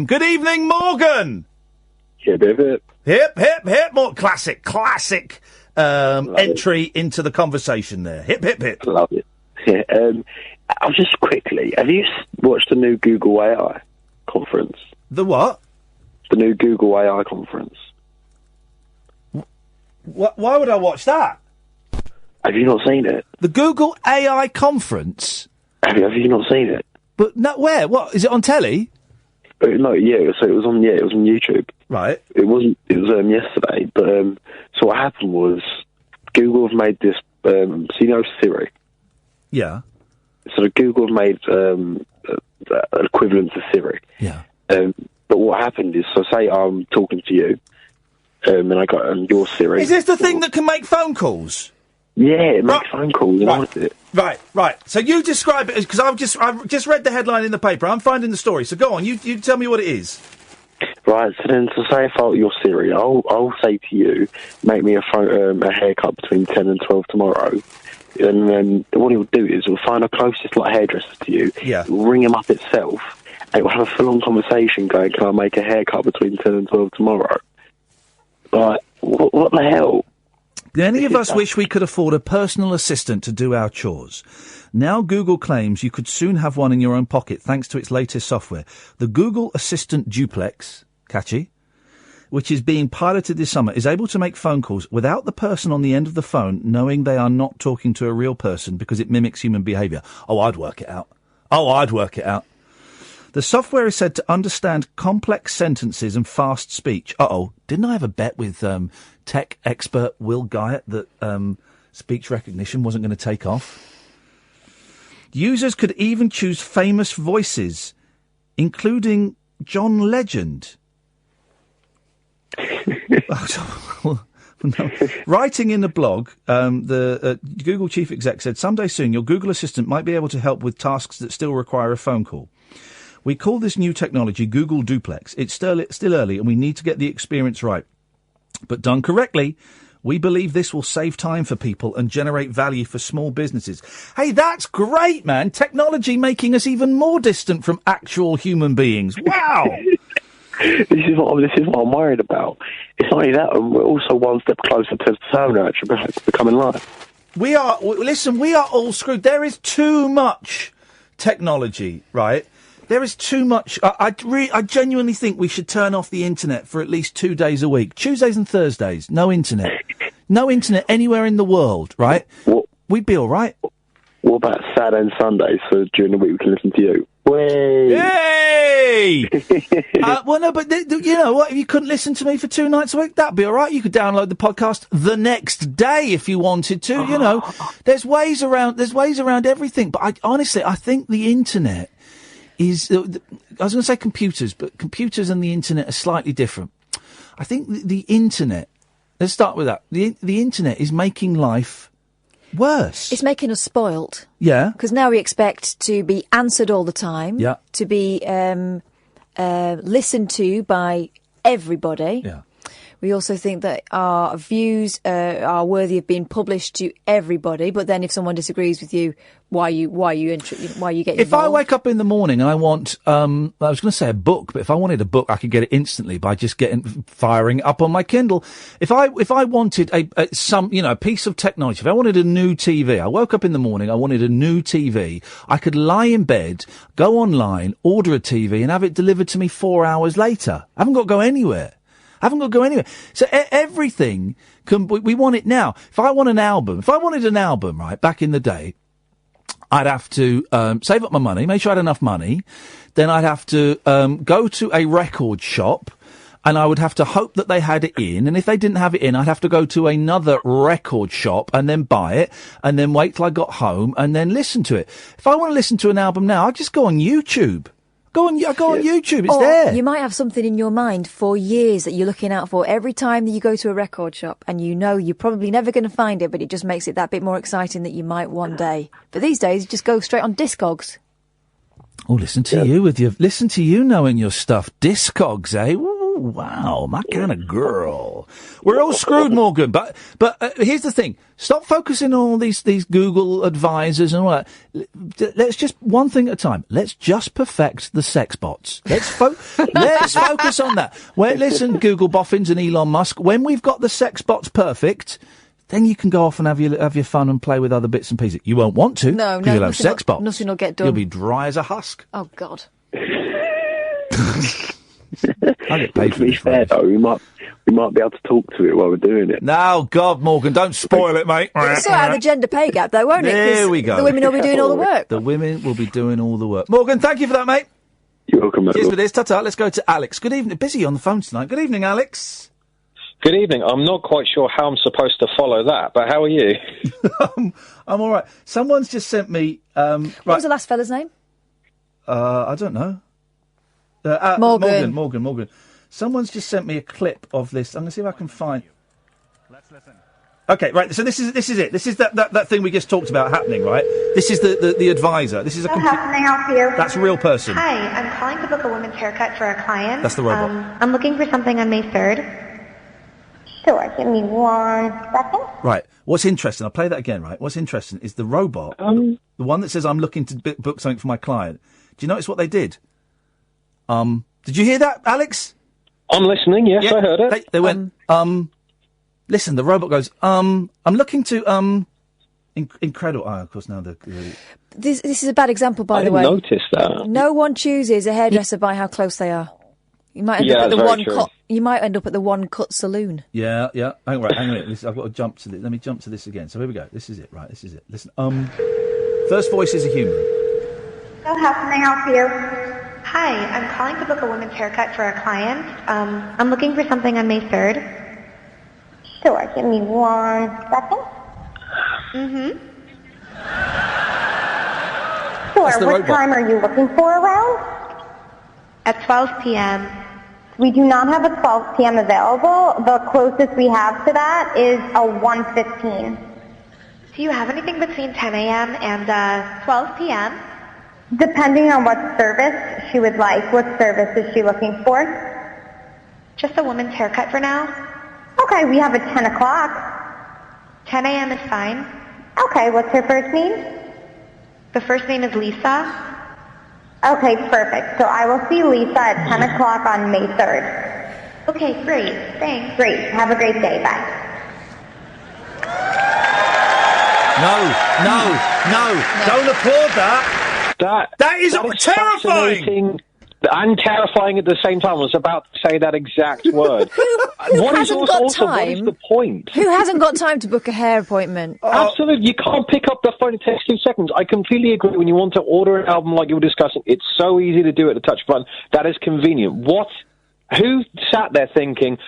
Good evening, Morgan. Hip, hip, hip. Hip, hip, hip. More classic entry into the conversation there. Hip, hip, hip. Love it. I'll just quickly, have you watched the new Google AI conference? The what? The new Google AI conference. Why would I watch that? Have you not seen it? The Google AI conference? Have you not seen it? But no, where? What? Is it on telly? No, yeah, so it was on YouTube. Right. It was yesterday, but so what happened was Google have made this, so you know Siri? Yeah. So Google have made an equivalent to Siri. Yeah. But what happened is, so say I'm talking to you, and I got on your Siri. Is this the thing that can make phone calls? Yeah, it makes phone calls. Right. So you describe it, because I've just read the headline in the paper. I'm finding the story. So go on, you tell me what it is. Right, so then, so say if I were your Siri, I'll say to you, make me a haircut between 10 and 12 tomorrow. And then what he'll do is he'll find the closest hairdresser to you. Yeah. It will ring him up itself, and it will have a full-on conversation going, can I make a haircut between 10 and 12 tomorrow? Like, what the hell? Do any of us wish we could afford a personal assistant to do our chores? Now Google claims you could soon have one in your own pocket thanks to its latest software. The Google Assistant Duplex, catchy, which is being piloted this summer, is able to make phone calls without the person on the end of the phone knowing they are not talking to a real person because it mimics human behaviour. Oh, I'd work it out. The software is said to understand complex sentences and fast speech. Didn't I have a bet with tech expert Will Guyett that speech recognition wasn't going to take off? Users could even choose famous voices, including John Legend. Writing in the blog, the Google chief exec said, someday soon your Google Assistant might be able to help with tasks that still require a phone call. We call this new technology Google Duplex. It's still early and we need to get the experience right. But done correctly, we believe this will save time for people and generate value for small businesses. Hey, that's great, man. Technology making us even more distant from actual human beings. Wow. This is what I'm worried about. It's not only that, we're also one step closer to Terminator becoming live. We are all screwed. There is too much technology, right? There is too much. I genuinely think we should turn off the internet for at least 2 days a week. Tuesdays and Thursdays, no internet. No internet anywhere in the world, right? We'd be all right. What about Saturday and Sundays, so during the week we can listen to you? Hey! Well, no, but you know what? If you couldn't listen to me for 2 nights a week, that'd be all right. You could download the podcast the next day if you wanted to. You know, there's ways around everything. But I think the internet is. I was going to say computers, but computers and the internet are slightly different. I think the internet. Let's start with that. The internet is making life worse. It's making us spoilt. Yeah. Because now we expect to be answered all the time. Yeah. To be listened to by everybody. Yeah. We also think that our views are worthy of being published to everybody. But then, if someone disagrees with you, why you get involved? If I wake up in the morning and I want, I was going to say a book, but if I wanted a book, I could get it instantly by just firing it up on my Kindle. If I wanted a piece of technology, if I wanted a new TV, I woke up in the morning, I wanted a new TV, I could lie in bed, go online, order a TV, and have it delivered to me 4 hours later. I haven't got to go anywhere. So everything we want it now. If I wanted an album, right, back in the day, I'd have to save up my money, make sure I had enough money. Then I'd have to go to a record shop, and I would have to hope that they had it in. And if they didn't have it in, I'd have to go to another record shop and then buy it, and then wait till I got home and then listen to it. If I want to listen to an album now, I just go on YouTube. Go on YouTube, it's there. You might have something in your mind for years that you're looking out for every time that you go to a record shop, and you know you're probably never going to find it, but it just makes it that bit more exciting that you might one day. But these days, you just go straight on Discogs. Oh, listen to you knowing your stuff. Discogs, eh? Ooh, wow, my kind of girl. We're all screwed, Morgan. But here's the thing. Stop focusing on all these Google advisors and all that. Let's just one thing at a time. Let's just perfect the sex bots. Let's focus on that. Listen, Google boffins and Elon Musk. When we've got the sex bots perfect, then you can go off and have your fun and play with other bits and pieces. You won't want to. No, you'll have sex bots. Nothing will get done. You'll be dry as a husk. Oh God. I get paid to be fair, though, we might be able to talk to it while we're doing it. No, God, Morgan, don't spoil it, mate. It'll sort out the gender pay gap, though, won't it? There we go. The women will be doing all the work. The women will be doing all the work. Morgan, thank you for that, mate. You're welcome, mate. Cheers for this. Ta-ta. Let's go to Alex. Good evening. Busy on the phone tonight. Good evening, Alex. Good evening. I'm not quite sure how I'm supposed to follow that, but how are you? I'm all right. Someone's just sent me... What was the last fella's name? I don't know. Morgan. Someone's just sent me a clip of this. I'm going to see if I can find... Let's listen. Okay, right, so this is it. This is that thing we just talked about happening, right? This is the advisor. This is a... How can I help you? That's a real person. Hi, I'm calling to book a woman's haircut for a client. That's the robot. I'm looking for something on May 3rd. Sure, give me 1 second. Right, what's interesting, I'll play that again, right? What's interesting is the robot, the one that says, I'm looking to book something for my client. Do you notice what they did? Did you hear that, Alex? I'm listening, yes, I heard it. They went, listen, the robot goes, I'm looking to, incredible. Oh, of course, now This is a bad example, by the way. I didn't notice that. No one chooses a hairdresser by how close they are. You might end up at the one cut. You might end up at the one cut saloon. Yeah. Hang on a minute. I've got to jump to this. Let me jump to this again. So here we go. This is it, right? This is it. Listen. First voice is a human. So how can I help you? Hi, I'm calling to book a woman's haircut for a client. I'm looking for something on May 3rd. Sure, give me 1 second. Mm-hmm. Sure, what time are you looking for around? At 12 p.m. We do not have a 12 p.m. available. The closest we have to that is a 1:15. Do you have anything between 10 a.m. and 12 p.m.? Depending on what service she would like. What service is she looking for? Just a woman's haircut for now. Okay, we have a 10 o'clock. 10 a.m. is fine. Okay, what's her first name? The first name is Lisa. Okay, perfect. So I will see Lisa at 10 o'clock on May 3rd. Okay, great. Thanks. Great. Have a great day. Bye. No. Don't applaud that. That is terrifying. And terrifying at the same time. I was about to say that exact word. What is the point? Who hasn't got time to book a hair appointment? Absolutely. You can't pick up the phone. It takes 2 seconds. I completely agree. When you want to order an album like you were discussing, it's so easy to do at the touch of a button. That is convenient. Who sat there thinking,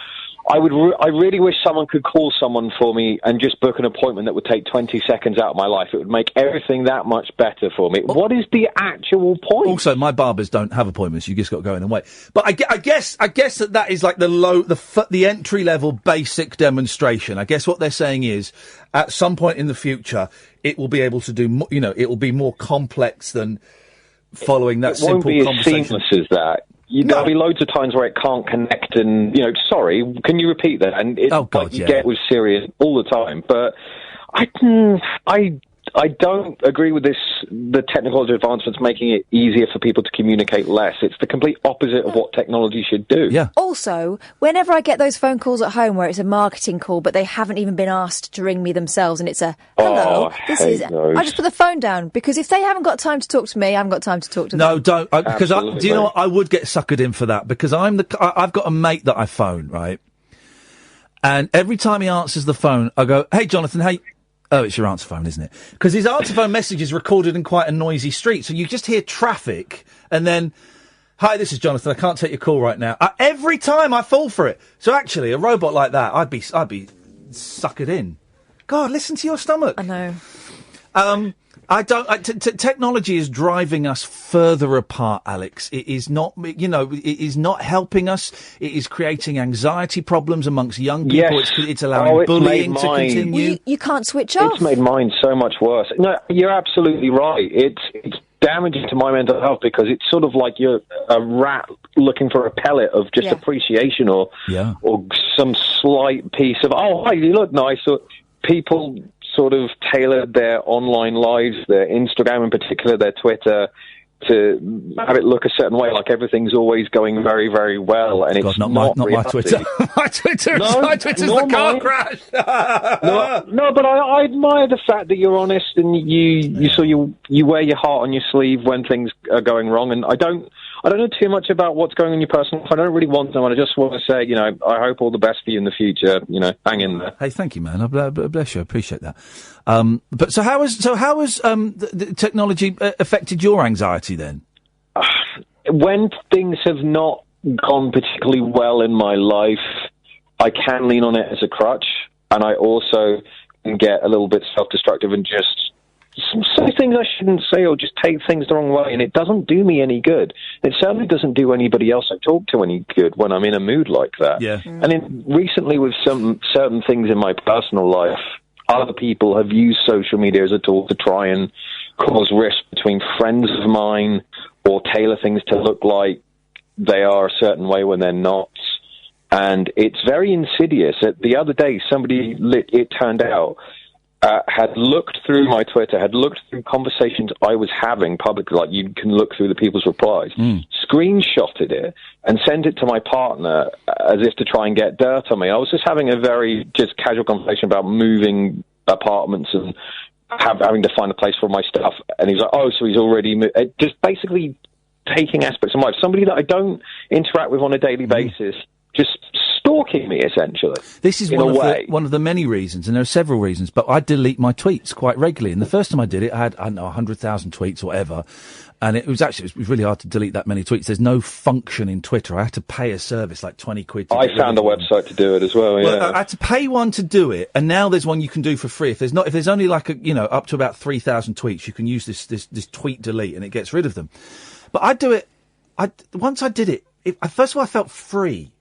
I really wish someone could call someone for me and just book an appointment that would take 20 seconds out of my life. It would make everything that much better for me. What is the actual point? Also, my barbers don't have appointments. You just got to go in and wait. But I guess that is like the entry level basic demonstration. I guess what they're saying is, at some point in the future, it will be able to do. It will be more complex than following that simple conversation. It won't be as seamless as that. There'll be loads of times where it can't connect and, sorry, can you repeat that? And get with Sirius all the time. But I don't agree with the technology advancements making it easier for people to communicate less. It's the complete opposite of what technology should do. Yeah. Also, whenever I get those phone calls at home where it's a marketing call, but they haven't even been asked to ring me themselves, and it's a, hello, I just put the phone down, because if they haven't got time to talk to me, I haven't got time to talk to them. No, don't. Because do you know what? I would get suckered in for that, because I've got a mate that I phone, right? And every time he answers the phone, I go, hey, Jonathan, hey. Oh, it's your answer phone, isn't it? Because his answer phone message is recorded in quite a noisy street, so you just hear traffic, and then, hi, this is Jonathan, I can't take your call right now. Every time I fall for it. So actually, a robot like that, I'd be suckered in. God, listen to your stomach. I know. Technology is driving us further apart, Alex. It is not, it is not helping us. It is creating anxiety problems amongst young people. Yes. It's allowing bullying to continue. Well, you can't switch off. It's made mine so much worse. No, you're absolutely right. It's damaging to my mental health, because it's sort of like you're a rat looking for a pellet of just appreciation or some slight piece of, oh, hi, you look nice. Or people sort of tailored their online lives, their Instagram in particular, their Twitter, to have it look a certain way, like everything's always going very, very well, and it's not my Twitter. my Twitter's the car crash. no, but I admire the fact that you're honest and you wear your heart on your sleeve when things are going wrong. And I don't know too much about what's going on in your personal life. I don't really want to. I just want to say, I hope all the best for you in the future. Hang in there. Hey, thank you, man. Bless you. I appreciate that. But so how has the technology affected your anxiety then? When things have not gone particularly well in my life, I can lean on it as a crutch, and I also can get a little bit self-destructive and just say things I shouldn't say or just take things the wrong way, and it doesn't do me any good. It certainly doesn't do anybody else I talk to any good when I'm in a mood like that. Yeah. And recently with some certain things in my personal life, other people have used social media as a tool to try and cause rift between friends of mine or tailor things to look like they are a certain way when they're not. And it's very insidious. The other day, it turned out, had looked through my Twitter, had looked through conversations I was having publicly, like you can look through the people's replies, screenshotted it and sent it to my partner as if to try and get dirt on me. I was just having a very just casual conversation about moving apartments and having to find a place for my stuff. And he's like, oh, so he's already moved. Just basically taking aspects of my life. Somebody that I don't interact with on a daily basis, just stalking me, essentially. This is one of the many reasons, and there are several reasons, but I delete my tweets quite regularly. And the first time I did it, I had, 100,000 tweets or whatever. And it was really hard to delete that many tweets. There's no function in Twitter. I had to pay a service, like 20 quid. I found a website to do it as well, yeah. Well, I had to pay one to do it, and now there's one you can do for free. If there's only like up to about 3,000 tweets, you can use this tweet delete, and it gets rid of them. But I do it, once I did it, first of all, I felt free.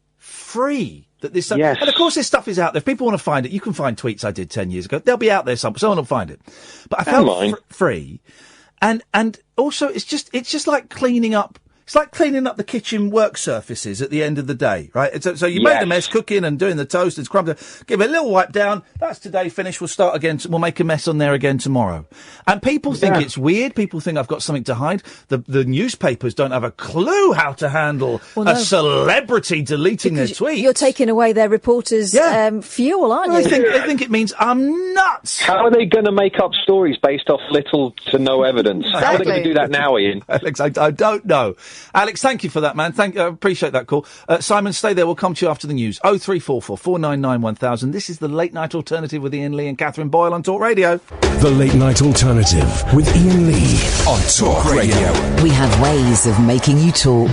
That this stuff, yes. And of course this stuff is out there. If people want to find it, you can find tweets I did 10 years ago. They'll be out there someone will find it. But I felt free. And also it's just like cleaning up. It's like cleaning up the kitchen work surfaces at the end of the day, right? So you made a mess cooking and doing the toast and crumbs. Give it a little wipe down. That's today finished. We'll start again. We'll make a mess on there again tomorrow. And people think it's weird. People think I've got something to hide. The newspapers don't have a clue how to handle a celebrity deleting their tweets. You're taking away their reporters' fuel, aren't you? They think it means I'm nuts. How are they going to make up stories based off little to no evidence? Exactly. How are they going to do that now, Ian? Alex, I don't know. Alex, thank you for that, man. Appreciate that call. Simon, stay there. We'll come to you after the news. 0344 499 1000. This is the Late Night Alternative with Iain Lee and Catherine Boyle on Talk Radio. The Late Night Alternative with Iain Lee on Talk Radio. We have ways of making you talk.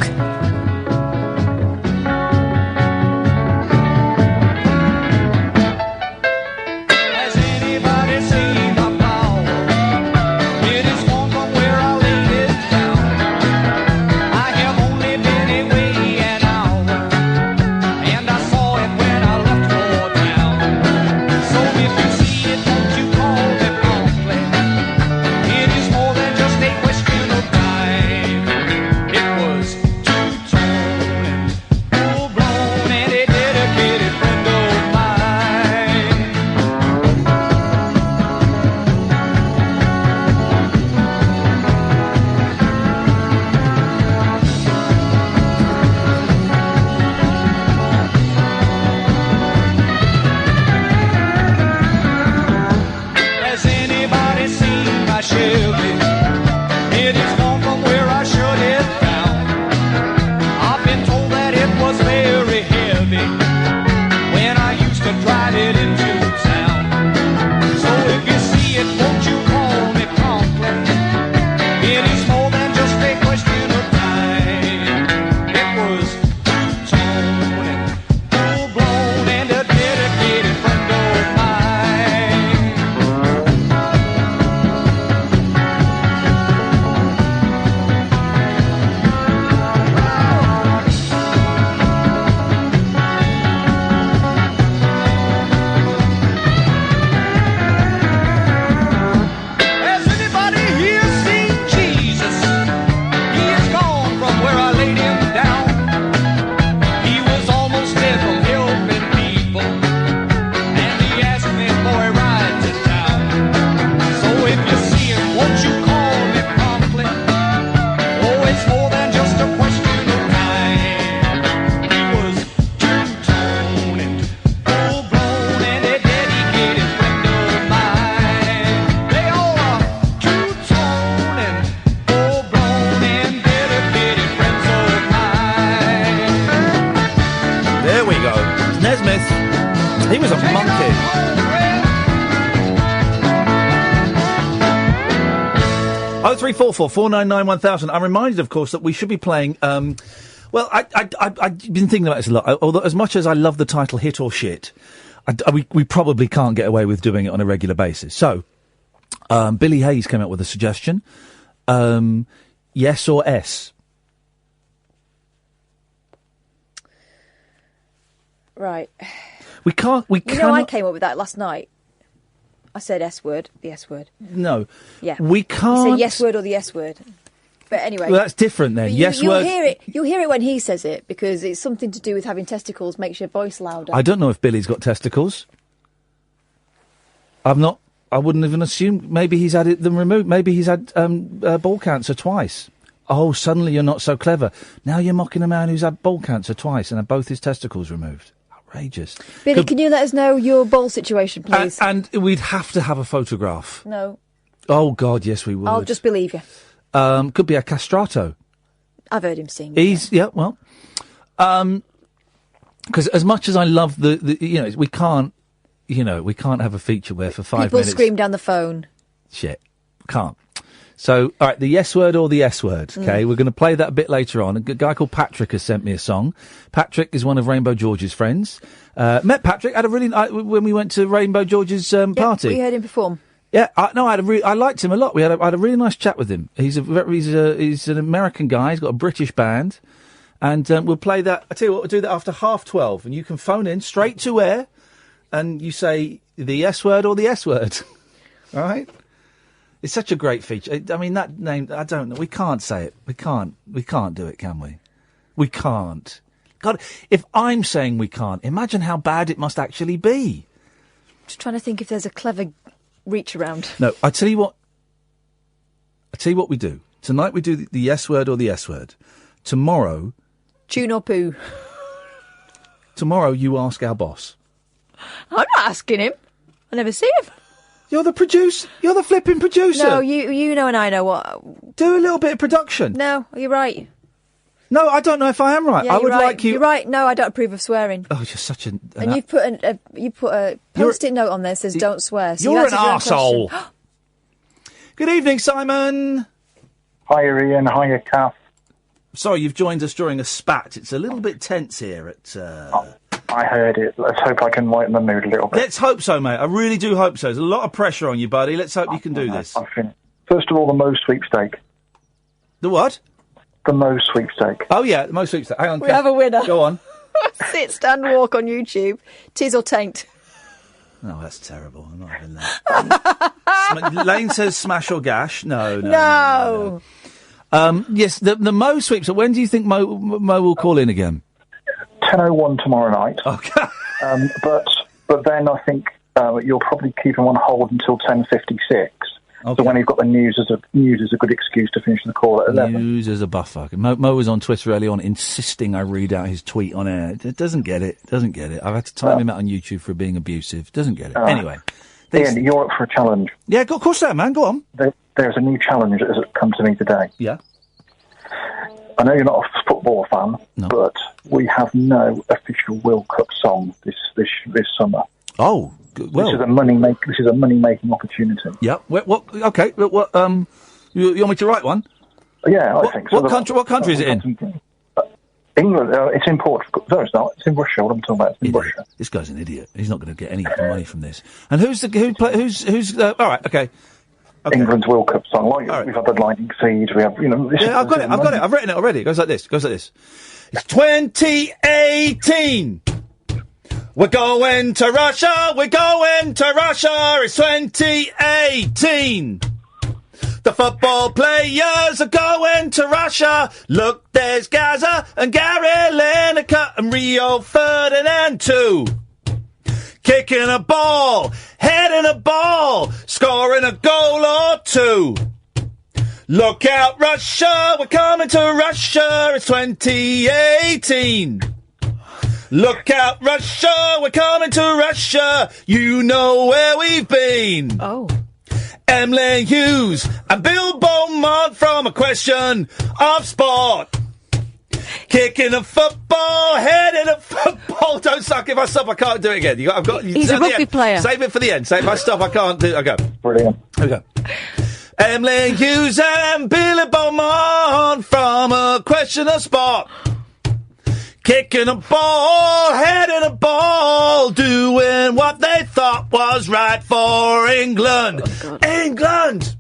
He was a monkey. 0344 499 1000. I'm reminded, of course, that we should be playing. Well, I've been thinking about this a lot. Although, as much as I love the title "Hit or Shit," we probably can't get away with doing it on a regular basis. So, Billy Hayes came up with a suggestion. Yes or S? Right. We can't. We You cannot. know, I came up with that last night. I said S word, the S word. No. Yeah. We You can't. say yes word or the S word. But anyway. Well, that's different then. But Yes you'll word. hear it. You'll hear it when he says it because it's something to do with having testicles makes your voice louder. I don't know if Billy's got testicles. I've not. I wouldn't even assume. Maybe he's had them removed. Maybe he's had ball cancer twice. Oh, suddenly you're not so clever. Now you're mocking a man who's had ball cancer twice and had both his testicles removed. Outrageous. Billy, can you let us know your ball situation, please? And we'd have to have a photograph. No. Oh, God, yes, we would. I'll just believe you. Could be a castrato. I've heard him sing. Well. Because as much as I love we can't have a feature where for 5 People minutes... scream down the phone. Shit. Can't. So, all right, the yes word or the S word, okay? We're going to play that a bit later on. A guy called Patrick has sent me a song. Patrick is one of Rainbow George's friends. Met Patrick, had a really... when we went to Rainbow George's party. We heard him perform. Yeah, I liked him a lot. I had a really nice chat with him. He's an American guy. He's got a British band. And we'll play that... I tell you what, we'll do that after 12:30. And you can phone in straight to air and you say the S word or the S word. All right? It's such a great feature. I mean, that name, I don't know. We can't say it. We can't do it, can we? We can't. God, if I'm saying we can't, imagine how bad it must actually be. Just trying to think if there's a clever reach around. No, I tell you what we do. Tonight we do the yes word or the S word. Tomorrow... Tune or poo. Tomorrow you ask our boss. I'm not asking him. I never see him. You're the producer. You're the flipping producer. No, you know and I know what. Do a little bit of production. No, you're right. No, I don't know if I am right. Yeah, I would right. like you. You're right. No, I don't approve of swearing. Oh, you're such an and you've put a post-it note on there that says don't swear. So you're an arsehole. Good evening, Simon. Hiya, Ian. Hiya, Kath. Sorry, you've joined us during a spat. It's a little bit tense here at... I heard it. Let's hope I can lighten the mood a little bit. Let's hope so, mate. I really do hope so. There's a lot of pressure on you, buddy. Let's hope you can do this. I'm finished. First of all, the Mo sweepstake. The what? The Mo sweepstake. Oh, yeah, the Mo sweepstake. Hang on. We have a winner. Go on. Sit, stand, walk on YouTube. Tis or taint. No, that's terrible. I'm not having that. Lane says smash or gash. No. Yes, the Mo sweeps. When do you think Mo will call in again? 10:01 tomorrow night. Okay. But then I think you'll probably keep him on hold until 10:56. Okay. So when you've got the news is a good excuse to finish the call at 11. News as a buffer. Mo was on Twitter early on insisting I read out his tweet on air. Doesn't get it. I've had to time him out on YouTube for being abusive. Doesn't get it. Anyway. Ian, you're up for a challenge. Yeah, of course I am, man. Go on. There's a new challenge that has come to me today. Yeah. I know you're not a football fan, but we have no official World Cup song this summer. Oh, well. This is a money making opportunity. Yeah. What? Okay. What? You want me to write one? Yeah, I think so. What country is it in? England. It's in Portugal. No, it's not. It's in Russia. What I'm talking about. It's in Russia. This guy's an idiot. He's not going to get any money from this. And who's all right. Okay. England's World Cup song. We've had the Lightning Seed. We have, I've got it. I've written it already. It goes like this. It's 2018. We're going to Russia. It's 2018. The football players are going to Russia. Look, there's Gaza and Gary Lineker and Rio Ferdinand too. Kicking a ball, heading a ball, scoring a goal or two. Look out, Russia, we're coming to Russia, it's 2018. Look out, Russia, we're coming to Russia, you know where we've been. Oh. Emily Hughes and Bill Beaumont from A Question of Sport. Kicking a football, heading a football. Don't suck. If I stop, I can't do it again. He's a rugby player. Save it for the end. If I stop, I can't do it. Okay. Brilliant. Okay. Emily Hughes and Billy Beaumont from A Question of Sport. Kicking a ball, heading a ball, doing what they thought was right for England. England!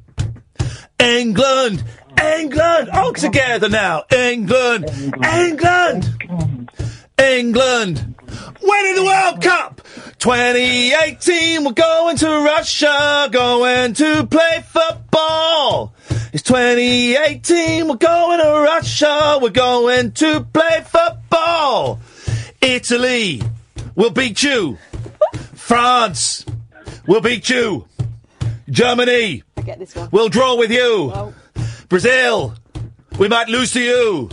England! England! All together now! England! England! England! Winning the World Cup! 2018, we're going to Russia, going to play football. It's 2018, we're going to Russia, we're going to play football. Italy will beat you. France will beat you. Germany I get this one. will draw with you. Well. Brazil, we might lose to you.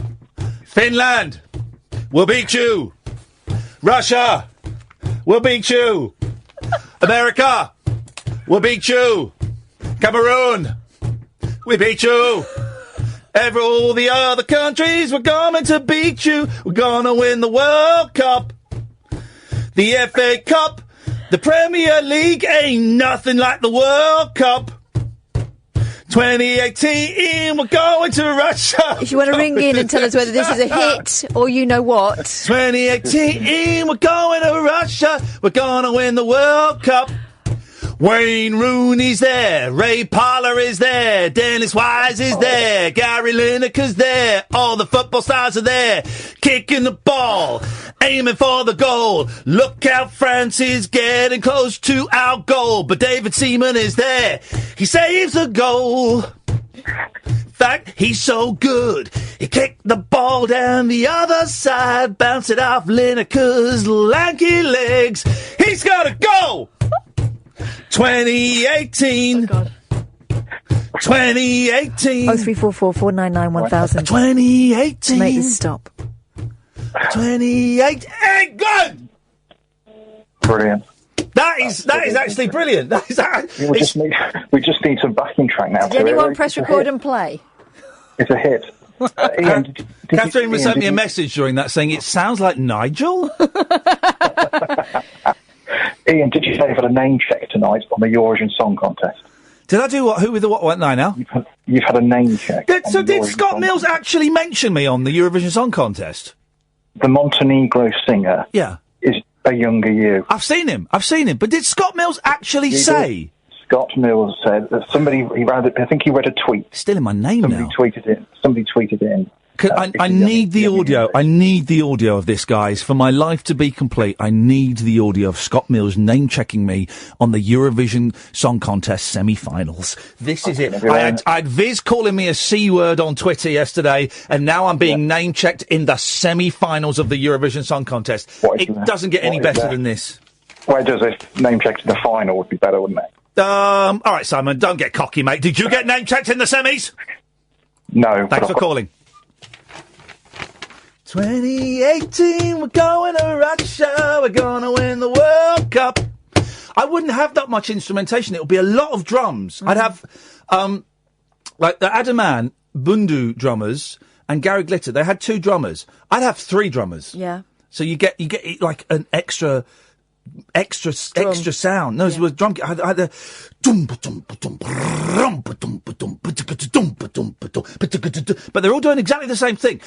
Finland will beat you. Russia will beat you. America will beat you. Cameroon, we beat you. All the other countries, we're going to beat you. We're going to win the World Cup. The FA Cup, the Premier League, ain't nothing like the World Cup. 2018, we're going to Russia. If you want to ring in and tell us whether this is a hit or you know what. 2018, we're going to Russia. We're going to win the World Cup. Wayne Rooney's there. Ray Parlour is there. Dennis Wise is there. Gary Lineker's there. All the football stars are there. Kicking the ball. Aiming for the goal. Look out, France is getting close to our goal. But David Seaman is there. He saves the goal. In fact, he's so good. He kicked the ball down the other side. Bounced it off Lineker's lanky legs. He's got to go! 2018. Oh, God. 2018. 0344 499 1000. 2018. Make this stop. 28. England! Brilliant. That is actually brilliant. That is We just need some backing track now. Did anyone press record and play? It's a hit. Ian, did Catherine sent me a message during that saying it sounds like Nigel. Ian, did you say you've had a name check tonight on the Eurovision Song Contest? Did I do what? Who with the what now? You've had a name check. Did Scott Mills actually mention me on the Eurovision Song Contest? The Montenegro singer. Yeah. Is a younger you. I've seen him. But did Scott Mills actually say? Scott Mills said that I think he read a tweet. Still in my name now. Somebody tweeted it in. I need the audio. I need the audio of this, guys. For my life to be complete, I need the audio of Scott Mills name-checking me on the Eurovision Song Contest semi-finals. This is it. I had Viz calling me a C-word on Twitter yesterday, and now I'm being name-checked in the semi-finals of the Eurovision Song Contest. It doesn't get any better than this. Where does this name-checked in the final would be better, wouldn't it? All right, Simon, don't get cocky, mate. Did you get name-checked in the semis? No. Thanks for calling. 2018, we're going to Russia, we're going to win the World Cup. I wouldn't have that much instrumentation. It would be a lot of drums. I'd have, like the Adaman, Bundu drummers and Gary Glitter. They had 2 drummers. I'd have 3 drummers. Yeah. So you get like an extra sound. No, it was drum. I had the but they're all doing exactly the same thing.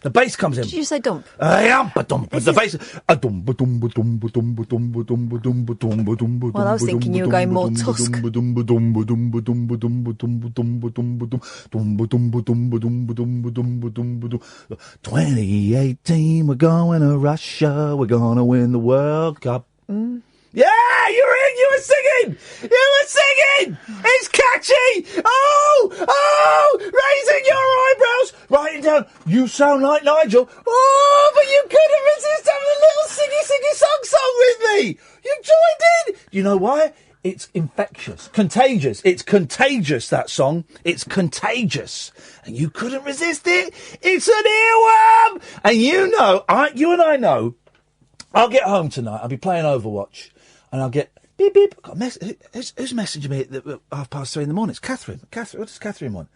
The bass comes in. Did you say dump? The bass. Well, I was thinking you were going more Tusk. 2018, we're going to Russia, we're going to win the World Cup. Yeah, you were singing! It's catchy! Raising your eyebrows! Writing down, you sound like Nigel. Oh, but you couldn't resist having a little singy song with me! You joined in! You know why? It's infectious. Contagious. It's contagious, that song. It's contagious. And you couldn't resist it. It's an earworm! And you and I know, I'll get home tonight, I'll be playing Overwatch, and I'll get beep beep. Who's messaging me at 3:30 in the morning? It's Catherine. What does Catherine want?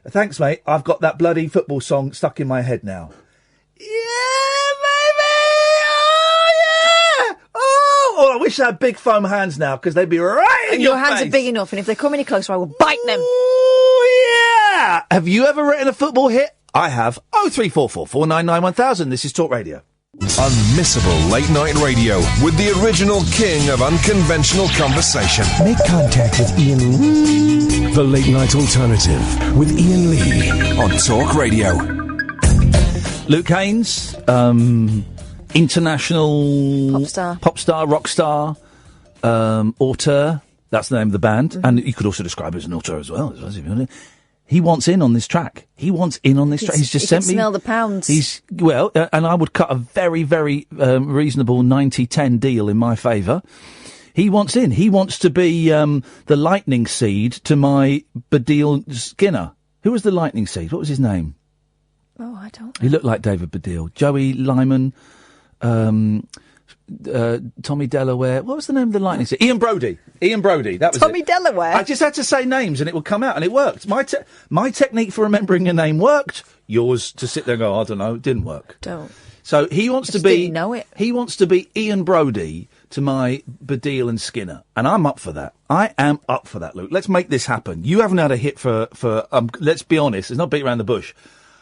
Thanks, mate. I've got that bloody football song stuck in my head now. Yeah, baby! Oh, yeah! Oh, I wish I had big foam hands now, because they'd be right in your face. Your hands are big enough, and if they come any closer, I will bite them. Oh, yeah! Have you ever written a football hit? I have. 0344 499 1000. This is Talk Radio. Unmissable late night radio with the original king of unconventional conversation. Make contact with Iain Lee. The Late Night Alternative with Iain Lee on Talk Radio. Luke Haynes, international pop star, rock star, auteur. That's the name of the band, and you could also describe it as an auteur as well. He wants in on this track. He's just sent me. Smell the pounds. And I would cut a very, very reasonable 90-10 deal in my favour. He wants in. He wants to be the lightning seed to my Baddiel Skinner. Who was the lightning seed? What was his name? Oh, I don't know. He looked like David Baddiel. Joey Lyman, Tommy Delaware. What was the name of the lightning seed? Ian Brody. That was Tommy Delaware. I just had to say names and it would come out, and it worked. My technique for remembering a name worked. Yours to sit there and go, I don't know, it didn't work. Don't. So he wants to didn't be. know it. He wants to be Ian Brody to my Baddiel and Skinner, and I'm up for that. I am up for that, Luke. Let's make this happen. You haven't had a hit for let's be honest, it's not beat around the bush,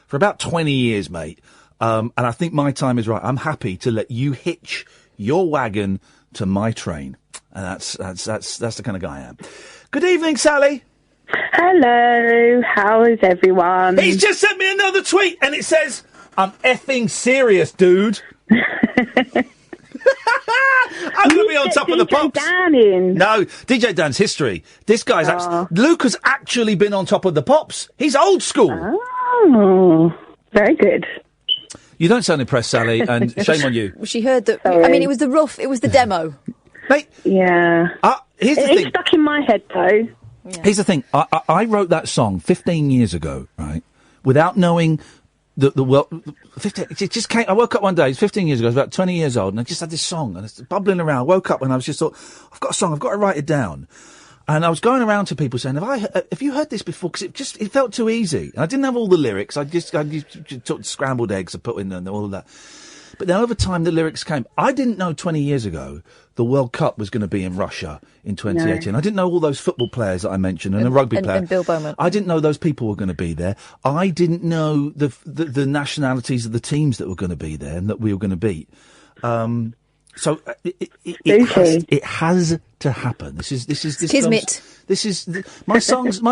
for about 20 years, mate. And I think my time is right. I'm happy to let you hitch your wagon to my train. And that's the kind of guy I am. Good evening, Sally. Hello, how is everyone? He's just sent me another tweet and it says, I'm effing serious, dude. I'm going to be on top of the pops. Dan in. No, DJ Dan's history. This guy's Luke has actually been on top of the pops. He's old school. Oh, very good. You don't sound impressed, Sally, and shame on you. Well, she heard that. Sorry. I mean, it was the demo. Mate. Yeah. Here's the It's thing. stuck in my head, though. Here's the thing. I wrote that song 15 years ago, right? Without knowing the well, 15, it just came. I woke up one day, it's 15 years ago, I was about 20 years old, and I just had this song, and it's bubbling around. I woke up and I was just thought, I've got a song, I've got to write it down. And I was going around to people saying, have you heard this before? Because it felt too easy. And I didn't have all the lyrics. I just took scrambled eggs and put in there and all of that. But then over time, the lyrics came. I didn't know 20 years ago the World Cup was going to be in Russia in 2018. No. I didn't know all those football players that I mentioned and a rugby player. And Bill Bowman. I didn't know those people were going to be there. I didn't know the nationalities of the teams that were going to be there and that we were going to beat. So it has to happen. This is Kismet. My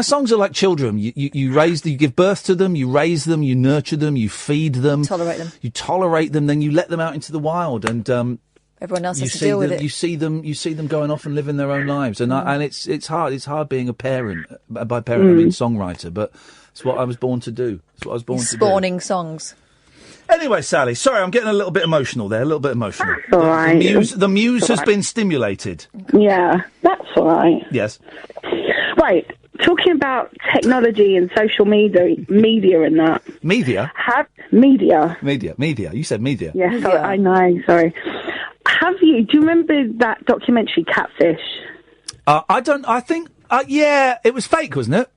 songs are like children. You raise them, you give birth to them, you raise them, you nurture them, you feed them, you tolerate them, then you let them out into the wild, and everyone else has to deal with it. You see them going off and living their own lives, and it's hard. It's hard being a parent. By parent, I mean songwriter, but it's what I was born to do. It's what I was born to do. Spawning songs. Anyway, Sally, sorry, I'm getting a little bit emotional there, That's all right. The muse has been stimulated. Yeah, that's all right. Yes. Right, talking about technology and social media and that. Media? Media. You said media. Yes, yeah. I know, sorry. Do you remember that documentary, Catfish? Yeah, it was fake, wasn't it?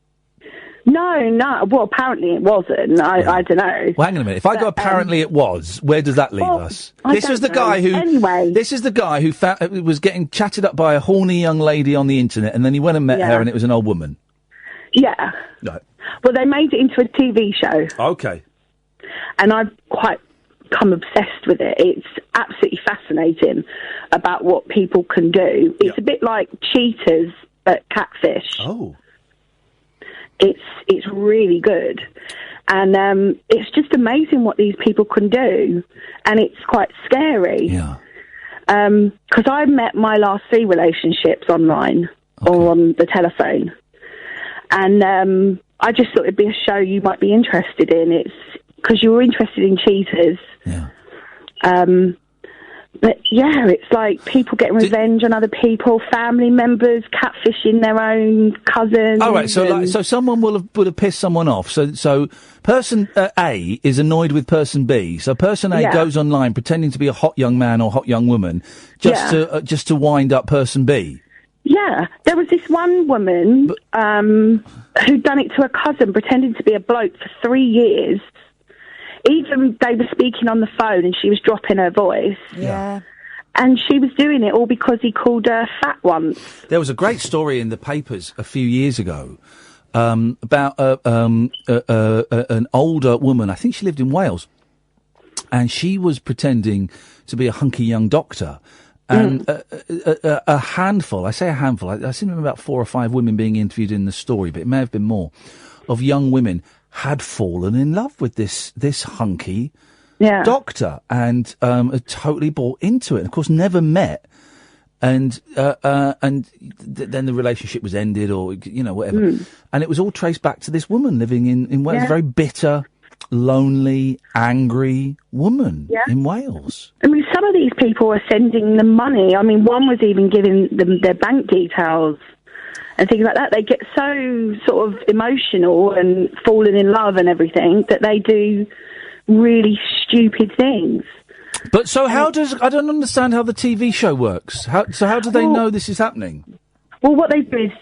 No. Well, apparently it wasn't. I don't know. Well, hang on a minute. If I go apparently it was, where does that leave us? This is the guy who was getting chatted up by a horny young lady on the internet, and then he went and met her, and it was an old woman. Yeah. Right. Well, they made it into a TV show. Okay. And I've quite become obsessed with it. It's absolutely fascinating about what people can do. It's a bit like Cheaters, but Catfish. Oh. It's really good, and it's just amazing what these people can do, and it's quite scary. Yeah. Because I met my last 3 relationships online or on the telephone, and I just thought it'd be a show you might be interested in. It's because you were interested in Cheaters. Yeah. But yeah, it's like people getting revenge on other people, family members catfishing their own cousins. All right, so someone would have pissed someone off. So person A is annoyed with person B. So person A goes online pretending to be a hot young man or hot young woman just to wind up person B. Yeah, there was this one woman who'd done it to her cousin, pretending to be a bloke for 3 years. Even they were speaking on the phone and she was dropping her voice. Yeah. And she was doing it all because he called her fat once. There was a great story in the papers a few years ago about an older woman. I think she lived in Wales. and she was pretending to be a hunky young doctor. And a handful, I say a handful, I seem to remember about 4 or 5 women being interviewed in the story, but it may have been more, of young women had fallen in love with this hunky doctor and totally bought into it. And of course, never met. And then the relationship was ended, or whatever. And it was all traced back to this woman living in Wales, a very bitter, lonely, angry woman in Wales. I mean, some of these people were sending them money. I mean, one was even giving them their bank details and things like that. They get so sort of emotional and falling in love and everything that they do really stupid things. But so I don't understand how the TV show works. How do they know this is happening? Well, what they do is,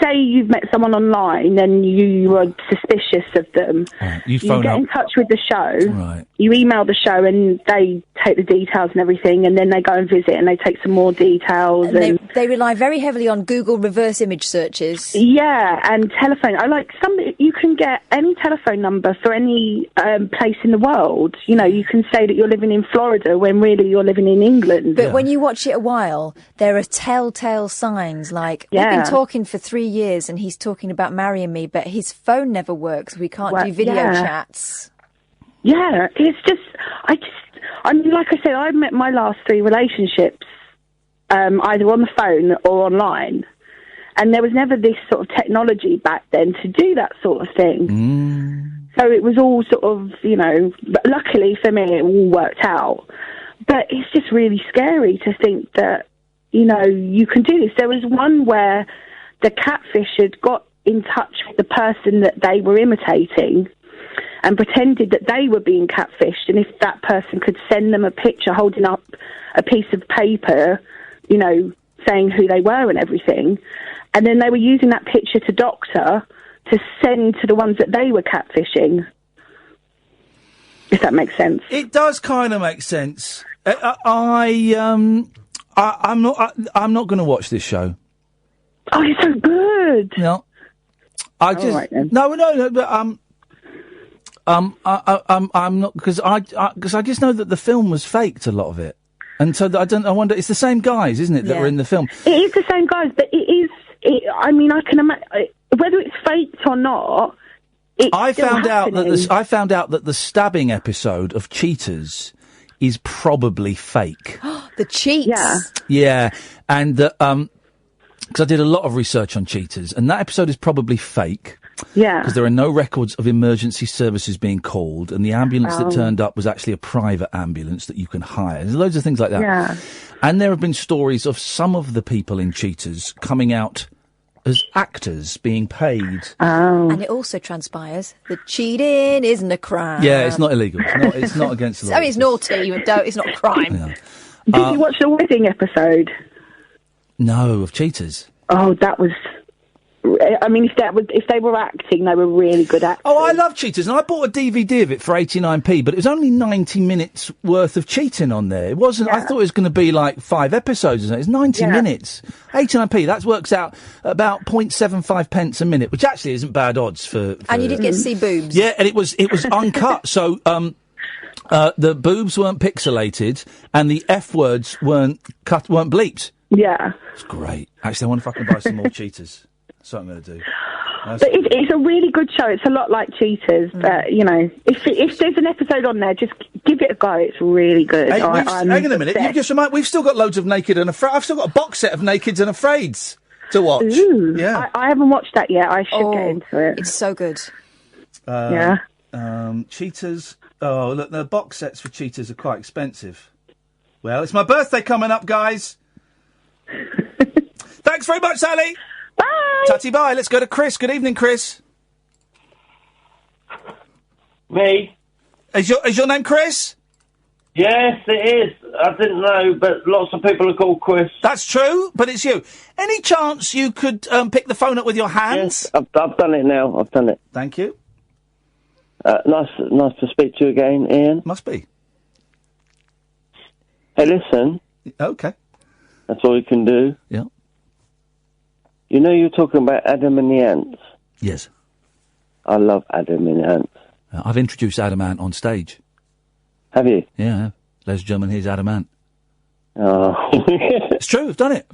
say you've met someone online and you are suspicious of them. Right. You get in touch with the show. Right. You email the show and they take the details and everything, and then they go and visit and they take some more details. And they rely very heavily on Google reverse image searches. Yeah, and telephone. You can get any telephone number for any place in the world. You can say that you're living in Florida when really you're living in England. But when you watch it a while, there are telltale signs like, we've been talking for 3 years and he's talking about marrying me, but his phone never works. We can't do video chats. Yeah, it's just, I mean, like I said, I've met my last 3 relationships either on the phone or online. And there was never this sort of technology back then to do that sort of thing. So it was all sort of, but luckily for me, it all worked out. But it's just really scary to think that, you can do this. There was one where the catfish had got in touch with the person that they were imitating and pretended that they were being catfished, and if that person could send them a picture holding up a piece of paper, saying who they were and everything, and then they were using that picture to doctor to send to the ones that they were catfishing. If that makes sense. It does kind of make sense. I'm not going to watch this show. Oh, it's so good. No, I just no. But I'm not, because I just know that the film was faked, a lot of it, and so I wonder. It's the same guys, isn't it, that were in the film? It is the same guys, but it is. I mean, I can imagine whether it's faked or not. I found out that the stabbing episode of Cheaters is probably fake. The cheats. Yeah, and that because I did a lot of research on Cheaters, and that episode is probably fake. Yeah. Because there are no records of emergency services being called, and the ambulance that turned up was actually a private ambulance that you can hire. There's loads of things like that. Yeah. And there have been stories of some of the people in Cheaters coming out as actors being paid. And it also transpires that cheating isn't a crime. Yeah, it's not illegal. It's not against the law. I mean, it's naughty, but it's not a crime. Yeah. Did you watch the wedding episode? No, of Cheaters. Oh, that was. I mean, if they were acting, they were really good actors. Oh, I love Cheaters, and I bought a DVD of it for 89p, but it was only 90 minutes worth of cheating on there. It wasn't. I thought it was going to be like 5 episodes or something. It's 90 minutes. 89p. That works out about 0.75 pence a minute, which actually isn't bad odds for. And you did get to see boobs. Yeah, and it was uncut, so the boobs weren't pixelated, and the F words weren't bleeped. Yeah, it's great. Actually, I wonder if I can buy some more Cheaters. That's what I'm going to do. But it's a really good show. It's a lot like Cheaters. But, if there's an episode on there, just give it a go. It's really good. Hey, hang on a minute. You just remind, we've still got loads of Naked and Afraid. I've still got a box set of Nakeds and Afraids to watch. Ooh, yeah. I haven't watched that yet. I should get into it. It's so good. Cheaters. Oh, look, the box sets for Cheaters are quite expensive. Well, it's my birthday coming up, guys. Thanks very much, Sally. Bye. Tatty, bye. Let's go to Chris. Good evening, Chris. Me? Is your name Chris? Yes, it is. I didn't know, but lots of people are called Chris. That's true, but it's you. Any chance you could pick the phone up with your hands? Yes, I've done it now. I've done it. Thank you. Nice to speak to you again, Ian. Must be. Hey, listen. Okay. That's all you can do. Yeah. You know you're talking about Adam and the Ants? Yes. I love Adam and the Ants. I've introduced Adam Ant on stage. Have you? Yeah. Ladies and gentlemen, here's Adam Ant. Oh. It's true. I've done it.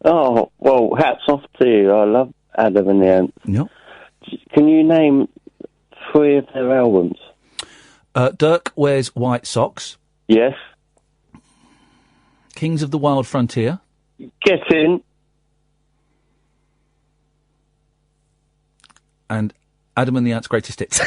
Oh, well, hats off to you. I love Adam and the Ants. Yep. Can you name 3 of their albums? Dirk Wears White Socks. Yes. Kings of the Wild Frontier. Get in. And Adam and the Ants' Greatest Hits.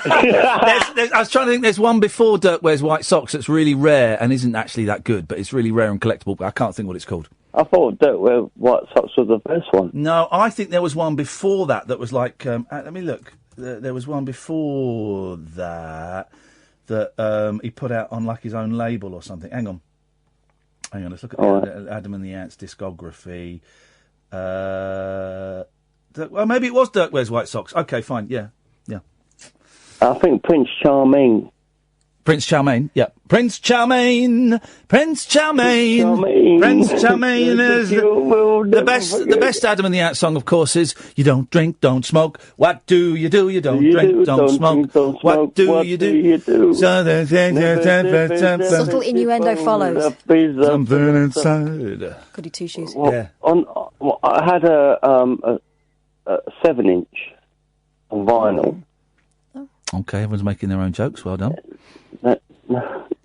I was trying to think, there's one before Dirk Wears White Socks that's really rare and isn't actually that good, but it's really rare and collectible, but I can't think what it's called. I thought Dirk Wears White Socks was the first one. No, I think there was one before that was like... let me look. There was one before that he put out on like his own label or something. Hang on, let's look at Adam and the Ants' discography. Well, maybe it was Dirk Wears White Socks. Okay, fine, yeah. I think Prince Charming. Prince Charming, yeah. Prince Charming is the best Adam and the Ants song, of course, is You Don't Drink, Don't Smoke. What do? You don't drink, don't smoke. What do you do? Subtle innuendo follows. Something inside. Goody two shoes. Well, I had a 7-inch on vinyl. Okay, everyone's making their own jokes. Well done. That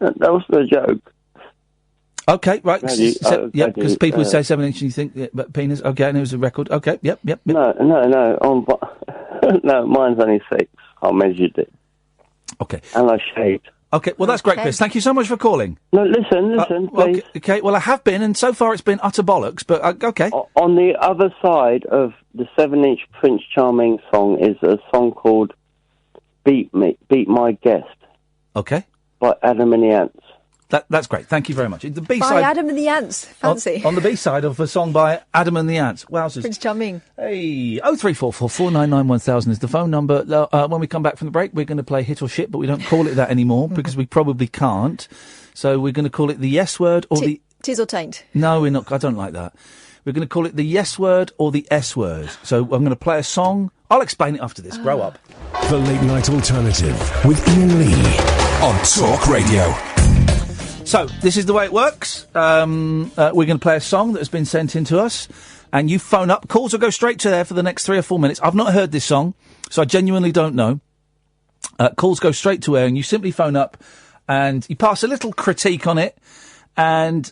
was a joke. Okay, right. Because people would say 7-inch and you think, but penis. Okay, and it was a record. Okay, yep. No. No, mine's only 6. I measured it. Okay. And I shaved. Okay, well, that's great, Chris. Thank you so much for calling. No, listen, please. Okay, well, I have been, and so far it's been utter bollocks, but okay. On the other side of the 7-inch Prince Charming song is a song called Beat My Guest. Okay. By Adam and the Ants. That's great. Thank you very much. The B-side, by Adam and the Ants. Fancy. On the B-side of a song by Adam and the Ants. Wowzers. Prince Charming. Hey, 0344 499 1000 is the phone number. When we come back from the break, we're going to play Hit or Shit, but we don't call it that anymore because we probably can't. So we're going to call it the yes word or the... Tis or taint. No, we're not. I don't like that. We're going to call it the yes word or the S word. So I'm going to play a song. I'll explain it after this. Grow up. The Late Night Alternative with Iain Lee on Talk Radio. So, this is the way it works. We're going to play a song that has been sent in to us, and you phone up. Calls will go straight to there for the next 3 or 4 minutes. I've not heard this song, so I genuinely don't know. Calls go straight to air, and you simply phone up, and you pass a little critique on it, and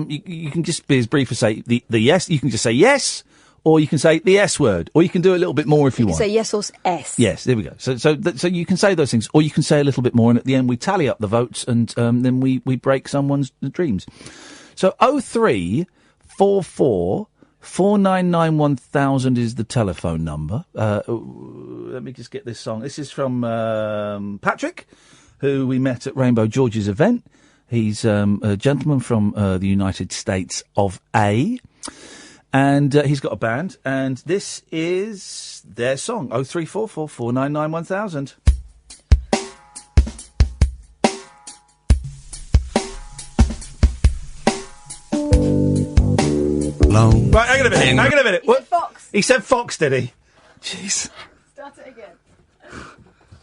you can just be as brief as say the yes. You can just say yes, or you can say the S word, or you can do a little bit more if you want. Say yes or S. Yes, there we go. So you can say those things, or you can say a little bit more, and at the end we tally up the votes, and then we break someone's dreams. So 0344 499 1000 is the telephone number. Let me just get this song. This is from Patrick, who we met at Rainbow George's event. He's a gentleman from the United States of A. And he's got a band, and this is their song, 0344 499 1000. Right, hang on a minute. What? Fox. He said Fox, did he? Jeez. Start it again.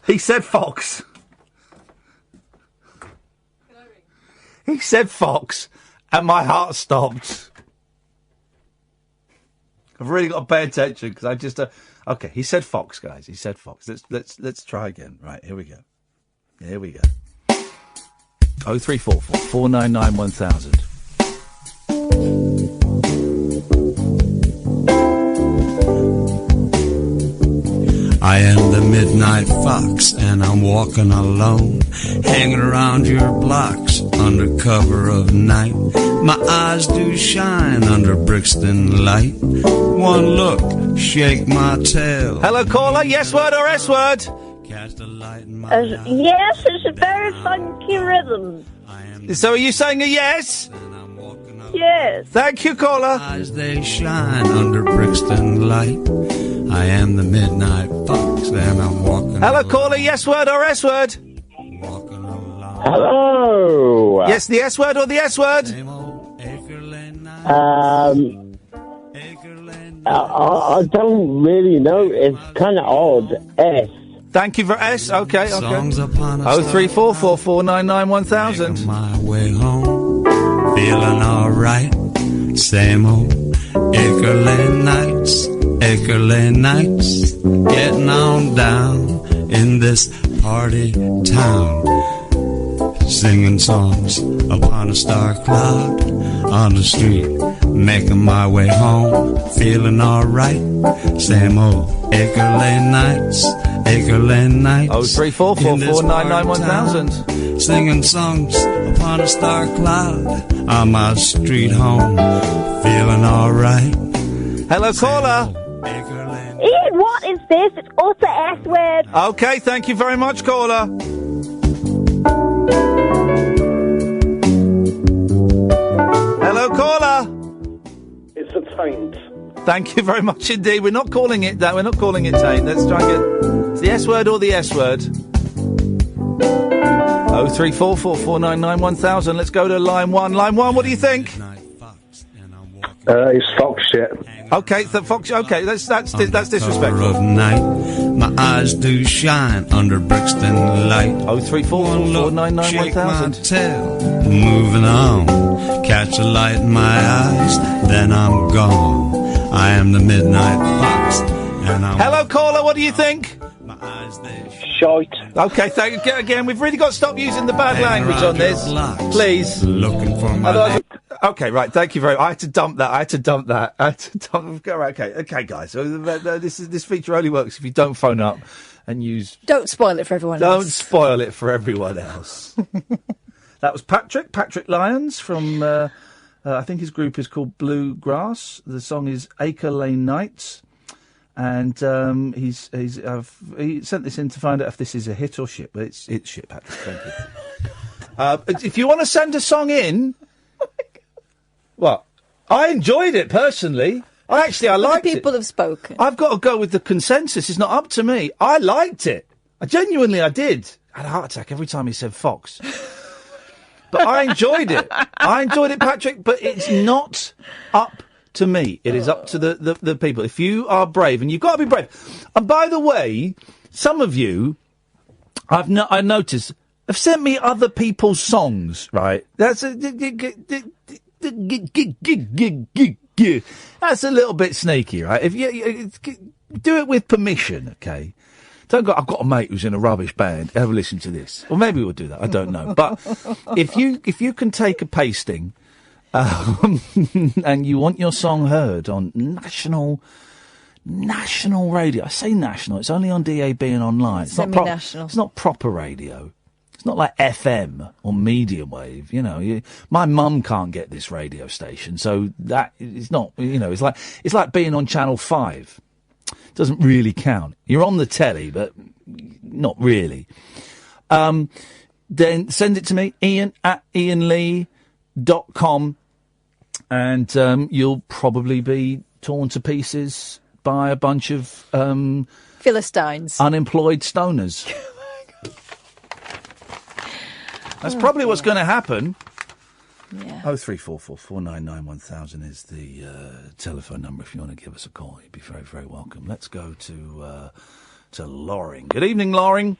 He said Fox. He said Fox, and my heart stopped. I've really got to pay attention because I just okay. He said Fox, guys. He said Fox. Let's try again. Right, here we go. 0344 499 1000. I am the midnight fox, and I'm walking alone, hanging around your blocks under cover of night. My eyes do shine under Brixton light. One look, shake my tail. Hello, caller. Yes word or S word? Cast a light in my Yes, it's a very funky rhythm. So are you saying a yes? Yes. Thank you, caller. Eyes they shine under Brixton light. I am the midnight fox, and I'm walking. Hello, caller. Yes word or S word? Hello. Yes, the S word or the S word? I don't really know. It's kind of odd. S. Thank you for S. Okay. Songs upon a 03444991000. My way home, feeling alright. Same old Acre Lane nights, getting on down in this party town. Singing songs upon a star cloud on the street, making my way home, feeling alright. Same old Acre Lane nights. 03444991000. Singing songs upon a star cloud on my street home, feeling alright. Hello, caller. Ian, what is this? It's utter S word. Okay, thank you very much, caller. Hello, caller. It's a taint. Thank you very much indeed. We're not calling it that. We're not calling it taint. Let's try and get... It's the S word or the S word. 03444991000. Let's go to line 1. Line 1, what do you think? It's fox shit. Okay, fox. Okay, that's disrespectful. Of night, my eyes do shine under Brixton light. 03444991000. Tail, moving on, catch a light in my eyes, then I'm gone. I am the midnight fox, and I'm... Hello, caller. What do you think? Shite. Okay, thank you again. We've really got to stop using the bad language on this, please. Looking for my... Okay, right. Thank you very much. I had to dump that. Okay, guys. So this feature only works if you don't phone up and use. Don't spoil it for everyone else. Don't spoil it for everyone else. That was Patrick Lyons from. I think his group is called Bluegrass. The song is Acre Lane Nights, and he sent this in to find out if this is a hit or shit. But it's shit, Patrick. Thank you. If you want to send a song in. Well, I enjoyed it personally. I liked it. People have spoken. I've got to go with the consensus. It's not up to me. I liked it. I did. I had a heart attack every time he said Fox. But I enjoyed it. Patrick. But it's not up to me. It is up to the people. If you are brave, and you've got to be brave. And by the way, some of you, I noticed, have sent me other people's songs. Right? That's That's a little bit sneaky, right? If you do it with permission, okay? Don't go, I've got a mate who's in a rubbish band. Have a listen to this. Or maybe we'll do that. I don't know. But if you can take a pasting and you want your song heard on national radio. I say national. It's only on DAB and online. It's semi-national. It's not proper radio. It's not like FM or medium wave, my mum can't get this radio station, so that is not, it's like being on Channel 5. It doesn't really count. You're on the telly, but not really. Then send it to me, Iain@IainLee.com, and you'll probably be torn to pieces by a bunch of Philistines, unemployed stoners. That's probably what's going to happen. Yeah. 03444991000 is the telephone number if you want to give us a call. You'd be very, very welcome. Let's go to Loring. Good evening, Loring.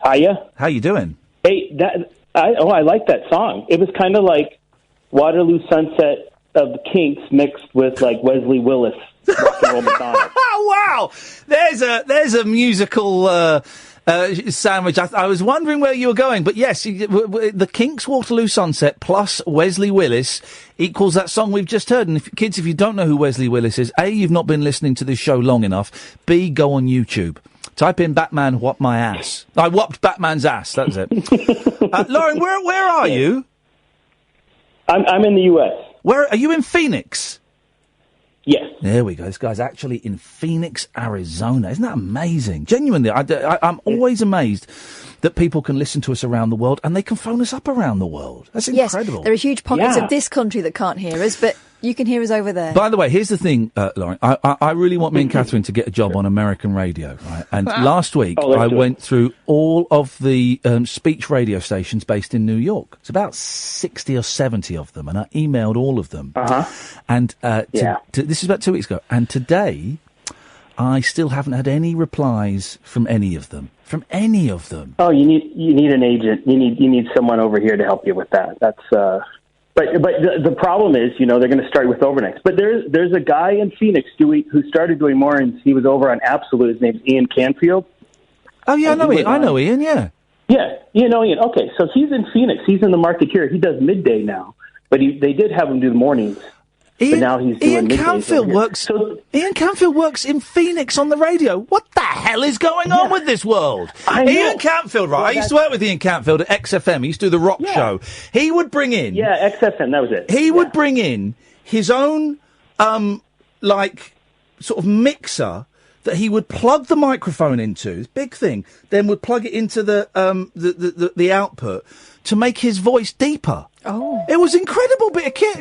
Hiya. How you doing? Hey, I like that song. It was kind of like Waterloo Sunset of the Kinks mixed with like Wesley Willis, Rock and Roll Madonna. Oh wow! There's a musical. Sandwich. I was wondering where you were going, but yes, the Kinks' Waterloo Sunset plus Wesley Willis equals that song we've just heard. And if you don't know who Wesley Willis is, A, you've not been listening to this show long enough. B, go on YouTube. Type in Batman whopped my ass. I whopped Batman's ass. That was it. Lauren, where are you? I'm in the U.S. Where are you? In Phoenix? Yes. There we go. This guy's actually in Phoenix, Arizona. Isn't that amazing? Genuinely, I'm always amazed that people can listen to us around the world and they can phone us up around the world. That's incredible. Yes, there are huge pockets of this country that can't hear us, but you can hear us over there. By the way, here's the thing, Lauren. I really want me and Catherine to get a job on American radio, right? And last week, I went through all of the speech radio stations based in New York. It's about 60 or 70 of them, and I emailed all of them. And this is about 2 weeks ago. And today, I still haven't had any replies from any of them. Oh, you need an agent. You need someone over here to help you with that. That's but the problem is, they're going to start with overnights. But there's a guy in Phoenix who started doing mornings. He was over on Absolute. His name's Ian Canfield. Oh yeah, I know Ian. Yeah. Yeah, Ian. Okay, so he's in Phoenix. He's in the Marketeer. He does midday now, but they did have him do the mornings. But now he's doing middays. Ian Canfield works in Phoenix on the radio. What the hell is going on with this world? Ian Canfield, right? I used to work with Ian Canfield at XFM. He used to do the rock show. He would bring in... Yeah, XFM, that was it. He would bring in his own, sort of mixer that he would plug the microphone into, this big thing, then would plug it into the output to make his voice deeper. Oh. It was incredible bit of kit.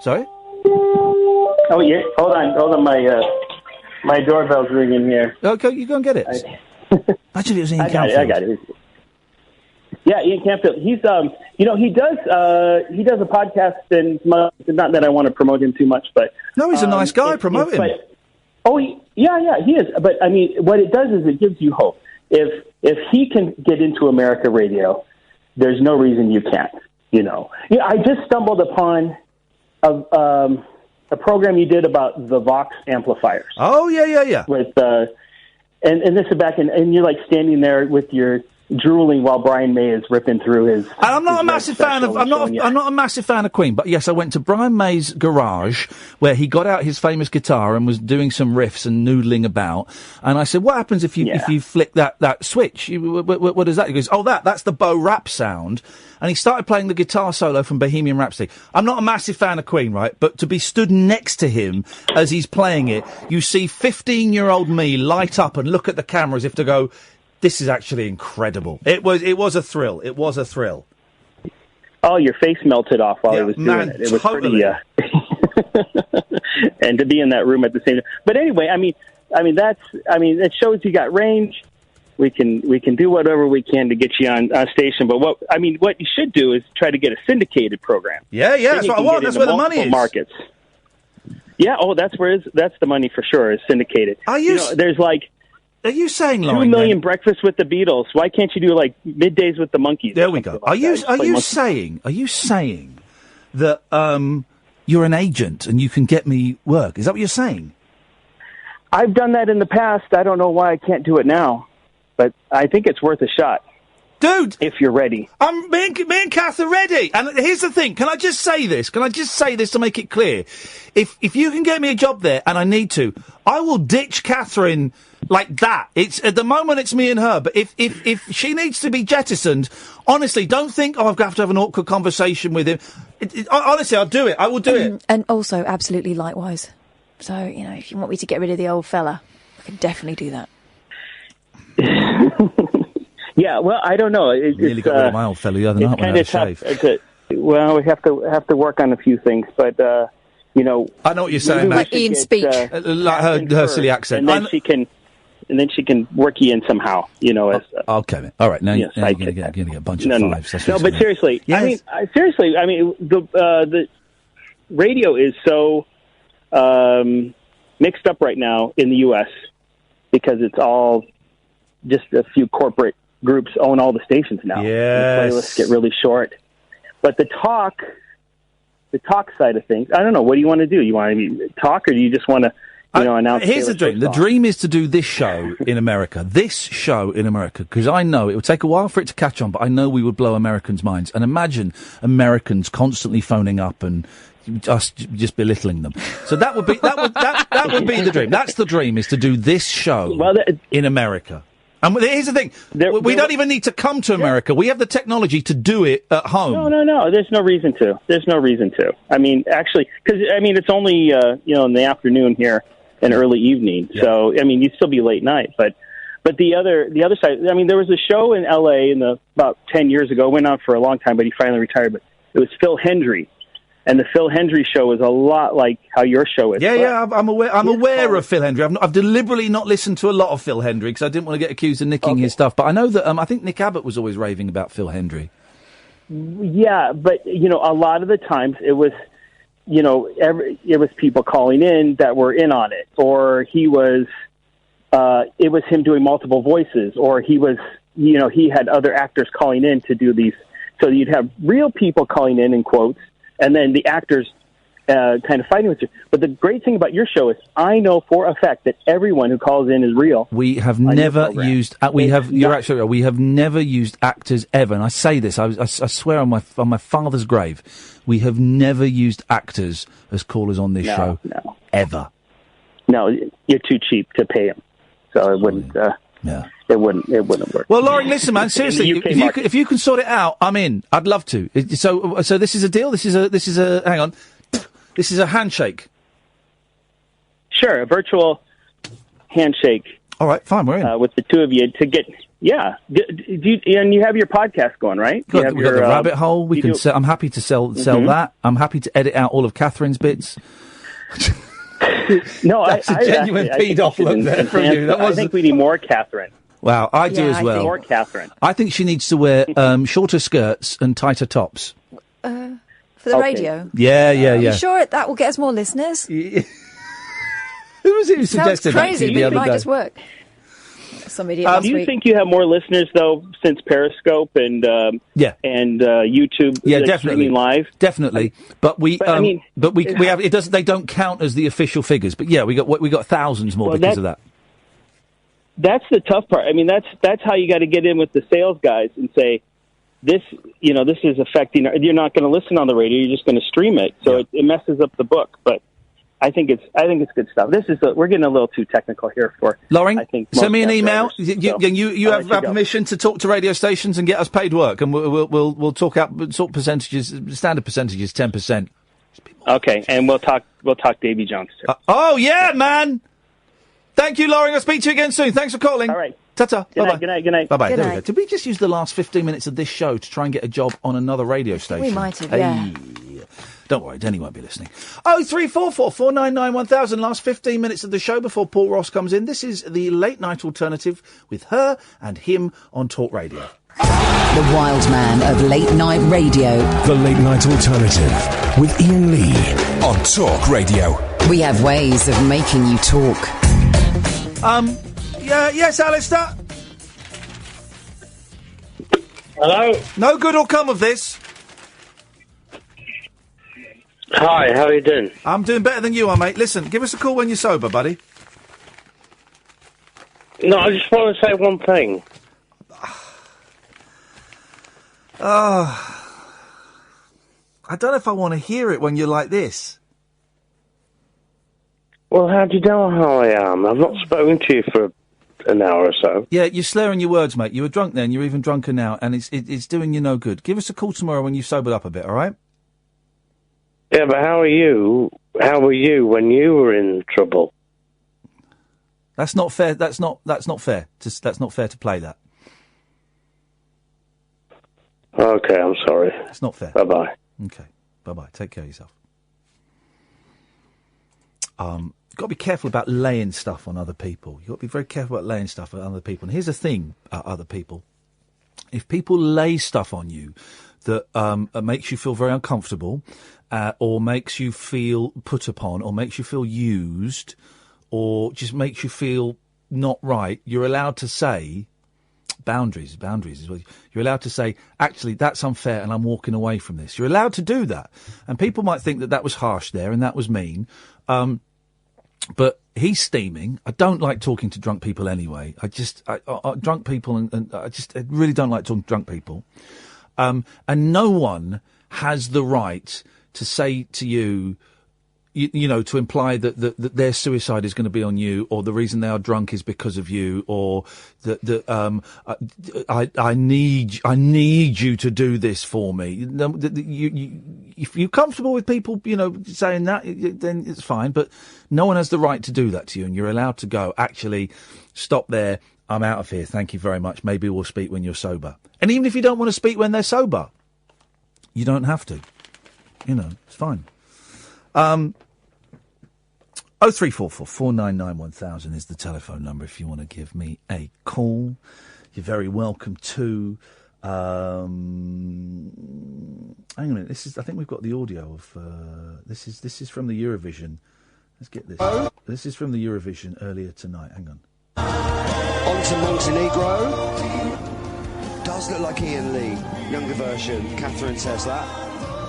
Sorry? Oh, yeah. Hold on. My doorbell's ringing here. Okay, you go and get it. Actually, it was Ian Canfield. I got it. Yeah, Ian Canfield. He's, he does a podcast, and not that I want to promote him too much, but... No, he's a nice guy. Promote him. He is. But, I mean, what it does is it gives you hope. If he can get into America radio, there's no reason you can't, Yeah, I just stumbled upon a program you did about the Vox amplifiers. Oh, yeah. With, and this is back and you're like standing there with your drooling while Brian May is ripping through his... And I'm not a massive fan of... I'm not a massive fan of Queen, but yes, I went to Brian May's garage where he got out his famous guitar and was doing some riffs and noodling about. And I said, "What happens if you flick that switch? What is that?" He goes, "Oh, that's the Bo Rap sound." And he started playing the guitar solo from Bohemian Rhapsody. I'm not a massive fan of Queen, right? But to be stood next to him as he's playing it, you see 15-year-old me light up and look at the camera as if to go, "This is actually incredible." It was a thrill. It was a thrill. Oh, your face melted off while he was doing it. It was totally. Pretty. And to be in that room at the same time. But anyway, it shows you got range. We can do whatever we can to get you on station. But what you should do is try to get a syndicated program. Yeah, that's what I want. That's where the money is. Markets. Yeah. Oh, that's the money for sure. Is syndicated. There's like. Are you saying, 2 million breakfasts with the Beatles? Why can't you do like middays with the Monkees? There we go. Are you saying that you're an agent and you can get me work? Is that what you're saying? I've done that in the past. I don't know why I can't do it now, but I think it's worth a shot. Dude! If you're ready. Me and Kath are ready. And here's the thing. Can I just say this? To make it clear? If you can get me a job there, and I need to, I will ditch Catherine like that. At the moment it's me and her, but if she needs to be jettisoned, honestly, don't think, I've got to have an awkward conversation with him. Honestly, I'll do it. I will do it. And also, absolutely likewise. So, if you want me to get rid of the old fella, I can definitely do that. Yeah, well, I don't know. Nearly got rid of my old fella the other night when I had a shave. Well, we have to work on a few things, but I know what you're saying, like Ian's speech, like her silly accent, and then she can work you in somehow. Okay, man. All right, now you're going to get a bunch of fives. No, but seriously, yes. The radio is so mixed up right now in the U.S. because it's all just a few corporate groups own all the stations now. Yes. The playlists get really short. But the talk side of things, I don't know. What do you want to do? You want to talk, or do you just want to, announce? Here's the dream. The dream is to do this show in America. Because I know it would take a while for it to catch on, but I know we would blow Americans' minds. And imagine Americans constantly phoning up and us just belittling them. So that would be the dream. That's the dream, is to do this show in America. And here's the thing. We don't even need to come to America. We have the technology to do it at home. No. There's no reason to. I mean, actually, because, it's only, in the afternoon here and early evening. Yeah. So, you'd still be late night. But the other side, there was a show in L.A. about 10 years ago. It went on for a long time, but he finally retired. But it was Phil Hendry. And the Phil Hendry show is a lot like how your show is. Yeah, I'm aware of Phil Hendry. I've deliberately not listened to a lot of Phil Hendry because I didn't want to get accused of nicking his stuff. But I know that I think Nick Abbott was always raving about Phil Hendry. Yeah, but a lot of the times it was it was people calling in that were in on it, or it was him doing multiple voices, or he had other actors calling in to do these. So you'd have real people calling in quotes, and then the actors kind of fighting with you. But the great thing about your show is I know for a fact that everyone who calls in is real. We have never used. You're actually right. We have never used actors ever. And I say this. I swear on my father's grave, we have never used actors as callers on this show. No. Ever. No, you're too cheap to pay them, so it wouldn't. It wouldn't work. Well, Lauren, listen, man. Seriously, if you can sort it out, I'm in. I'd love to. So this is a deal. This is a. Hang on. This is a handshake. Sure, a virtual handshake. All right, fine, we're in. With the two of you to get, and you have your podcast going, right? We've got the rabbit hole. I'm happy to sell that. I'm happy to edit out all of Catherine's bits. No, that's a genuine peed-off look there from you. I think we need more Catherine. Wow, I do as well. More Catherine. I think she needs to wear shorter skirts and tighter tops. For the radio? Yeah. You sure that will get us more listeners? Who was it who suggested that? Sounds crazy, but it might just work. Some idiot last do you week. think you have more listeners, though, since Periscope and YouTube? Yeah, definitely. Streaming live? Definitely. But we have, it doesn't, they don't count as the official figures. But yeah, we got thousands more because of that. That's the tough part. I mean, that's how you got to get in with the sales guys and say, this is affecting. You're not going to listen on the radio. You're just going to stream it. So it messes up the book. But I think it's good stuff. We're getting a little too technical here for Lauren. I think send me an email. Drivers, you have our permission to talk to radio stations and get us paid work, and we'll talk percentages, standard percentages, 10%. Okay, and we'll talk Davy Jones too. Oh yeah, man. Thank you, Lauren. I'll speak to you again soon. Thanks for calling. All right. Ta-ta. Good night. Bye-bye. There we go. Did we just use the last 15 minutes of this show to try and get a job on another radio station? We might have, yeah. Don't worry, Denny won't be listening. 0344 499 1000. Last 15 minutes of the show before Paul Ross comes in. This is the late night alternative with her and him on Talk Radio. The wild man of late night radio. The late night alternative with Iain Lee on Talk Radio. We have ways of making you talk. Yes, Alistair? Hello? No good will come of this. Hi, how are you doing? I'm doing better than you are, mate. Listen, give us a call when you're sober, buddy. No, I just want to say one thing. I don't know if I want to hear it when you're like this. Well, how do you know how I am? I've not spoken to you for an hour or so. Yeah, you're slurring your words, mate. You were drunk then, you're even drunker now, and it's doing you no good. Give us a call tomorrow when you've sobered up a bit, all right? Yeah, but how are you? How were you when you were in trouble? That's not fair. That's not fair. That's not fair to play that. Okay, I'm sorry. It's not fair. Bye-bye. Okay, bye-bye. Take care of yourself. Got to be careful about laying stuff on other people. You've got to be very careful about laying stuff on other people. And here's the thing, other people. If people lay stuff on you that makes you feel very uncomfortable, or makes you feel put upon, or makes you feel used, or just makes you feel not right, you're allowed to say boundaries is what you're allowed to say. Actually, that's unfair, and I'm walking away from this. You're allowed to do that, and people might think that was harsh there and that was mean. But he's steaming. I don't like talking to drunk people anyway. Drunk people, and I really don't like talking to drunk people. And no one has the right to say to you, you know, to imply that their suicide is going to be on you, or the reason they are drunk is because of you, or I need you to do this for me. If you're comfortable with people, you know, saying that, then it's fine. But no one has the right to do that to you, and you're allowed to go, actually, stop there. I'm out of here. Thank you very much. Maybe we'll speak when you're sober. And even if you don't want to speak when they're sober, you don't have to. You know, it's fine. 0344 499 1000 is the telephone number if you want to give me a call. You're very welcome to. Hang on a minute. I think we've got the audio of. This is from the Eurovision. Let's get this. Oh. This is from the Eurovision earlier tonight. Hang on. On to Montenegro. Does look like Iain Lee. Younger version. Catherine says that.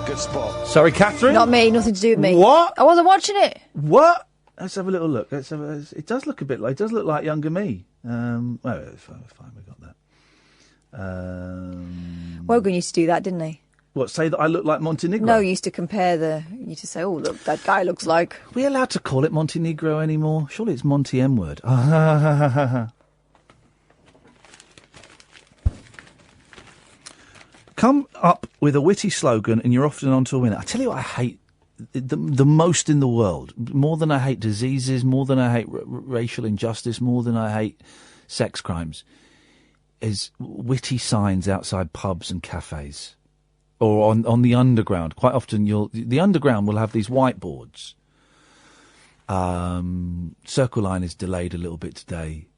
Good spot. Sorry, Catherine? Not me, nothing to do with me. What? I wasn't watching it. What? Let's have a little look. It does look a bit like. It does look like younger me. Well, it's fine. We got that. Wogan used to do that, didn't he? What, say that I look like Montenegro? No, he used to compare you used to say, oh, look, that guy looks like... Are we allowed to call it Montenegro anymore? Surely it's Monty M-word. Come up with a witty slogan and you're often on to a winner. I tell you what I hate the most in the world. More than I hate diseases, more than I hate racial injustice, more than I hate sex crimes, is witty signs outside pubs and cafes. Or on the underground. Quite often the underground will have these whiteboards. Circle Line is delayed a little bit today,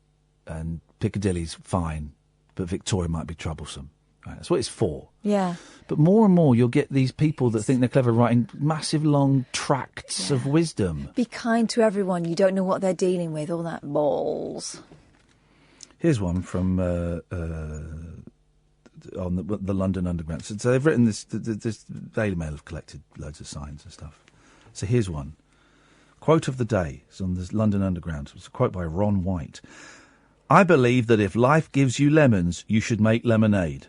and Piccadilly's fine, but Victoria might be troublesome. Right, that's what it's for. Yeah. But more and more you'll get these people that think they're clever writing massive long tracts of wisdom. Be kind to everyone. You don't know what they're dealing with. All that balls. Here's one from... on the London Underground. So they've written this Daily Mail have collected loads of signs and stuff. So here's one. Quote of the day. It's on the London Underground. It's a quote by Ron White. I believe that if life gives you lemons, you should make lemonade.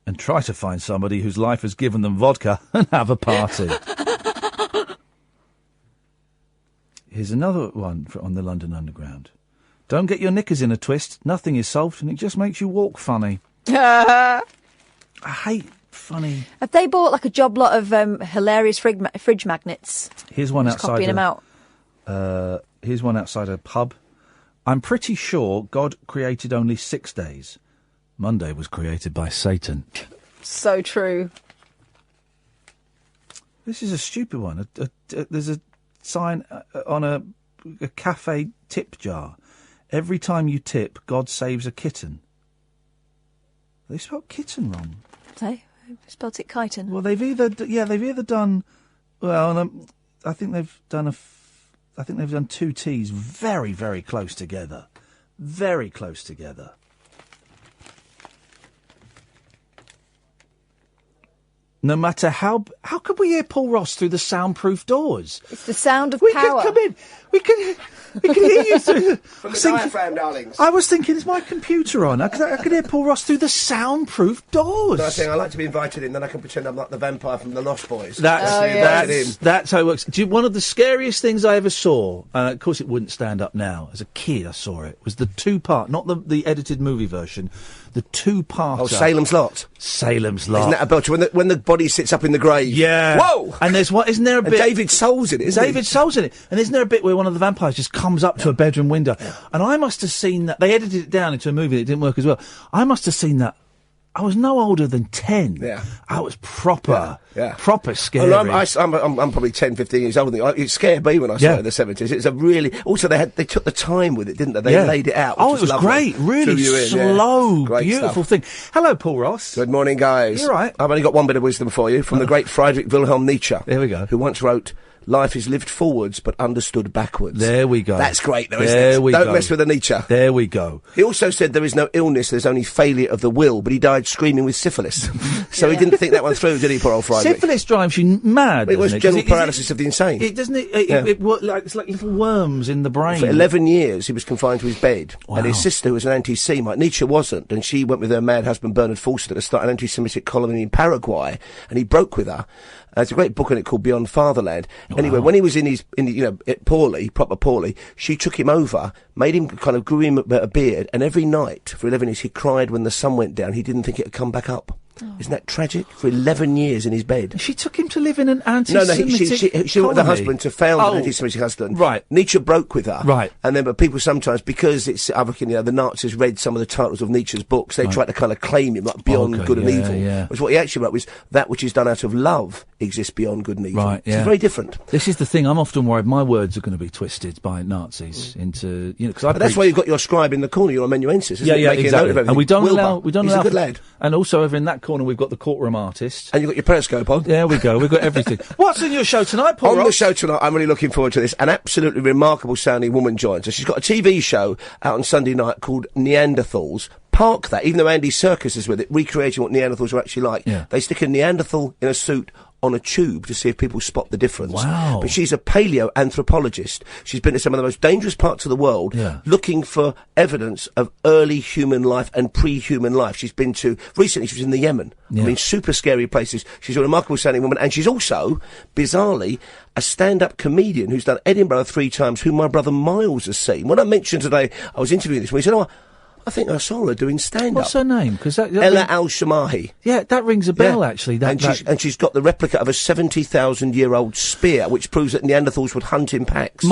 And try to find somebody whose life has given them vodka and have a party. Here's another one on the London Underground. Don't get your knickers in a twist. Nothing is solved and it just makes you walk funny. I hate funny. Have they bought like a job lot of hilarious fridge magnets? Here's one Just outside. Copying them out. Here's one outside a pub. I'm pretty sure God created only 6 days. Monday was created by Satan. So true. This is a stupid one. There's a sign on a cafe tip jar. Every time you tip, God saves a kitten. They spelled kitten wrong. They spelled it chitin. Well, they've either done. Well, I think they've done I think they've done two T's very, very close together. Very close together. No matter how could we hear Paul Ross through the soundproof doors? It's the sound of we power. We could come in. We can hear you through. From the diaphragm, darlings. I was thinking, is my computer on? I could hear Paul Ross through the soundproof doors. No, I think I like to be invited in, then I can pretend I'm like the vampire from the Lost Boys. That's how it works. One of the scariest things I ever saw, and of course it wouldn't stand up now, as a kid I saw it, was the two-part, not the edited movie version, the two-parter. Oh, Salem's Lot. Salem's Lot. Isn't that a belter? When the body sits up in the grave. Yeah. Whoa! And isn't there a bit... David Soul's in it, isn't he? David Soul's in it. And isn't there a bit where one of the vampires just comes up to a bedroom window? Yeah. And I must have seen that. They edited it down into a movie that didn't work as well. I must have seen that. I was no older than 10. Yeah. I was proper scary. Well, I'm probably 10, 15 years older than you. It scared me when I saw it in the 70s. It was a really... Also, they took the time with it, didn't they? They laid it out. Oh, it was great. Really slow, beautiful thing. Hello, Paul Ross. Good morning, guys. You all right? I've only got one bit of wisdom for you from the great Friedrich Wilhelm Nietzsche. There we go. Who once wrote... Life is lived forwards, but understood backwards. There we go. That's great, though, isn't it? Don't mess with a Nietzsche. There we go. He also said there is no illness, there's only failure of the will, but he died screaming with syphilis. So he didn't think that one through, did he, poor old Friedrich? Syphilis drives you mad, It was general paralysis of the insane. It's like little worms in the brain. For 11 years, he was confined to his bed. Wow. And his sister, who was an anti-Semite, Nietzsche wasn't, and she went with her mad husband Bernard Forster to start an anti-Semitic colony in Paraguay, and he broke with her. There's a great book in it called Beyond Fatherland. Anyway, when he was proper poorly, she took him over, made him grew him a beard, and every night for 11 years he cried when the sun went down. He didn't think it would come back up. Oh. Isn't that tragic? For 11 years in his bed. She took him to live in an anti-Semitic she went with the husband to found an anti-Semitic husband. Right. Nietzsche broke with her. Right. And then, but people sometimes, because I reckon, the Nazis read some of the titles of Nietzsche's books, they tried to claim him, like Beyond Good and Evil. Yeah. Whereas what he actually wrote was, that which is done out of love exists beyond good and evil. Right, yeah. It's very different. This is the thing. I'm often worried my words are going to be twisted by Nazis into, because But that's why you've got your scribe in the corner, you're amanuensis, isn't it? Making a note of everything. And we don't Wilbur, allow. he's a good lad. And also over in that corner, we've got the courtroom artist. And you've got your periscope on. There we go. We've got everything. What's in your show tonight, Paul On Ross? the show tonight, I'm really looking forward to this. An absolutely remarkable sounding woman joins us. She's got a TV show out on Sunday night called Neanderthals. Park that, even though Andy Serkis is with it, recreating what Neanderthals are actually like. Yeah. They stick a Neanderthal in a suit on a tube to see if people spot the difference. Wow. But she's a paleoanthropologist. She's been to some of the most dangerous parts of the world looking for evidence of early human life and pre-human life. She's been to, recently she was in the Yemen. I mean, super scary places. She's a remarkable sounding woman, and she's also, bizarrely, a stand-up comedian who's done Edinburgh 3 times, who my brother Miles has seen. When I mentioned today, I was interviewing this one, he said, I think I saw her doing stand-up. What's her name? Because Ella Al-Shamahi. Yeah, that rings a bell, actually. And she's got the replica of a 70,000-year-old spear, which proves that Neanderthals would hunt in packs.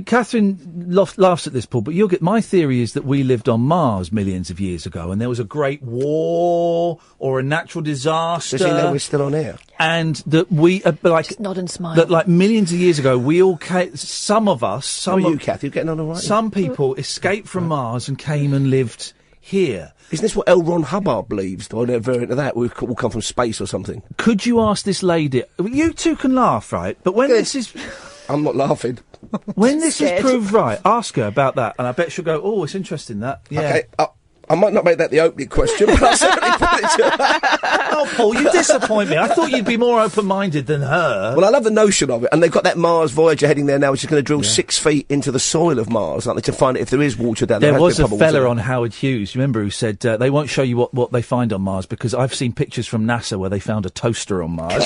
Catherine laughs at this, Paul, but my theory is that we lived on Mars millions of years ago, and there was a great war or a natural disaster. Does he know we're still on air? And that we, Just nod and smile. that millions of years ago, we all came, some of us, How are you, Kath? You getting on all right? Some people escaped from Mars and came and lived here. Isn't this what L. Ron Hubbard believes? Or a variant of that? We'll come from space or something. Could you ask this lady? You two can laugh, right? But when this is... I'm not laughing. When this is proved right, ask her about that, and I bet she'll go, oh, it's interesting, that. Yeah. Okay, I might not make that the opening question, but I'll certainly put it to her. Oh, Paul, you disappoint me. I thought you'd be more open-minded than her. Well, I love the notion of it, and they've got that Mars Voyager heading there now, which is going to drill 6 feet into the soil of Mars, like to find if there is water down there. There was a fella on Howard Hughes, remember, who said they won't show you what they find on Mars, because I've seen pictures from NASA where they found a toaster on Mars.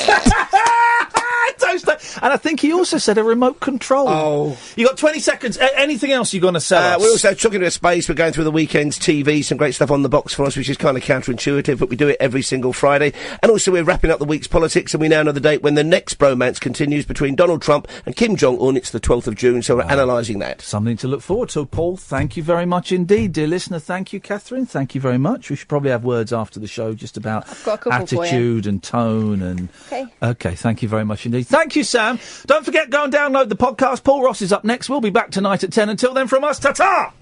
And I think he also said a remote control. Oh. You got 20 seconds. Anything else you're going to sell us? We're also talking to space. We're going through the weekend's TV. Some great stuff on the box for us, which is kind of counterintuitive, but we do it every single Friday. And also we're wrapping up the week's politics, and we now know the date when the next bromance continues between Donald Trump and Kim Jong-un. It's the 12th of June, so we're analysing that. Something to look forward to. Paul, thank you very much indeed. Dear listener, thank you. Catherine, thank you very much. We should probably have words after the show just about attitude and tone. And Okay, thank you very much indeed. Thank you, Sam. Don't forget, go and download the podcast. Paul Ross is up next. We'll be back tonight at 10. Until then, from us, ta-ta!